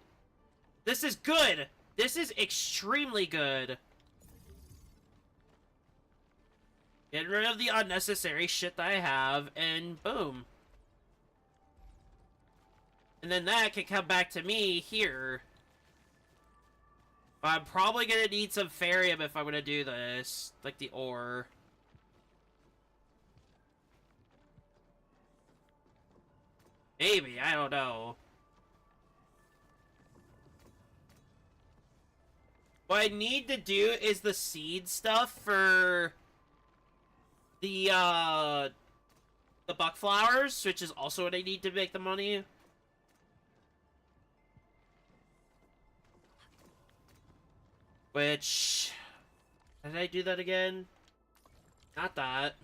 This is good! This is extremely good. Get rid of the unnecessary shit that I have, and boom. And then that can come back to me here. I'm probably gonna need some Farium if I'm gonna do this. Like the ore. Maybe, I don't know. What I need to do is the seed stuff for the buck flowers, which is also what I need to make the money. Which... Did I do that again? Not that.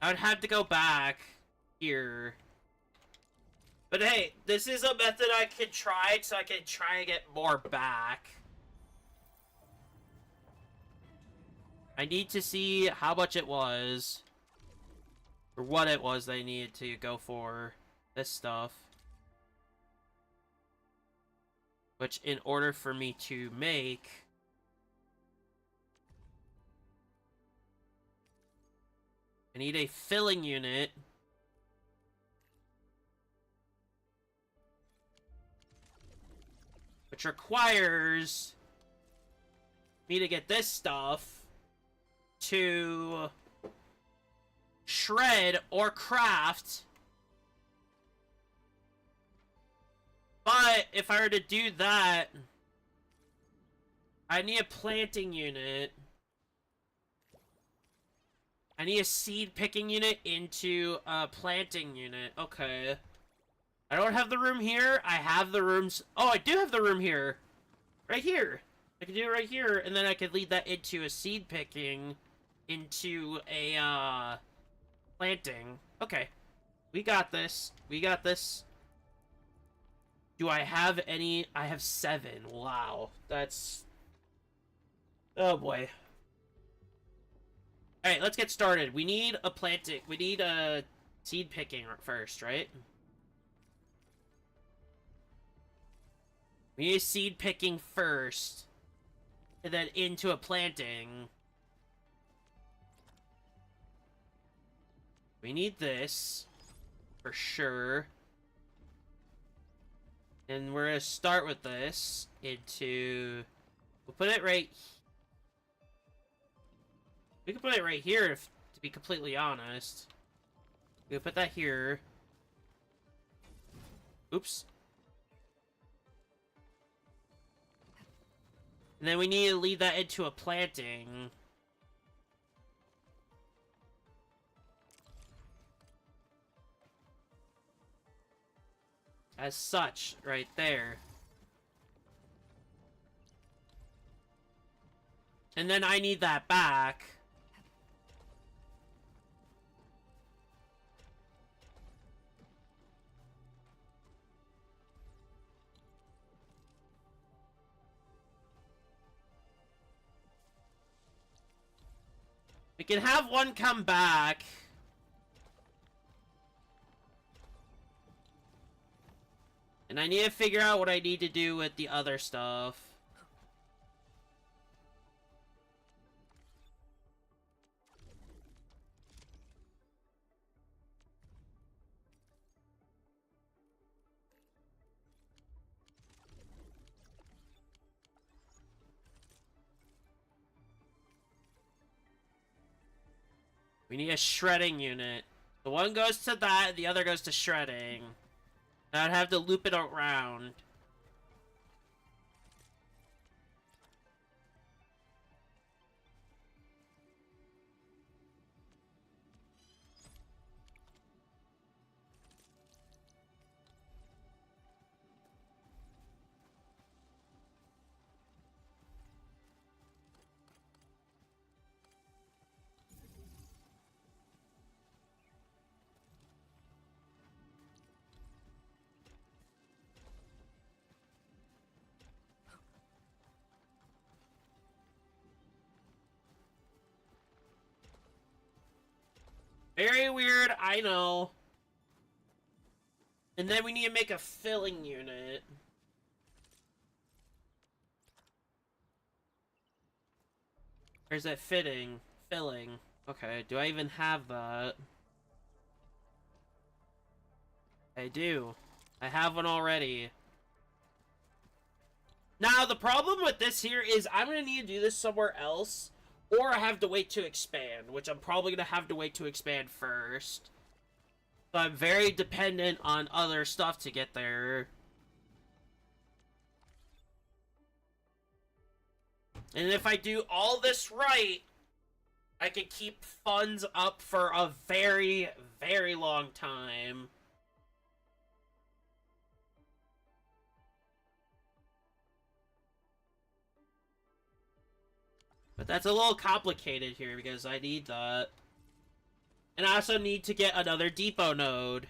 I would have to go back here. But hey, this is a method I can try, so I can try and get more back. I need to see how much it was. Or what it was that I needed to go for this stuff. Which, in order for me to make... I need a filling unit. Which requires me to get this stuff to shred or craft. But if I were to do that, I need a planting unit. I need a seed picking unit into a planting unit. Okay. I don't have the room here. I have the rooms. Oh, I do have the room here. Right here. I can do it right here, and then I could lead that into a seed picking into a planting. Okay. We got this. We got this. Do I have any? I have 7. Wow. That's... Oh boy. Alright, let's get started. We need a planting. We need a seed picking first, right? We need a seed picking first. And then into a planting. We need this. For sure. And we're gonna start with this into... We'll put it right... We can put it right here, to be completely honest. We'll put that here. Oops. And then we need to lead that into a planting. As such, right there. And then I need that back. We can have one come back. And I need to figure out what I need to do with the other stuff. We need a shredding unit. The one goes to that, the other goes to shredding. And I'd have to loop it around. Very weird, I know. And then we need to make a filling unit. Where's that fitting? Filling. Okay, do I even have that? I do. I have one already. Now, the problem with this here is I'm going to need to do this somewhere else, or I have to wait to expand, which I'm probably going to have to wait to expand first. So I'm very dependent on other stuff to get there. And if I do all this right, I can keep funds up for a very, very long time. But that's a little complicated here because I need that. And I also need to get another depot node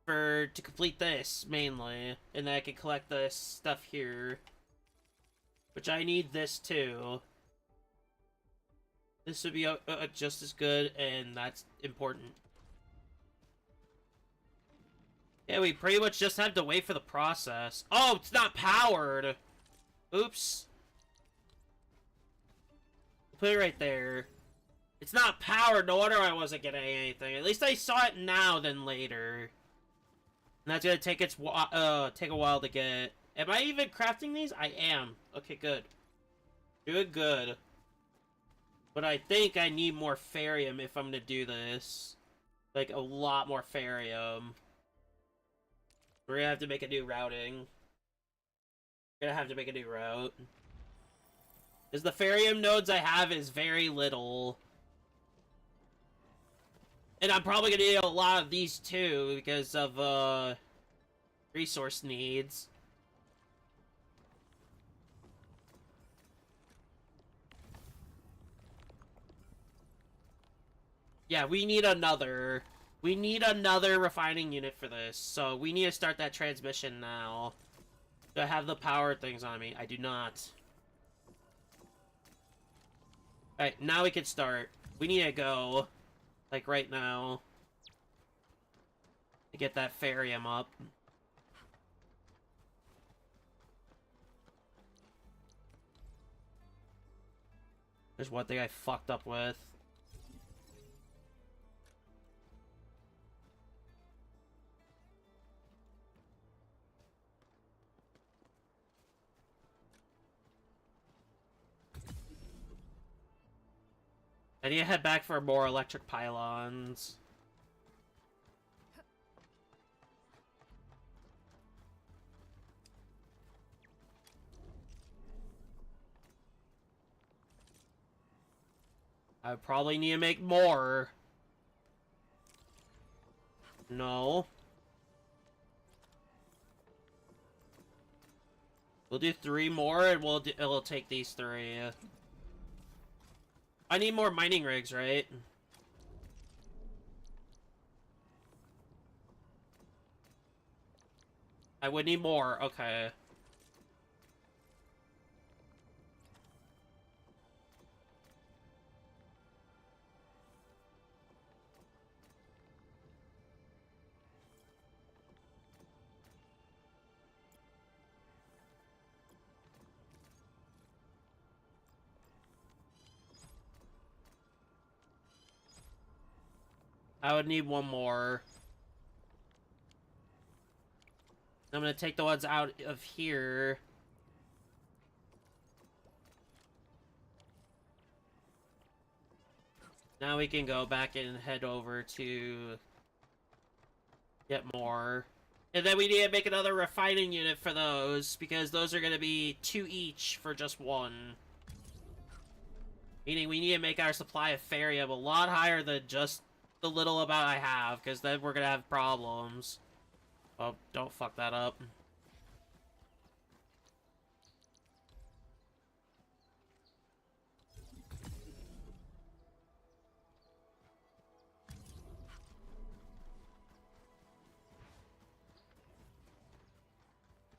to complete this, mainly. And then I can collect this stuff here. Which I need this too. This would be just as good, and that's important. Yeah, we pretty much just have to wait for the process. Oh, it's not powered! Oops. Put it right there. It's not powered, no wonder I wasn't getting anything. At least I saw it now than later. And that's gonna take take a while to get. Am I even crafting these? I am. Okay, good. Doing good. But I think I need more Farium if I'm gonna do this. Like, a lot more Farium. We're gonna have to make a new routing. We're gonna have to make a new route. Because the Farium nodes I have is very little. And I'm probably gonna need a lot of these too, because of, resource needs. Yeah, we need another refining unit for this, so we need to start that transmission now. Do I have the power things on me? I do not. Alright, now we can start. We need to go, like, right now, to get that Farium up. There's one thing I fucked up with. I need to head back for more electric pylons. I probably need to make more. No. We'll do 3 more and it'll take these 3. I need more mining rigs, right? I would need more, okay. I would need 1 more. I'm gonna take the ones out of here. Now we can go back and head over to get more. And then we need to make another refining unit for those, because those are gonna be 2 each for just 1. Meaning we need to make our supply of Farium a lot higher than just the little amount I have, because then we're gonna have problems. Oh, don't fuck that up.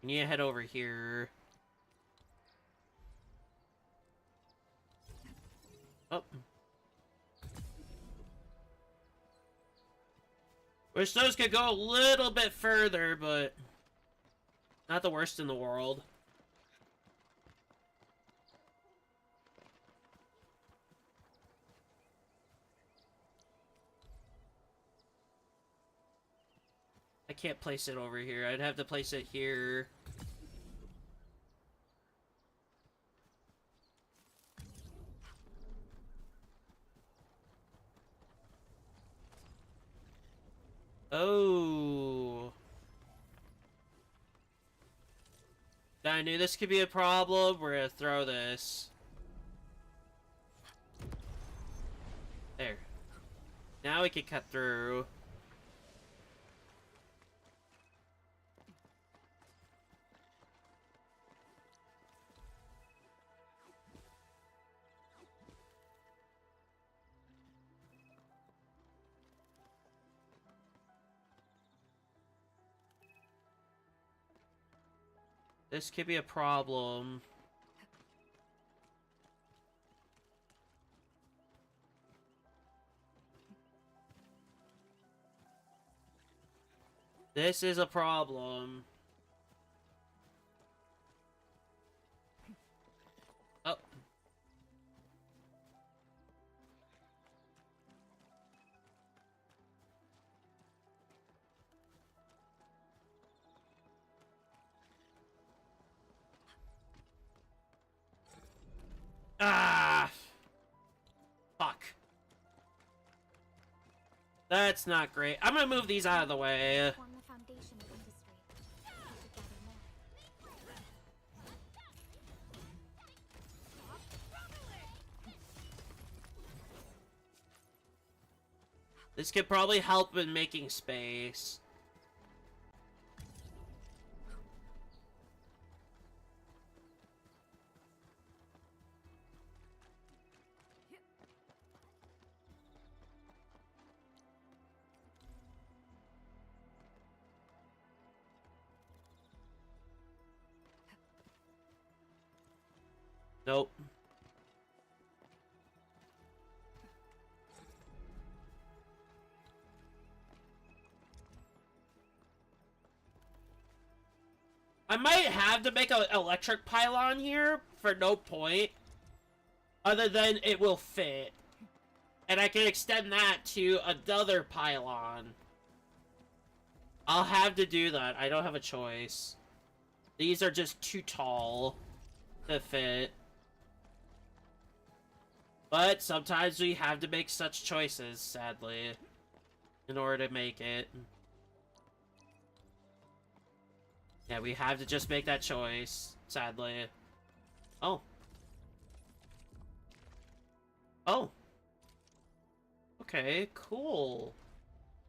We need to head over here. Oh. Wish those could go a little bit further, but not the worst in the world. I I can't place it over here. I'd have to place it here. Oh. I knew this could be a problem. We're gonna throw this. There. Now we can cut through. This could be a problem. This is a problem. Oh. Ah! Fuck. That's not great. I'm gonna move these out of the way. Form the foundation of industry. We could gather more. This could probably help in making space. Nope. I might have to make an electric pylon here for no point. Other than it will fit. And I can extend that to another pylon. I'll have to do that. I don't have a choice. These are just too tall to fit. But sometimes we have to make such choices, sadly, in order to make it. Yeah, we have to just make that choice, sadly. Oh. Oh. Okay, cool.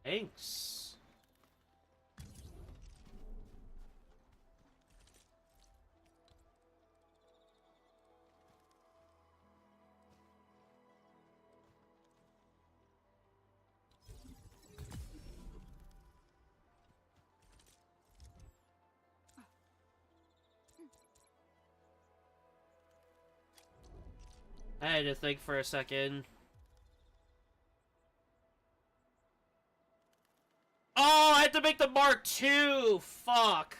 Thanks. I had to think for a second. Oh, I had to make the Mark II! Fuck!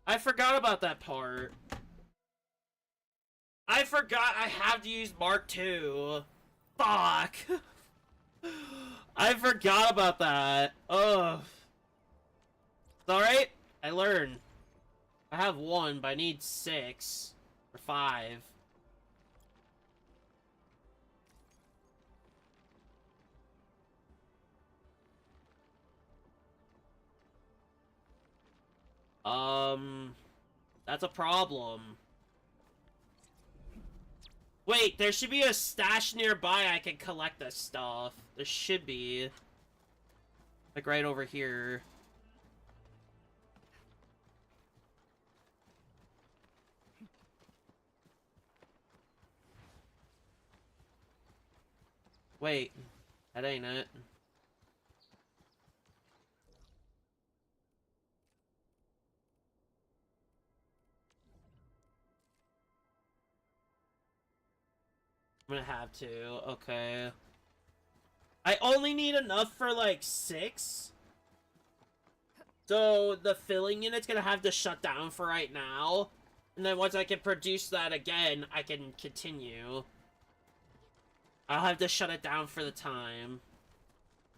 I forgot about that part. I forgot I have to use Mark II. Fuck! I forgot about that. Ugh. It's alright. I learned. I have 1, but I need 6. Or 5. That's a problem. Wait, there should be a stash nearby I can collect this stuff. There should be. Like right over here. Wait, that ain't it. I'm gonna have to, okay. I only need enough for like 6. So the filling unit's gonna have to shut down for right now. And then once I can produce that again, I can continue. I'll have to shut it down for the time.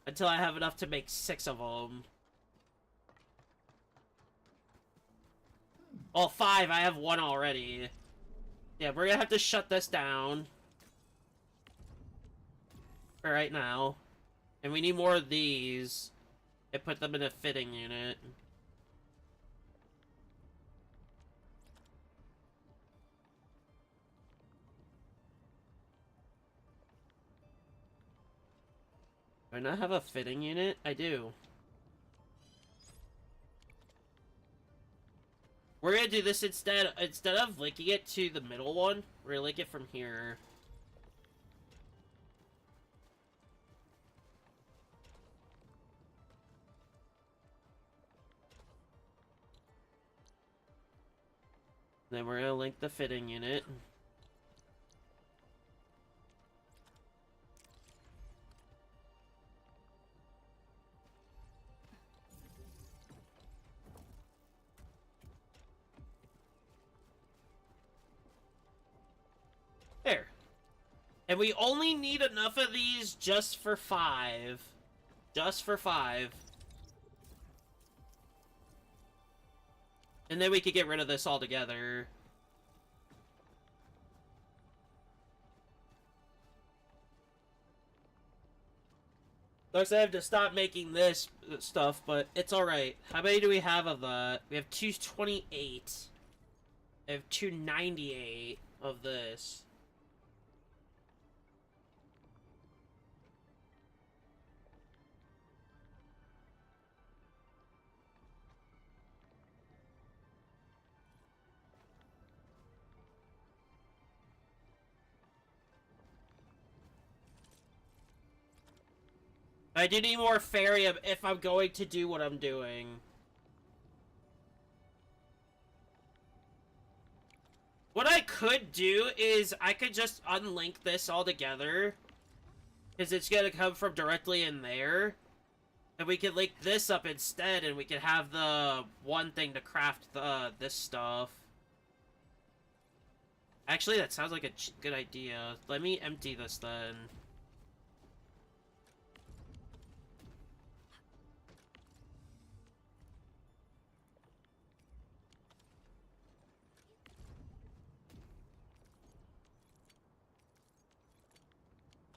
Until I have enough to make 6 of them. Oh, 5. I have 1 already. Yeah, we're gonna have to shut this down. For right now. And we need more of these. And put them in a fitting unit. Do I not have a fitting unit? I do. We're gonna do this instead of linking it to the middle one, we're gonna link it from here. Then we're gonna link the fitting unit. There. And we only need enough of these just for 5. Just for 5. And then we could get rid of this altogether. Looks like I have to stop making this stuff, but it's alright. How many do we have of that? We have 228. I have 298 of this. I do need more Farium if I'm going to do what I'm doing. What I could do is I could just unlink this altogether. Because it's going to come from directly in there. And we could link this up instead and we could have the one thing to craft this stuff. Actually, that sounds like a good idea. Let me empty this then.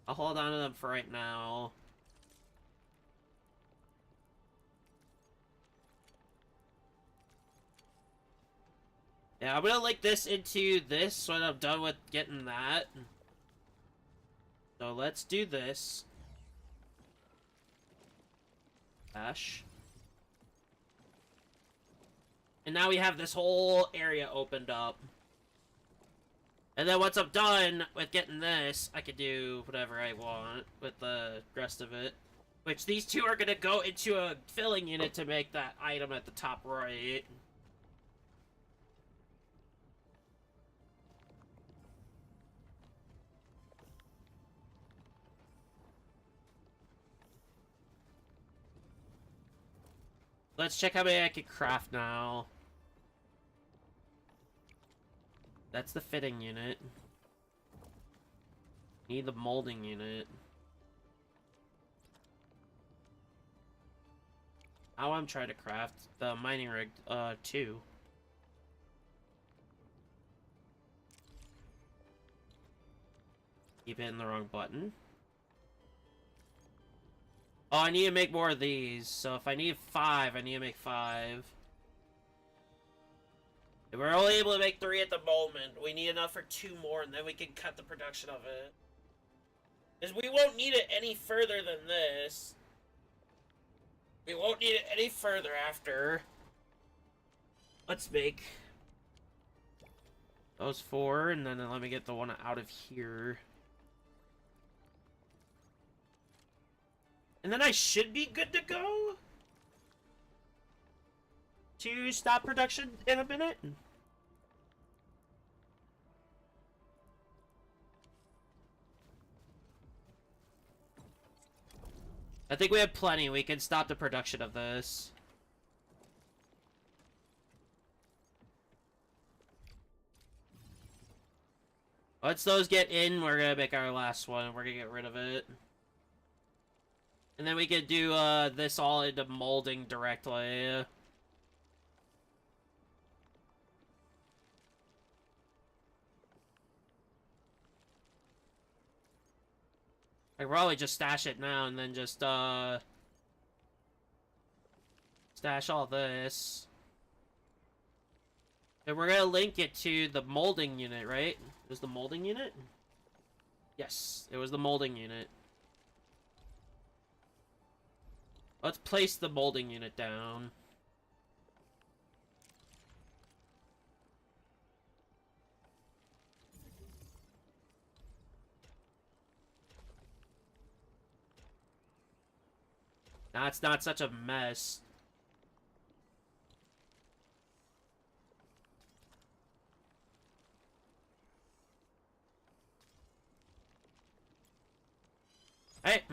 I'll hold on to them for right now. Yeah, I'm gonna link this into this when I'm done with getting that. So let's do this. Dash. And now we have this whole area opened up. And then once I'm done with getting this, I can do whatever I want with the rest of it. Which these two are gonna go into a filling unit to make that item at the top right. Let's check how many I can craft now. That's the fitting unit. Need the molding unit. Now I'm trying to craft the mining rig, 2. Keep hitting the wrong button. Oh, I need to make more of these. So if I need 5, I need to make 5. We're only able to make 3 at the moment. We need enough for 2 more, and then we can cut the production of it. Because we won't need it any further than this. We won't need it any further after. Let's make those 4, and then let me get the one out of here. And then I should be good to go to stop production in a minute. I think we have plenty. We can stop the production of this. Once those get in, we're gonna make our last one. We're gonna get rid of it. And then we could do this all into molding directly. I could probably just stash it now and then just, stash all this. And we're gonna link it to the molding unit, right? It was the molding unit? Yes, it was the molding unit. Let's place the molding unit down. Now it's not such a mess. Hey.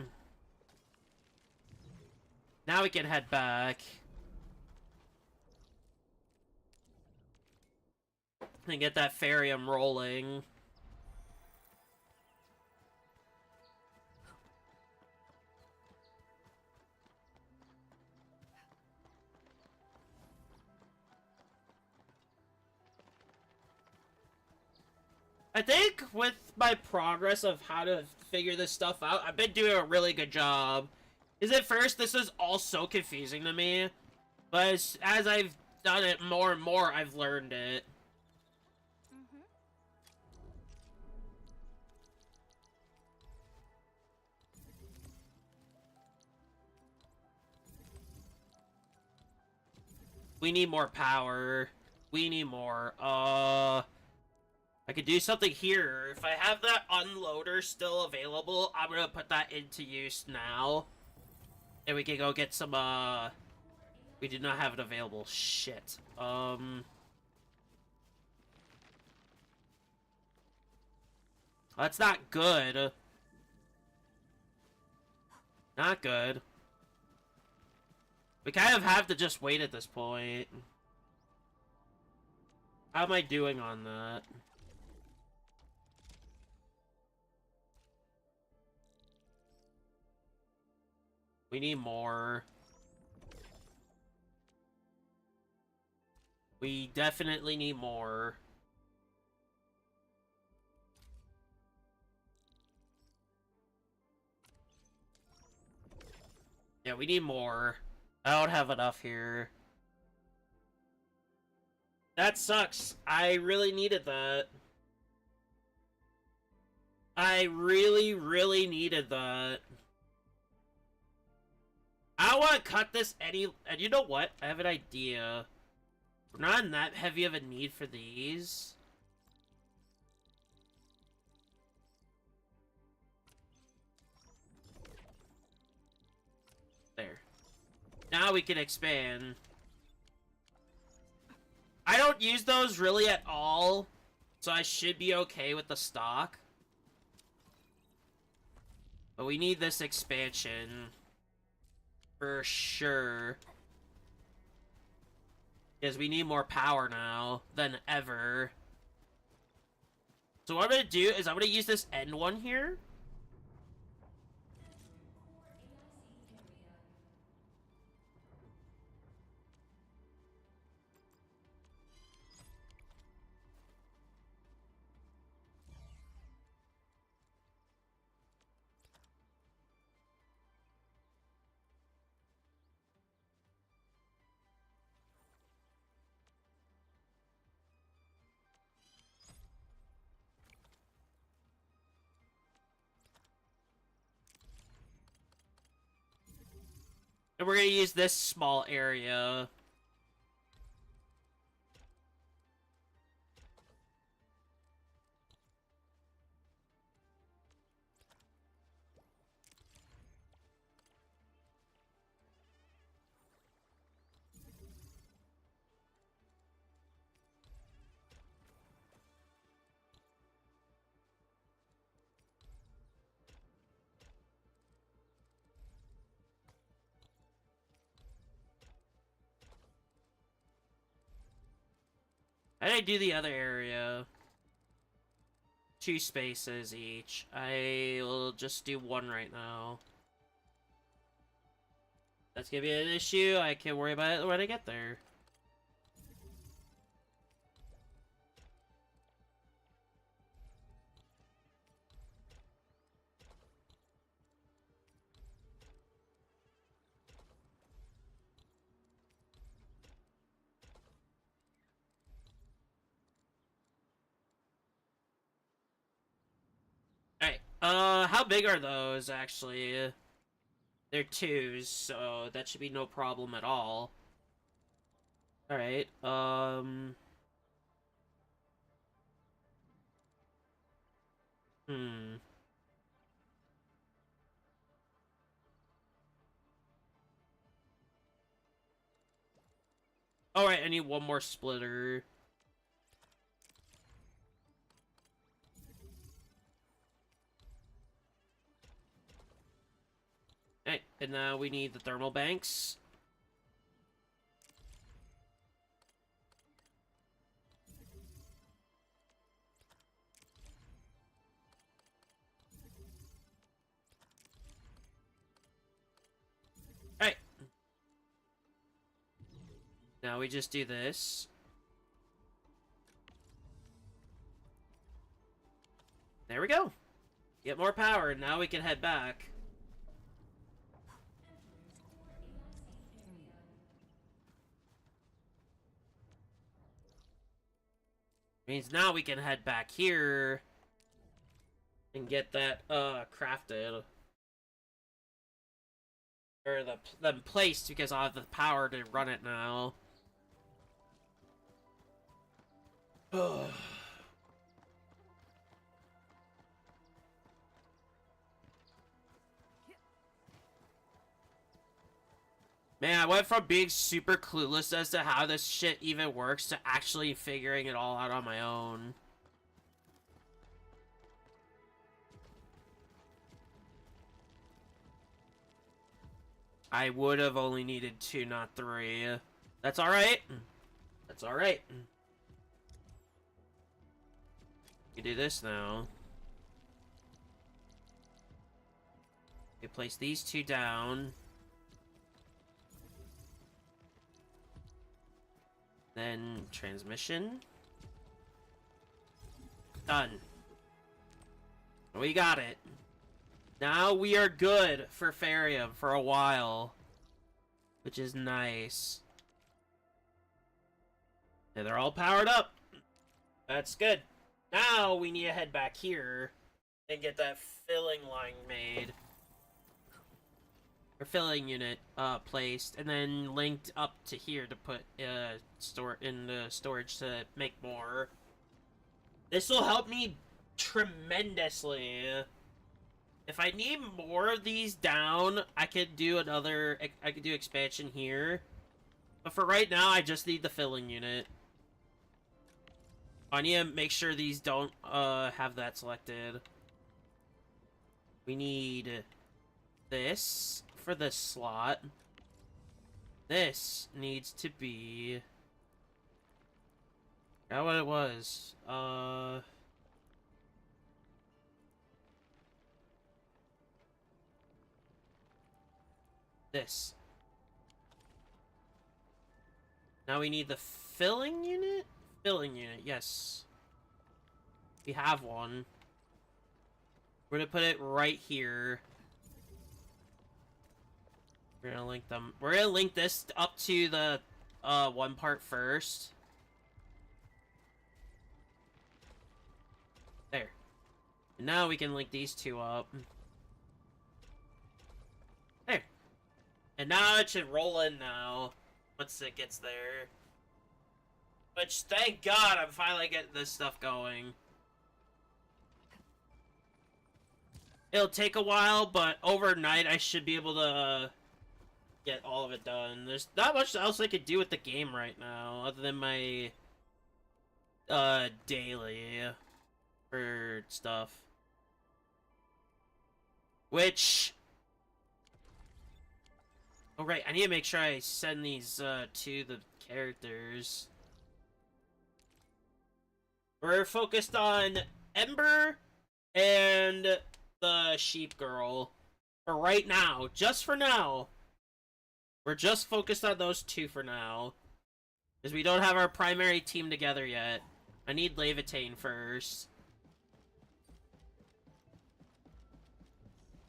Now we can head back. And get that Farium rolling. I think with my progress of how to figure this stuff out, I've been doing a really good job. Is at first this is all so confusing to me, but as I've done it more and more, I've learned it. We need more power. We need more. I could do something here. If I have that unloader still available, I'm gonna put that into use now. And we can go get some, we do not have it available. Shit. That's not good. Not good. We kind of have to just wait at this point. How am I doing on that? We need more. We definitely need more. Yeah, we need more. I don't have enough here. That sucks. I really needed that. I really, really needed that. I don't want to cut this any... And you know what? I have an idea. We're not in that heavy of a need for these. There. Now we can expand. I don't use those really at all, so I should be okay with the stock. But we need this expansion. For sure. Because we need more power now than ever. So what I'm going to do is I'm going to use this end one here. And we're going to use this small area. How did I do the other area? 2 spaces each. I'll just do 1 right now. That's gonna be an issue. I can worry about it when I get there. How big are those, actually? They're 2s, so that should be no problem at all. Alright, Alright, I need one more splitter. Alright, and now we need the thermal banks. Alright. Now we just do this. There we go. Get more power, and now we can head back. Means now we can head back here and get that crafted. Or them placed, because I have the power to run it now. Ugh. Man, I went from being super clueless as to how this shit even works to actually figuring it all out on my own. I would have only needed 2, not 3. That's alright. That's alright. You do this now. You place these 2 down. Then transmission. Done. We got it. Now we are good for Farium for a while, which is nice. And they're all powered up. That's good. Now we need to head back here and get that filling line made. Or filling unit placed, and then linked up to here to put store in the storage to make more. This will help me tremendously. If I need more of these down, I could do I could do expansion here. But for right now, I just need the filling unit. I need to make sure these don't have that selected. We need this for this slot. This needs to be... I forgot what it was. This. Now we need the filling unit? Filling unit, yes. We have one. We're gonna put it right here. We're gonna link them. We're gonna link this up to the one part first. There. And now we can link these 2 up. There. And now it should roll in now once it gets there. Which, thank God, I'm finally getting this stuff going. It'll take a while, but overnight I should be able to get all of it done. There's not much else I could do with the game right now, other than my daily for stuff. Which... Oh right, I need to make sure I send these to the characters. We're focused on Ember and the sheep girl. For right now. Just for now. We're just focused on those 2 for now. Because we don't have our primary team together yet. I need Levitain first.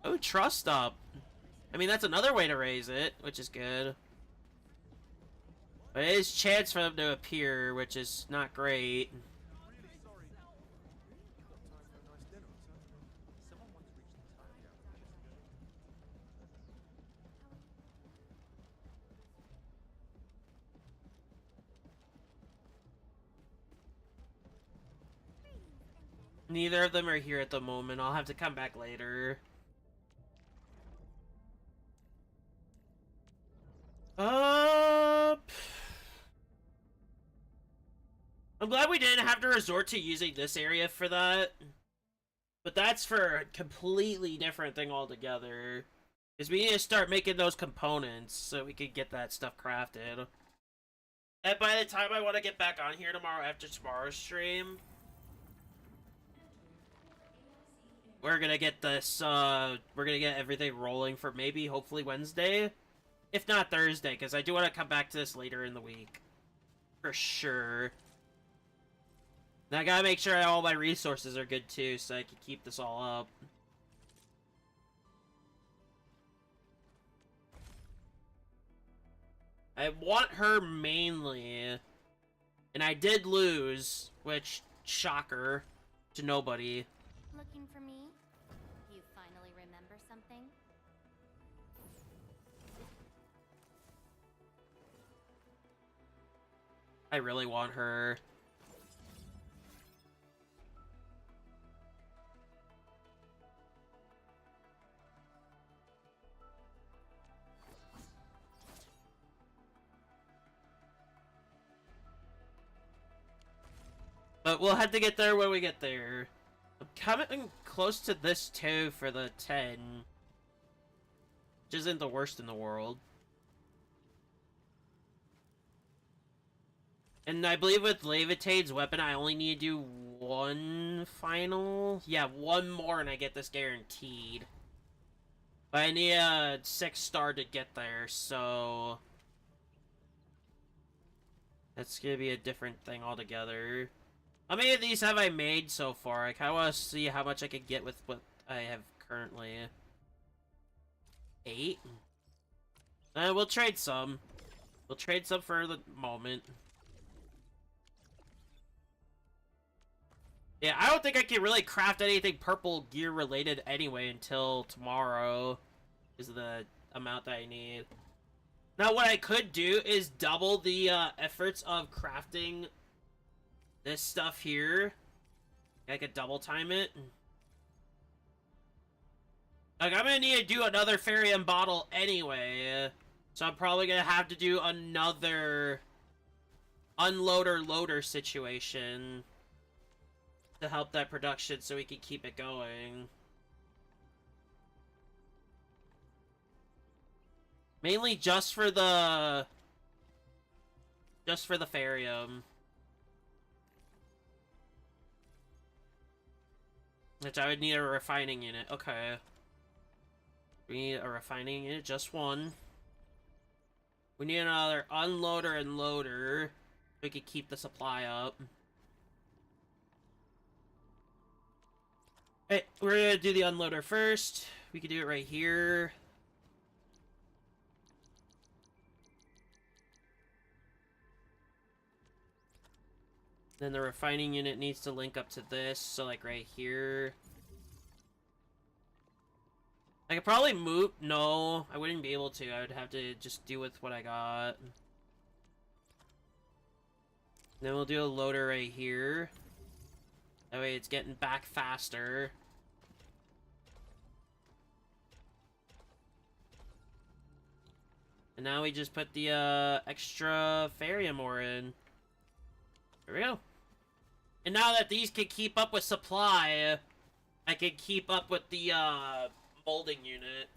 Oh, trust up. I mean, that's another way to raise it, which is good. But it is chance for them to appear, which is not great. Neither of them are here at the moment. I'll have to come back later. I'm glad we didn't have to resort to using this area for that. But that's for a completely different thing altogether. Because we need to start making those components so we can get that stuff crafted. And by the time I want to get back on here tomorrow after tomorrow's stream, we're gonna get this, we're gonna get everything rolling for maybe, hopefully Wednesday. If not Thursday, because I do want to come back to this later in the week. For sure. And I gotta make sure all my resources are good too, so I can keep this all up. I want her mainly. And I did lose, which, shocker to nobody. Looking for me? You finally remember something? I really want her. But we'll have to get there when we get there. I'm coming close to this too for the 10. Which isn't the worst in the world. And I believe with Levitade's weapon, I only need to do one final. Yeah, one more and I get this guaranteed. But I need a 6-star to get there, so... that's gonna be a different thing altogether. How many of these have I made so far? I kinda wanna see how much I can get with what I have currently. 8? We'll trade some. We'll trade some for the moment. Yeah, I don't think I can really craft anything purple gear related anyway until tomorrow. Is the amount that I need. Now what I could do is double the efforts of crafting this stuff here. I could double time it. Like, I'm gonna need to do another Ferium bottle anyway. So I'm probably gonna have to do another unloader-loader situation to help that production so we can keep it going. Mainly just for the Ferium. Which I would need a refining unit. Okay. We need a refining unit, just one. We need another unloader and loader so we can keep the supply up. Hey, we're gonna do the unloader first. We can do it right here. Then the refining unit needs to link up to this, so like right here. I could probably move. No, I wouldn't be able to. I would have to just do with what I got. Then we'll do a loader right here. That way it's getting back faster. And now we just put the extra Ferium ore in. There we go. And now that these can keep up with supply, I can keep up with the molding unit.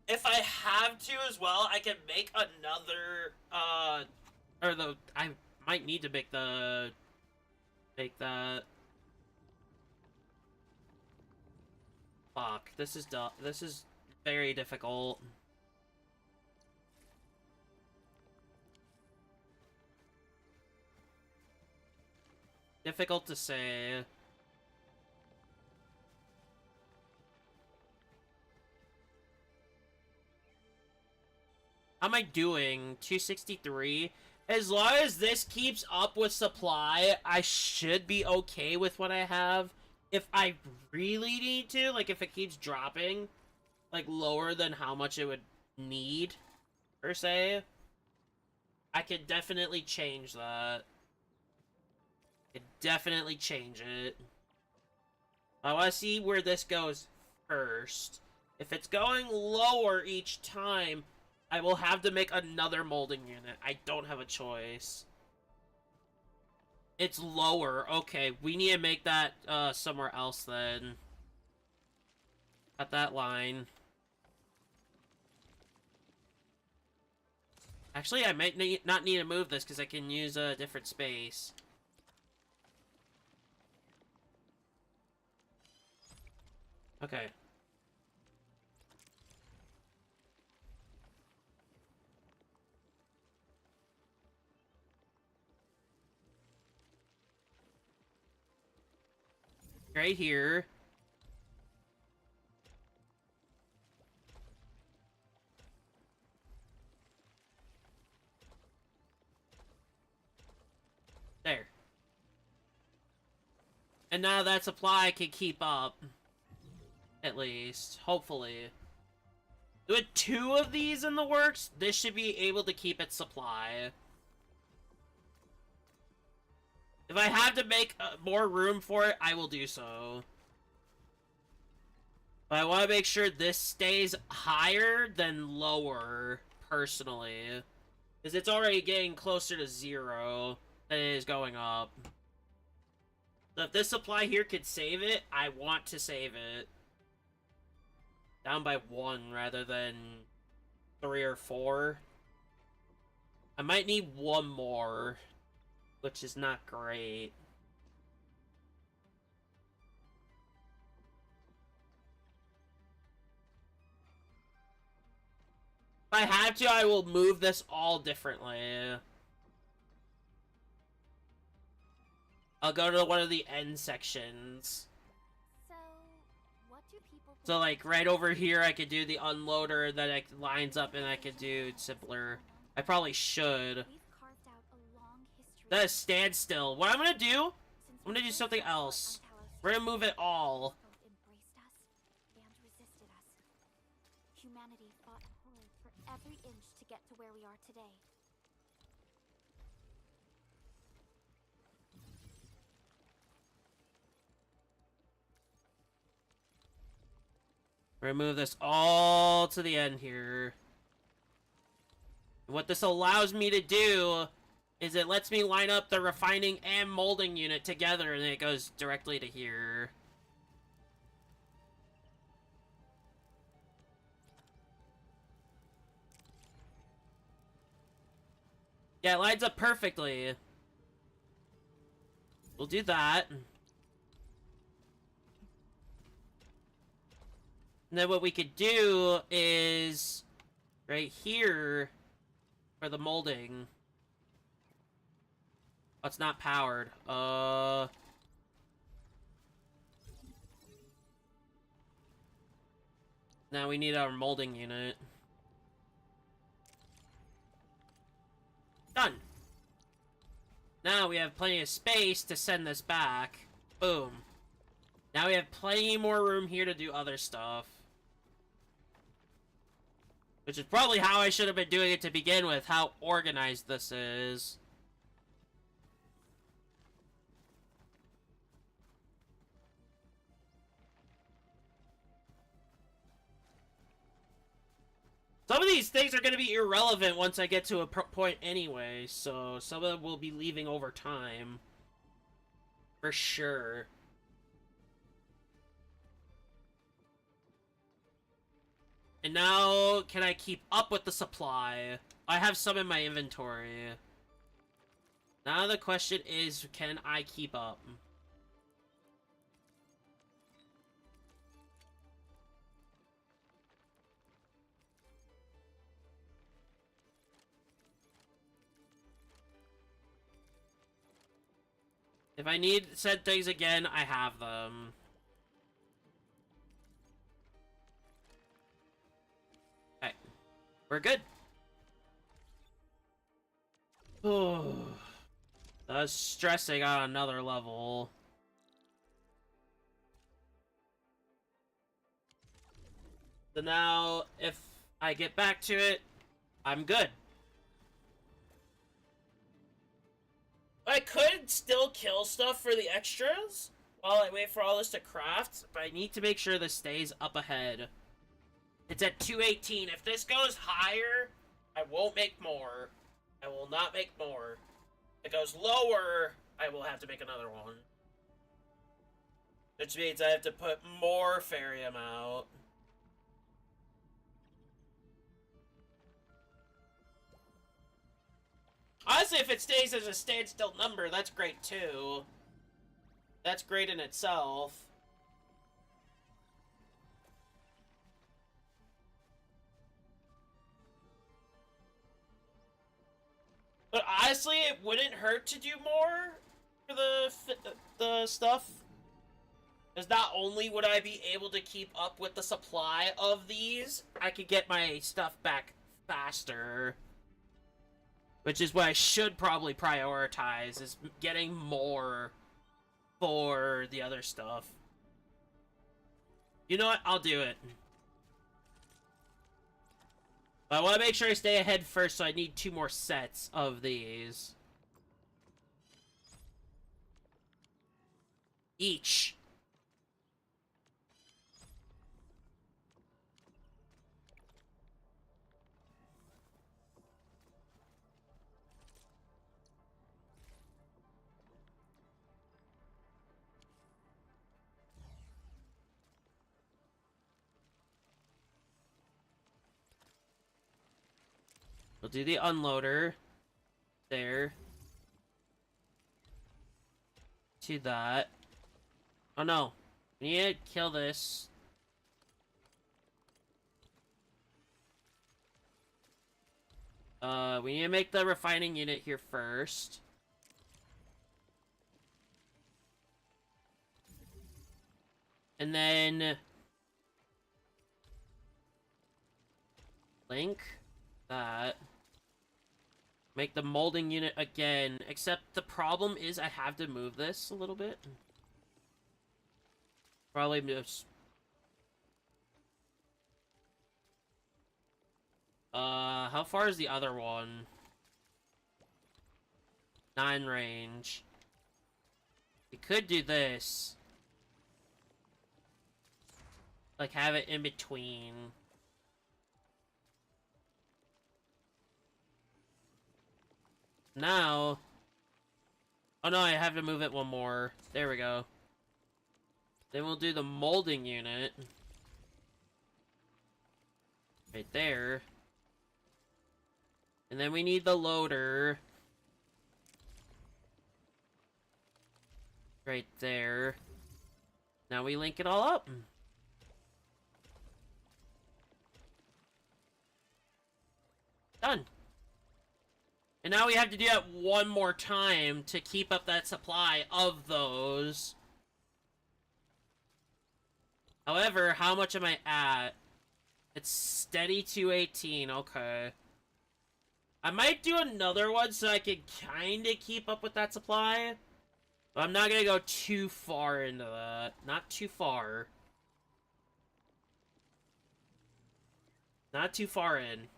If I have to as well, I can make another I might need to make that. Fuck, this is very difficult. Difficult to say. How am I doing? 263? As long as this keeps up with supply, I should be okay with what I have. If I really need to, like if it keeps dropping, like lower than how much it would need, per se, I could definitely change that. Could definitely change it. I want to see where this goes first. If it's going lower each time, I will have to make another molding unit. I don't have a choice. It's lower. Okay, we need to make that somewhere else then. At that line. Actually, I might not need to move this because I can use a different space. Okay. Right here. There. And now that supply can keep up. At least. Hopefully. With 2 of these in the works, this should be able to keep its supply. If I have to make more room for it, I will do so. But I want to make sure this stays higher than lower, personally. Because it's already getting closer to 0 than it is going up. So if this supply here could save it, I want to save it. Down by 1 rather than 3 or 4. I might need 1 more, which is not great. If I have to, I will move this all differently. I'll go to one of the end sections. So, what do people So, like, right over here, I could do the unloader that it lines up, and I could do simpler. I probably should. We've carved out a long history. That is standstill. What I'm gonna do, I'm gonna do something else. We're gonna move it all. Both embraced us and resisted us. Humanity fought hard for every inch to get to where we are today. We're gonna move this all to the end here. What this allows me to do is it lets me line up the refining and molding unit together, and then it goes directly to here. Yeah, it lines up perfectly. We'll do that. And then what we could do is right here for the molding. Oh, it's not powered. Now we need our molding unit. Done. Now we have plenty of space to send this back. Boom. Now we have plenty more room here to do other stuff. Which is probably how I should have been doing it to begin with, how organized this is. Some of these things are going to be irrelevant once I get to a point anyway, so some of them will be leaving over time. For sure. And now, can I keep up with the supply? I have some in my inventory. Now the question is, can I keep up? If I need said things again, I have them. Okay. We're good. Oh. That's stressing on another level. So now, if I get back to it, I'm good. I could still kill stuff for the extras while I wait for all this to craft, but I need to make sure this stays up ahead. It's at 218. If this goes higher, I won't make more. I will not make more. If it goes lower, I will have to make another one. Which means I have to put more Ferium out. Honestly, if it stays as a standstill number, that's great too. That's great in itself. But honestly, it wouldn't hurt to do more for the stuff. Because not only would I be able to keep up with the supply of these, I could get my stuff back faster. Which is what I should probably prioritize, is getting more for the other stuff. You know what? I'll do it. But I want to make sure I stay ahead first, so I need 2 more sets of these. Each. We'll do the unloader. There. To that. Oh no. We need to kill this. We need to make the refining unit here first. And then... link that. Make the molding unit again, except the problem is I have to move this a little bit. Probably moves. How far is the other one? 9 range. We could do this. Like, have it in between. Now... oh no, I have to move it one more. There we go. Then we'll do the molding unit. Right there. And then we need the loader. Right there. Now we link it all up. Done. And now we have to do that one more time to keep up that supply of those. However, how much am I at? It's steady 218, okay. I might do another one so I can kind of keep up with that supply. But I'm not going to go too far into that. Not too far. Not too far in.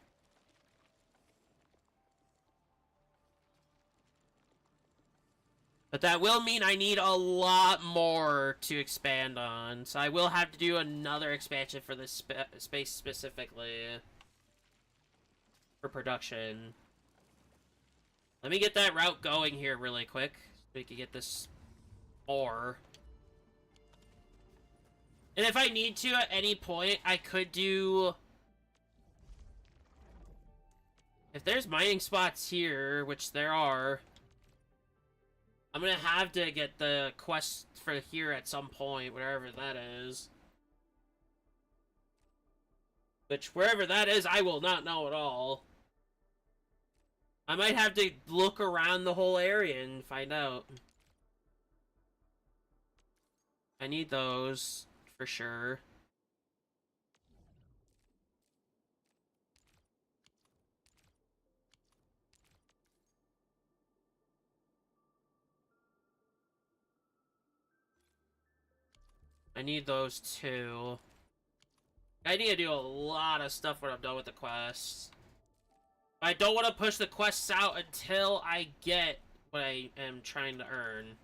But that will mean I need a lot more to expand on. So I will have to do another expansion for this space specifically. For production. Let me get that route going here really quick. So we can get this ore. And if I need to at any point, I could do... if there's mining spots here, which there are... I'm gonna have to get the quest for here at some point, wherever that is. Which, wherever that is, I will not know at all. I might have to look around the whole area and find out. I need those, for sure. I need those too. I need to do a lot of stuff when I'm done with the quests. I don't want to push the quests out until I get what I am trying to earn.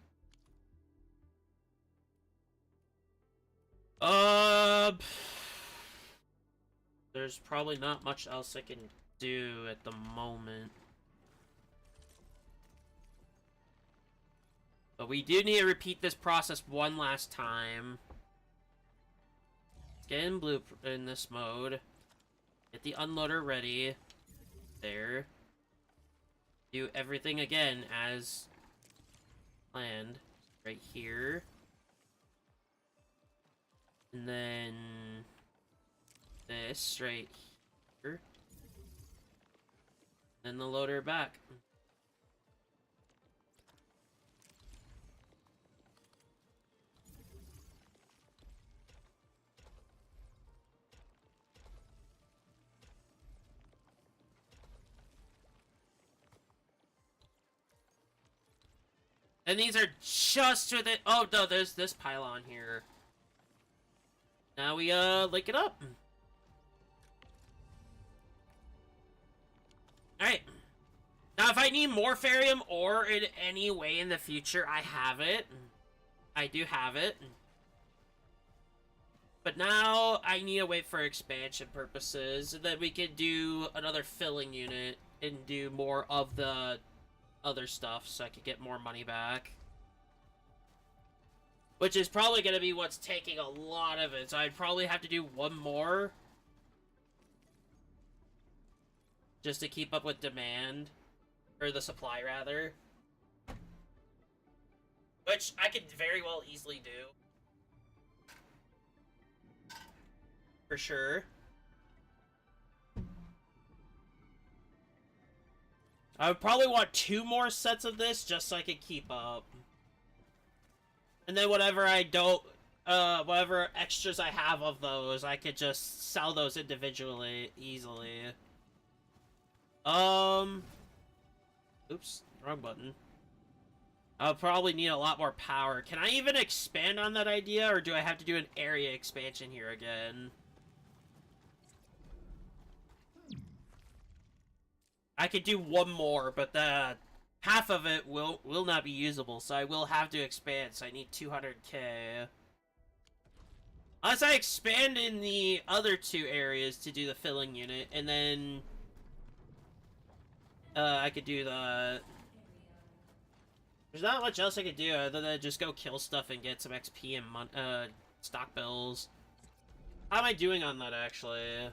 There's probably not much else I can do at the moment. But we do need to repeat this process one last time. Get in blue in this mode. Get the unloader ready. There. Do everything again as planned. Right here. And then this right here. Then the loader back. And these are just with it. Oh no, there's this pylon here. Now we link it up. Alright. Now if I need more Ferium ore in any way in the future, I have it. I do have it. But now I need to wait for expansion purposes, and then we can do another filling unit and do more of the other stuff so I could get more money back. Which is probably going to be what's taking a lot of it, so I'd probably have to do one more. Just to keep up with demand. Or the supply, rather. Which I could very well easily do. For sure. I would probably want 2 more sets of this just so I could keep up. And then whatever I don't, whatever extras I have of those, I could just sell those individually, easily. Oops, wrong button. I'll probably need a lot more power. Can I even expand on that idea, or do I have to do an area expansion here again? I could do one more, but the half of it will not be usable, so I will have to expand, so I need 200k. Unless I expand in the other 2 areas to do the filling unit, and then I could do the... There's not much else I could do other than just go kill stuff and get some XP and stock bills. How am I doing on that, actually?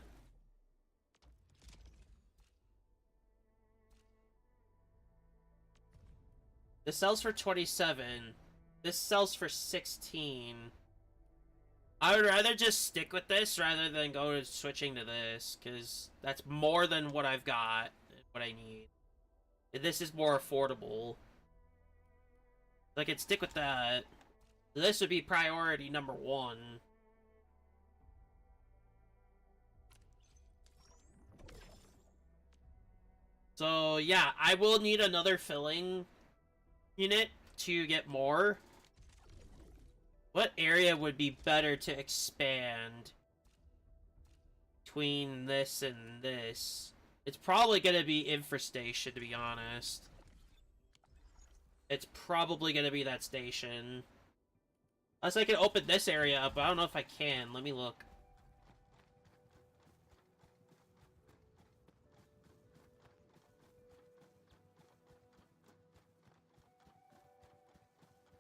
This sells for 27. This sells for 16. I would rather just stick with this rather than go to switching to this, because that's more than what I've got, what I need. This is more affordable. I could stick with that. This would be priority number 1. So, yeah, I will need another filling unit to get more. What area would be better to expand between this and this? It's probably gonna be Infestation, to be honest. It's probably gonna be that station. Unless I can open this area up, but I don't know if I can. Let me look.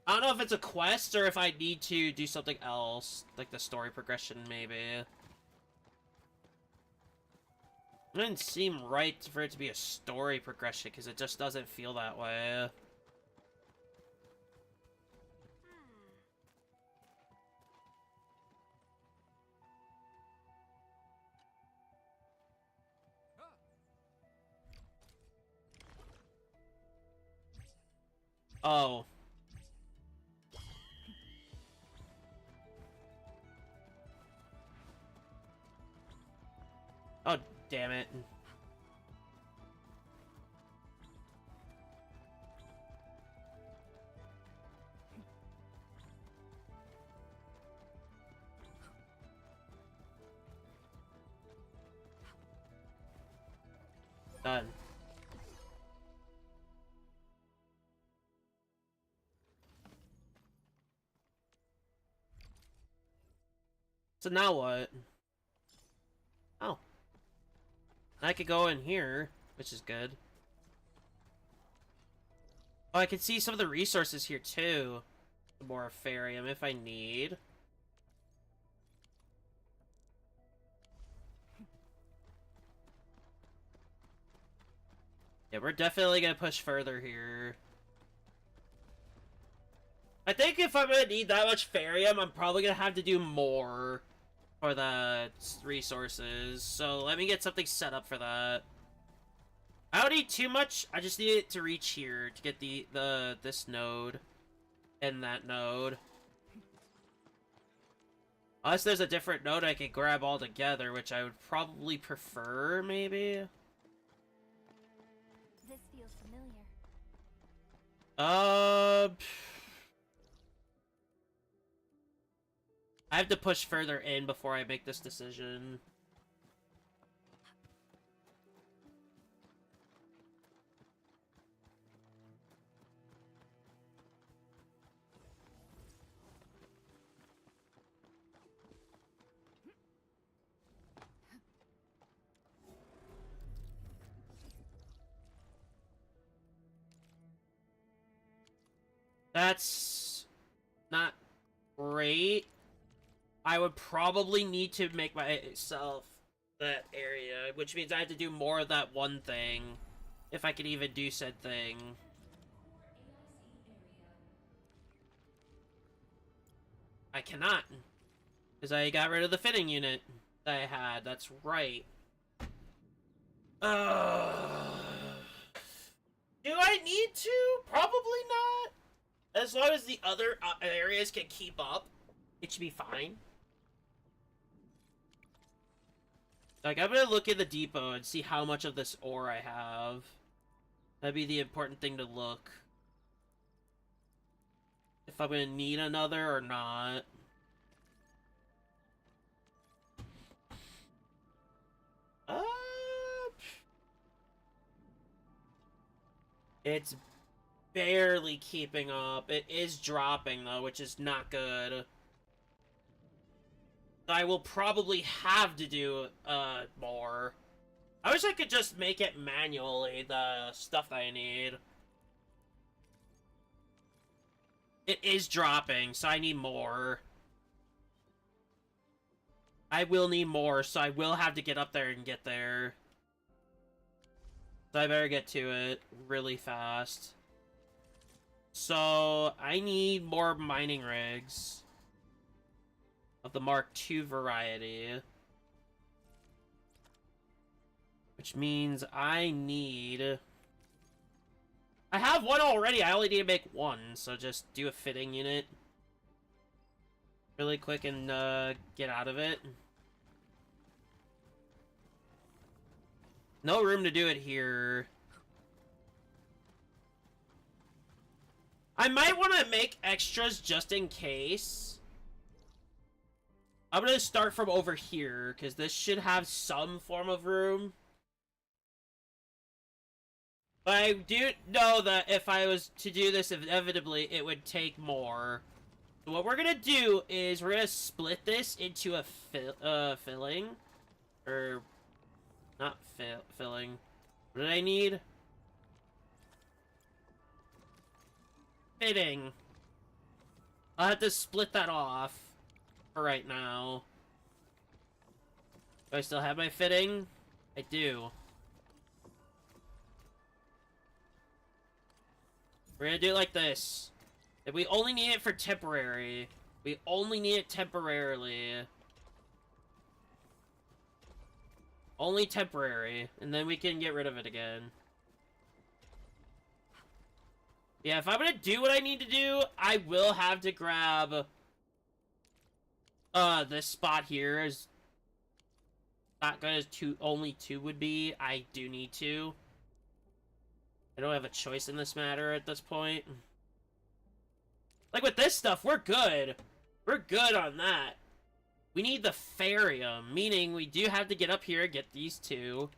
I don't know if it's a quest or if I need to do something else. Like the story progression, maybe. It doesn't seem right for it to be a story progression, because it just doesn't feel that way. Oh. Oh, damn it. Done. So now what? Oh. I could go in here, which is good. Oh, I can see some of the resources here, too. More Farium if I need. Yeah, we're definitely gonna push further here. I think if I'm gonna need that much Farium, I'm probably gonna have to do more for the resources. So let me get something set up for that. I don't need too much. I just need it to reach here to get this node and that node. Unless there's a different node I can grab all together, which I would probably prefer, maybe. This feels familiar. I have to push further in before I make this decision. That's not great. I would probably need to make myself that area, which means I have to do more of that one thing, if I can even do said thing. I cannot, because I got rid of the fitting unit that I had. That's right. Do I need to? Probably not. As long as the other areas can keep up, it should be fine. Like, I'm gonna look at the depot and see how much of this ore I have. That'd be the important thing to look. If I'm gonna need another or not. It's barely keeping up. It is dropping, though, which is not good. I will probably have to do, more. I wish I could just make it manually, the stuff that I need. It is dropping, so I need more. I will need more, so I will have to get up there and get there. So I better get to it really fast. So, I need more mining rigs of the Mark II variety. Which means I need... I have one already, I only need to make one, so just do a fitting unit. Really quick and get out of it. No room to do it here. I might want to make extras just in case. I'm going to start from over here, because this should have some form of room. But I do know that if I was to do this inevitably, it would take more. So what we're going to do is we're going to split this into a filling. Or, not filling. What did I need? Fitting. I'll have to split that off for right now. Do I still have my fitting? I do. We're gonna do it like this. If we only need it for temporary, we only need it temporarily. Only temporary, and then we can get rid of it again. Yeah, if I'm gonna do what I need to do, I will have to grab this spot here. As not good as only two would be. I do need to. I don't have a choice in this matter at this point. Like with this stuff, we're good. We're good on that. We need the Farium, meaning we do have to get up here and get these two.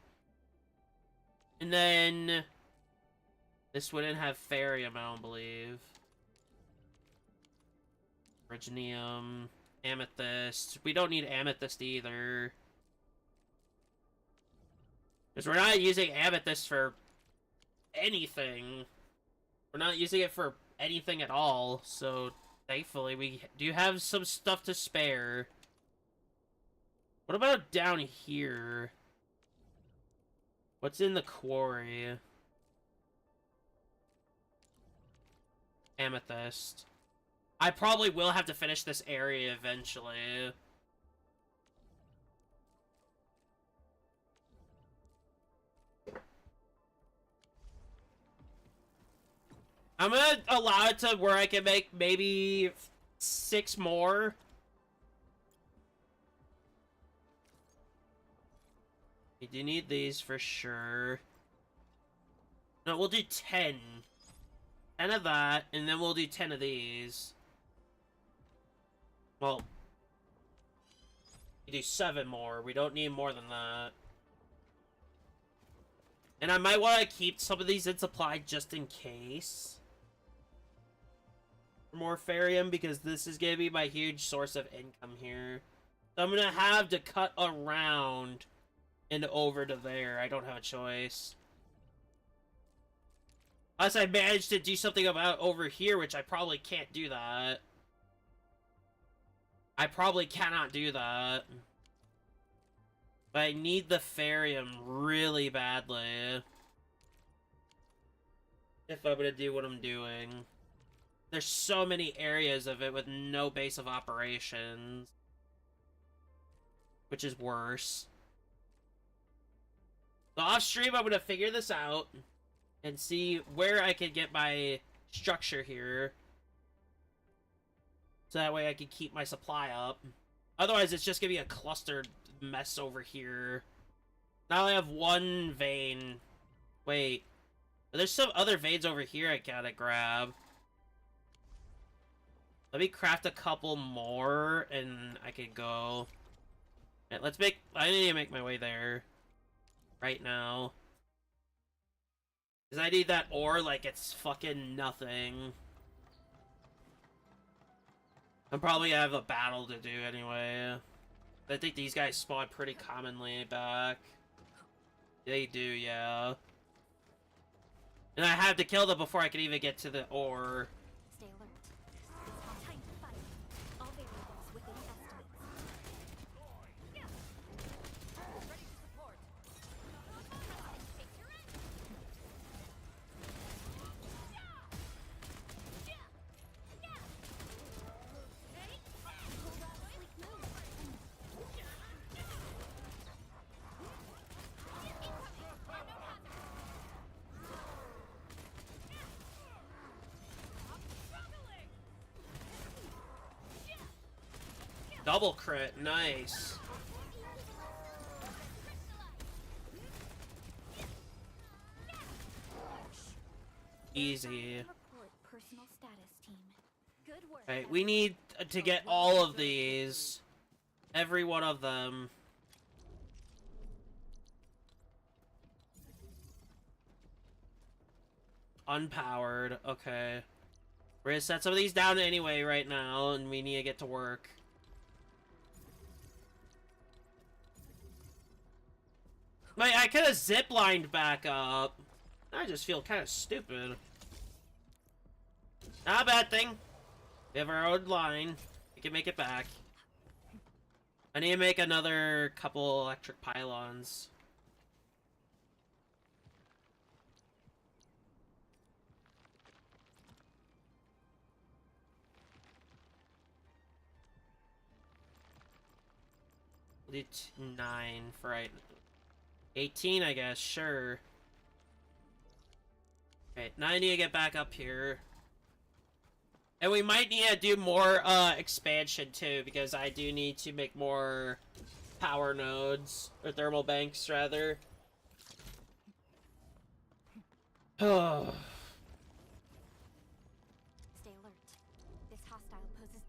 And then... this wouldn't have Farium, I don't believe. Originium. Amethyst. We don't need amethyst either. Because we're not using amethyst for anything. We're not using it for anything at all, so thankfully we do have some stuff to spare. What about down here? What's in the quarry? Amethyst. I probably will have to finish this area eventually. I'm gonna allow it to where I can make maybe 6 more. We do need these for sure. No, we'll do 10. 10 of that, and then we'll do 10 of these. Well, we do 7 more. We don't need more than that. And I might want to keep some of these in supply just in case. For more Farium, because this is going to be my huge source of income here. So I'm going to have to cut around and over to there. I don't have a choice. Unless I manage to do something about over here, which I probably can't do that. I probably cannot do that. But I need the Farium really badly. If I'm gonna do what I'm doing. There's so many areas of it with no base of operations. Which is worse. So off stream, I'm gonna figure this out. And see where I can get my structure here. So that way I can keep my supply up. Otherwise, it's just gonna be a clustered mess over here. Now I have 1 vein. Wait. There's some other veins over here I gotta grab. Let me craft a couple more and I can go. Right, let's make... I need to make my way there. Right now. Because I need that ore like it's fucking nothing. I'm probably gonna have a battle to do anyway. I think these guys spawn pretty commonly back. They do, yeah. And I have to kill them before I can even get to the ore. Stay alert. It's time to fight. All variables within estimates. Ready to support. Double crit, nice. Easy. Report personal status team. Good work. Right, we need to get all of these. Every one of them. Unpowered, okay. We're gonna set some of these down anyway right now, and we need to get to work. Wait, I could have ziplined back up. I just feel kind of stupid. Not a bad thing. We have our own line. We can make it back. I need to make another couple electric pylons. We'll do 9 for right. 18, I guess, sure. Okay, now I need to get back up here. And we might need to do more expansion too, because I do need to make more power nodes, or thermal banks rather. Oh. Stay alert. This hostile poses.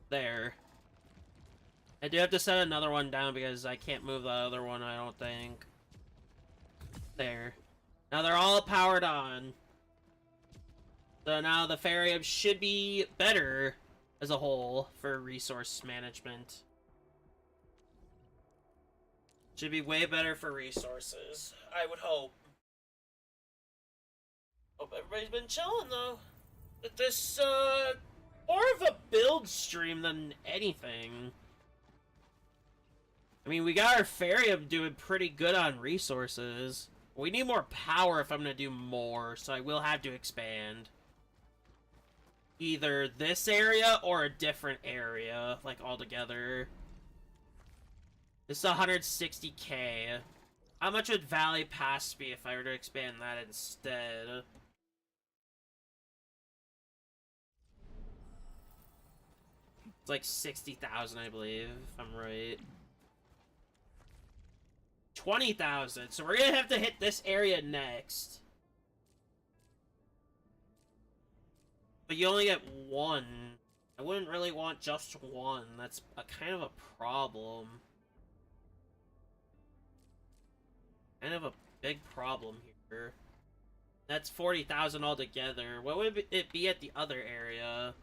There. I do have to set another one down because I can't move the other one, I don't think. There. Now they're all powered on. So now the Farium should be better as a whole for resource management. Should be way better for resources, I would hope. Hope everybody's been chilling though. This, more of a build stream than anything. I mean, we got our Farium doing pretty good on resources. We need more power if I'm gonna do more, so I will have to expand. Either this area or a different area, like altogether. This is 160k. How much would Valley Pass be if I were to expand that instead? It's like 60,000, I believe, if I'm right. 20,000. So we're gonna have to hit this area next. But you only get one. I wouldn't really want just one. That's a kind of a problem. Kind of a big problem here. That's 40,000 altogether. What would it be at the other area?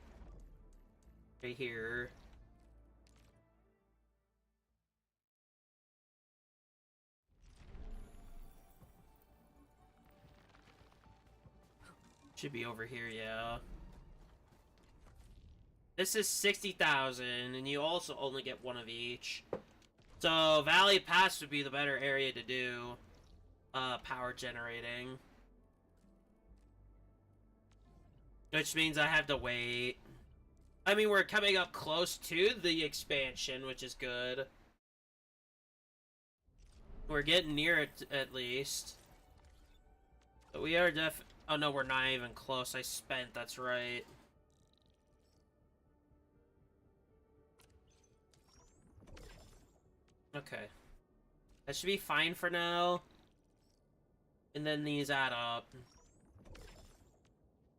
Right here. Should be over here, yeah. This is 60,000, and you also only get one of each. So, Valley Pass would be the better area to do power generating. Which means I have to wait. I mean, we're coming up close to the expansion, which is good. We're getting near it, at least. But we are oh no, we're not even close. I spent, that's right. Okay. That should be fine for now. And then these add up.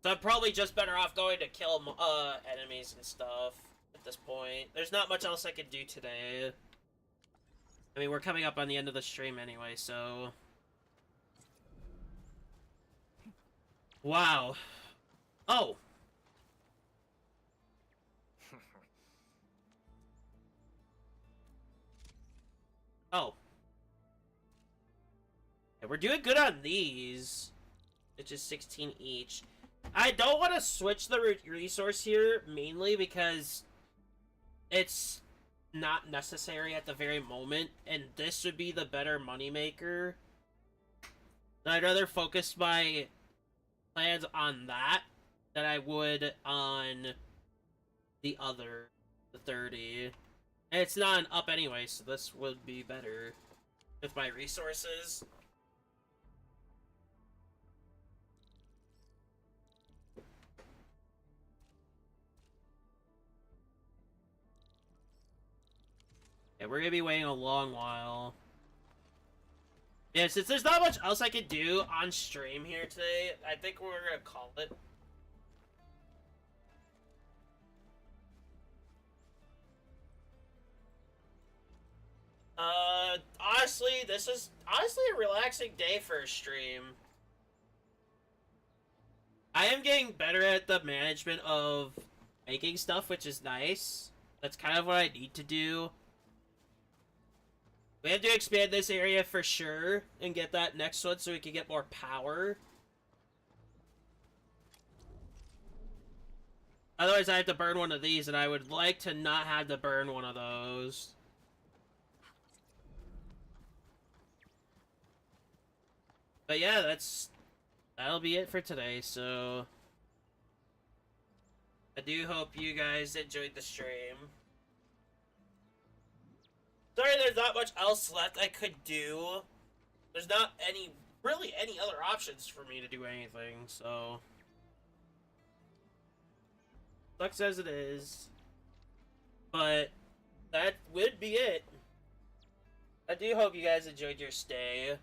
So I'm probably just better off going to kill enemies and stuff at this point. There's not much else I could do today. I mean, we're coming up on the end of the stream anyway, so... Wow. Oh! Oh. Yeah, we're doing good on these. It's just 16 each. I don't want to switch the resource here, mainly because it's not necessary at the very moment, and this would be the better moneymaker. I'd rather focus my plans on that than I would on the other, the 30. And it's not an up anyway, so this would be better with my resources. Yeah, we're gonna be waiting a long while. Yeah, since there's not much else I could do on stream here today, I think we're gonna call it. Honestly, this is a relaxing day for a stream. I am getting better at the management of making stuff, which is nice. That's kind of what I need to do. We have to expand this area for sure and get that next one so we can get more power. Otherwise, I have to burn one of these, and I would like to not have to burn one of those. But yeah, that'll be it for today, so... I do hope you guys enjoyed the stream. Sorry there's not much else left I could do. There's not really any other options for me to do anything, so... Sucks as it is. But that would be it. I do hope you guys enjoyed your stay.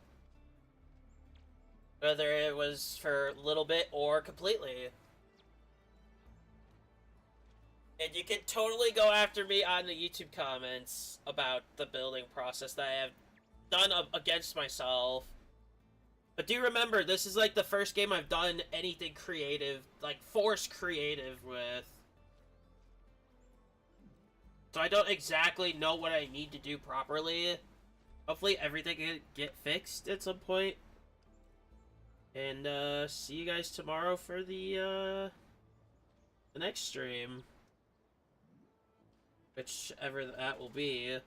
Whether it was for a little bit or completely. And you can totally go after me on the YouTube comments about the building process that I have done against myself. But do remember, this is like the first game I've done anything creative, like forced creative with. So I don't exactly know what I need to do properly. Hopefully everything can get fixed at some point. And see you guys tomorrow for the next stream. Whichever that will be.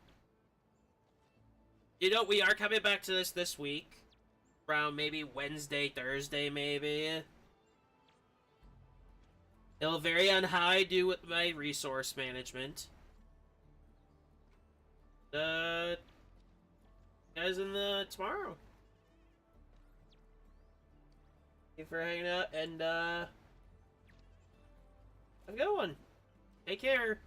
You know, we are coming back to this week. Around maybe Wednesday, Thursday, maybe. It'll vary on how I do with my resource management. Guys in the tomorrow. Thank you for hanging out, and have a good one. Take care.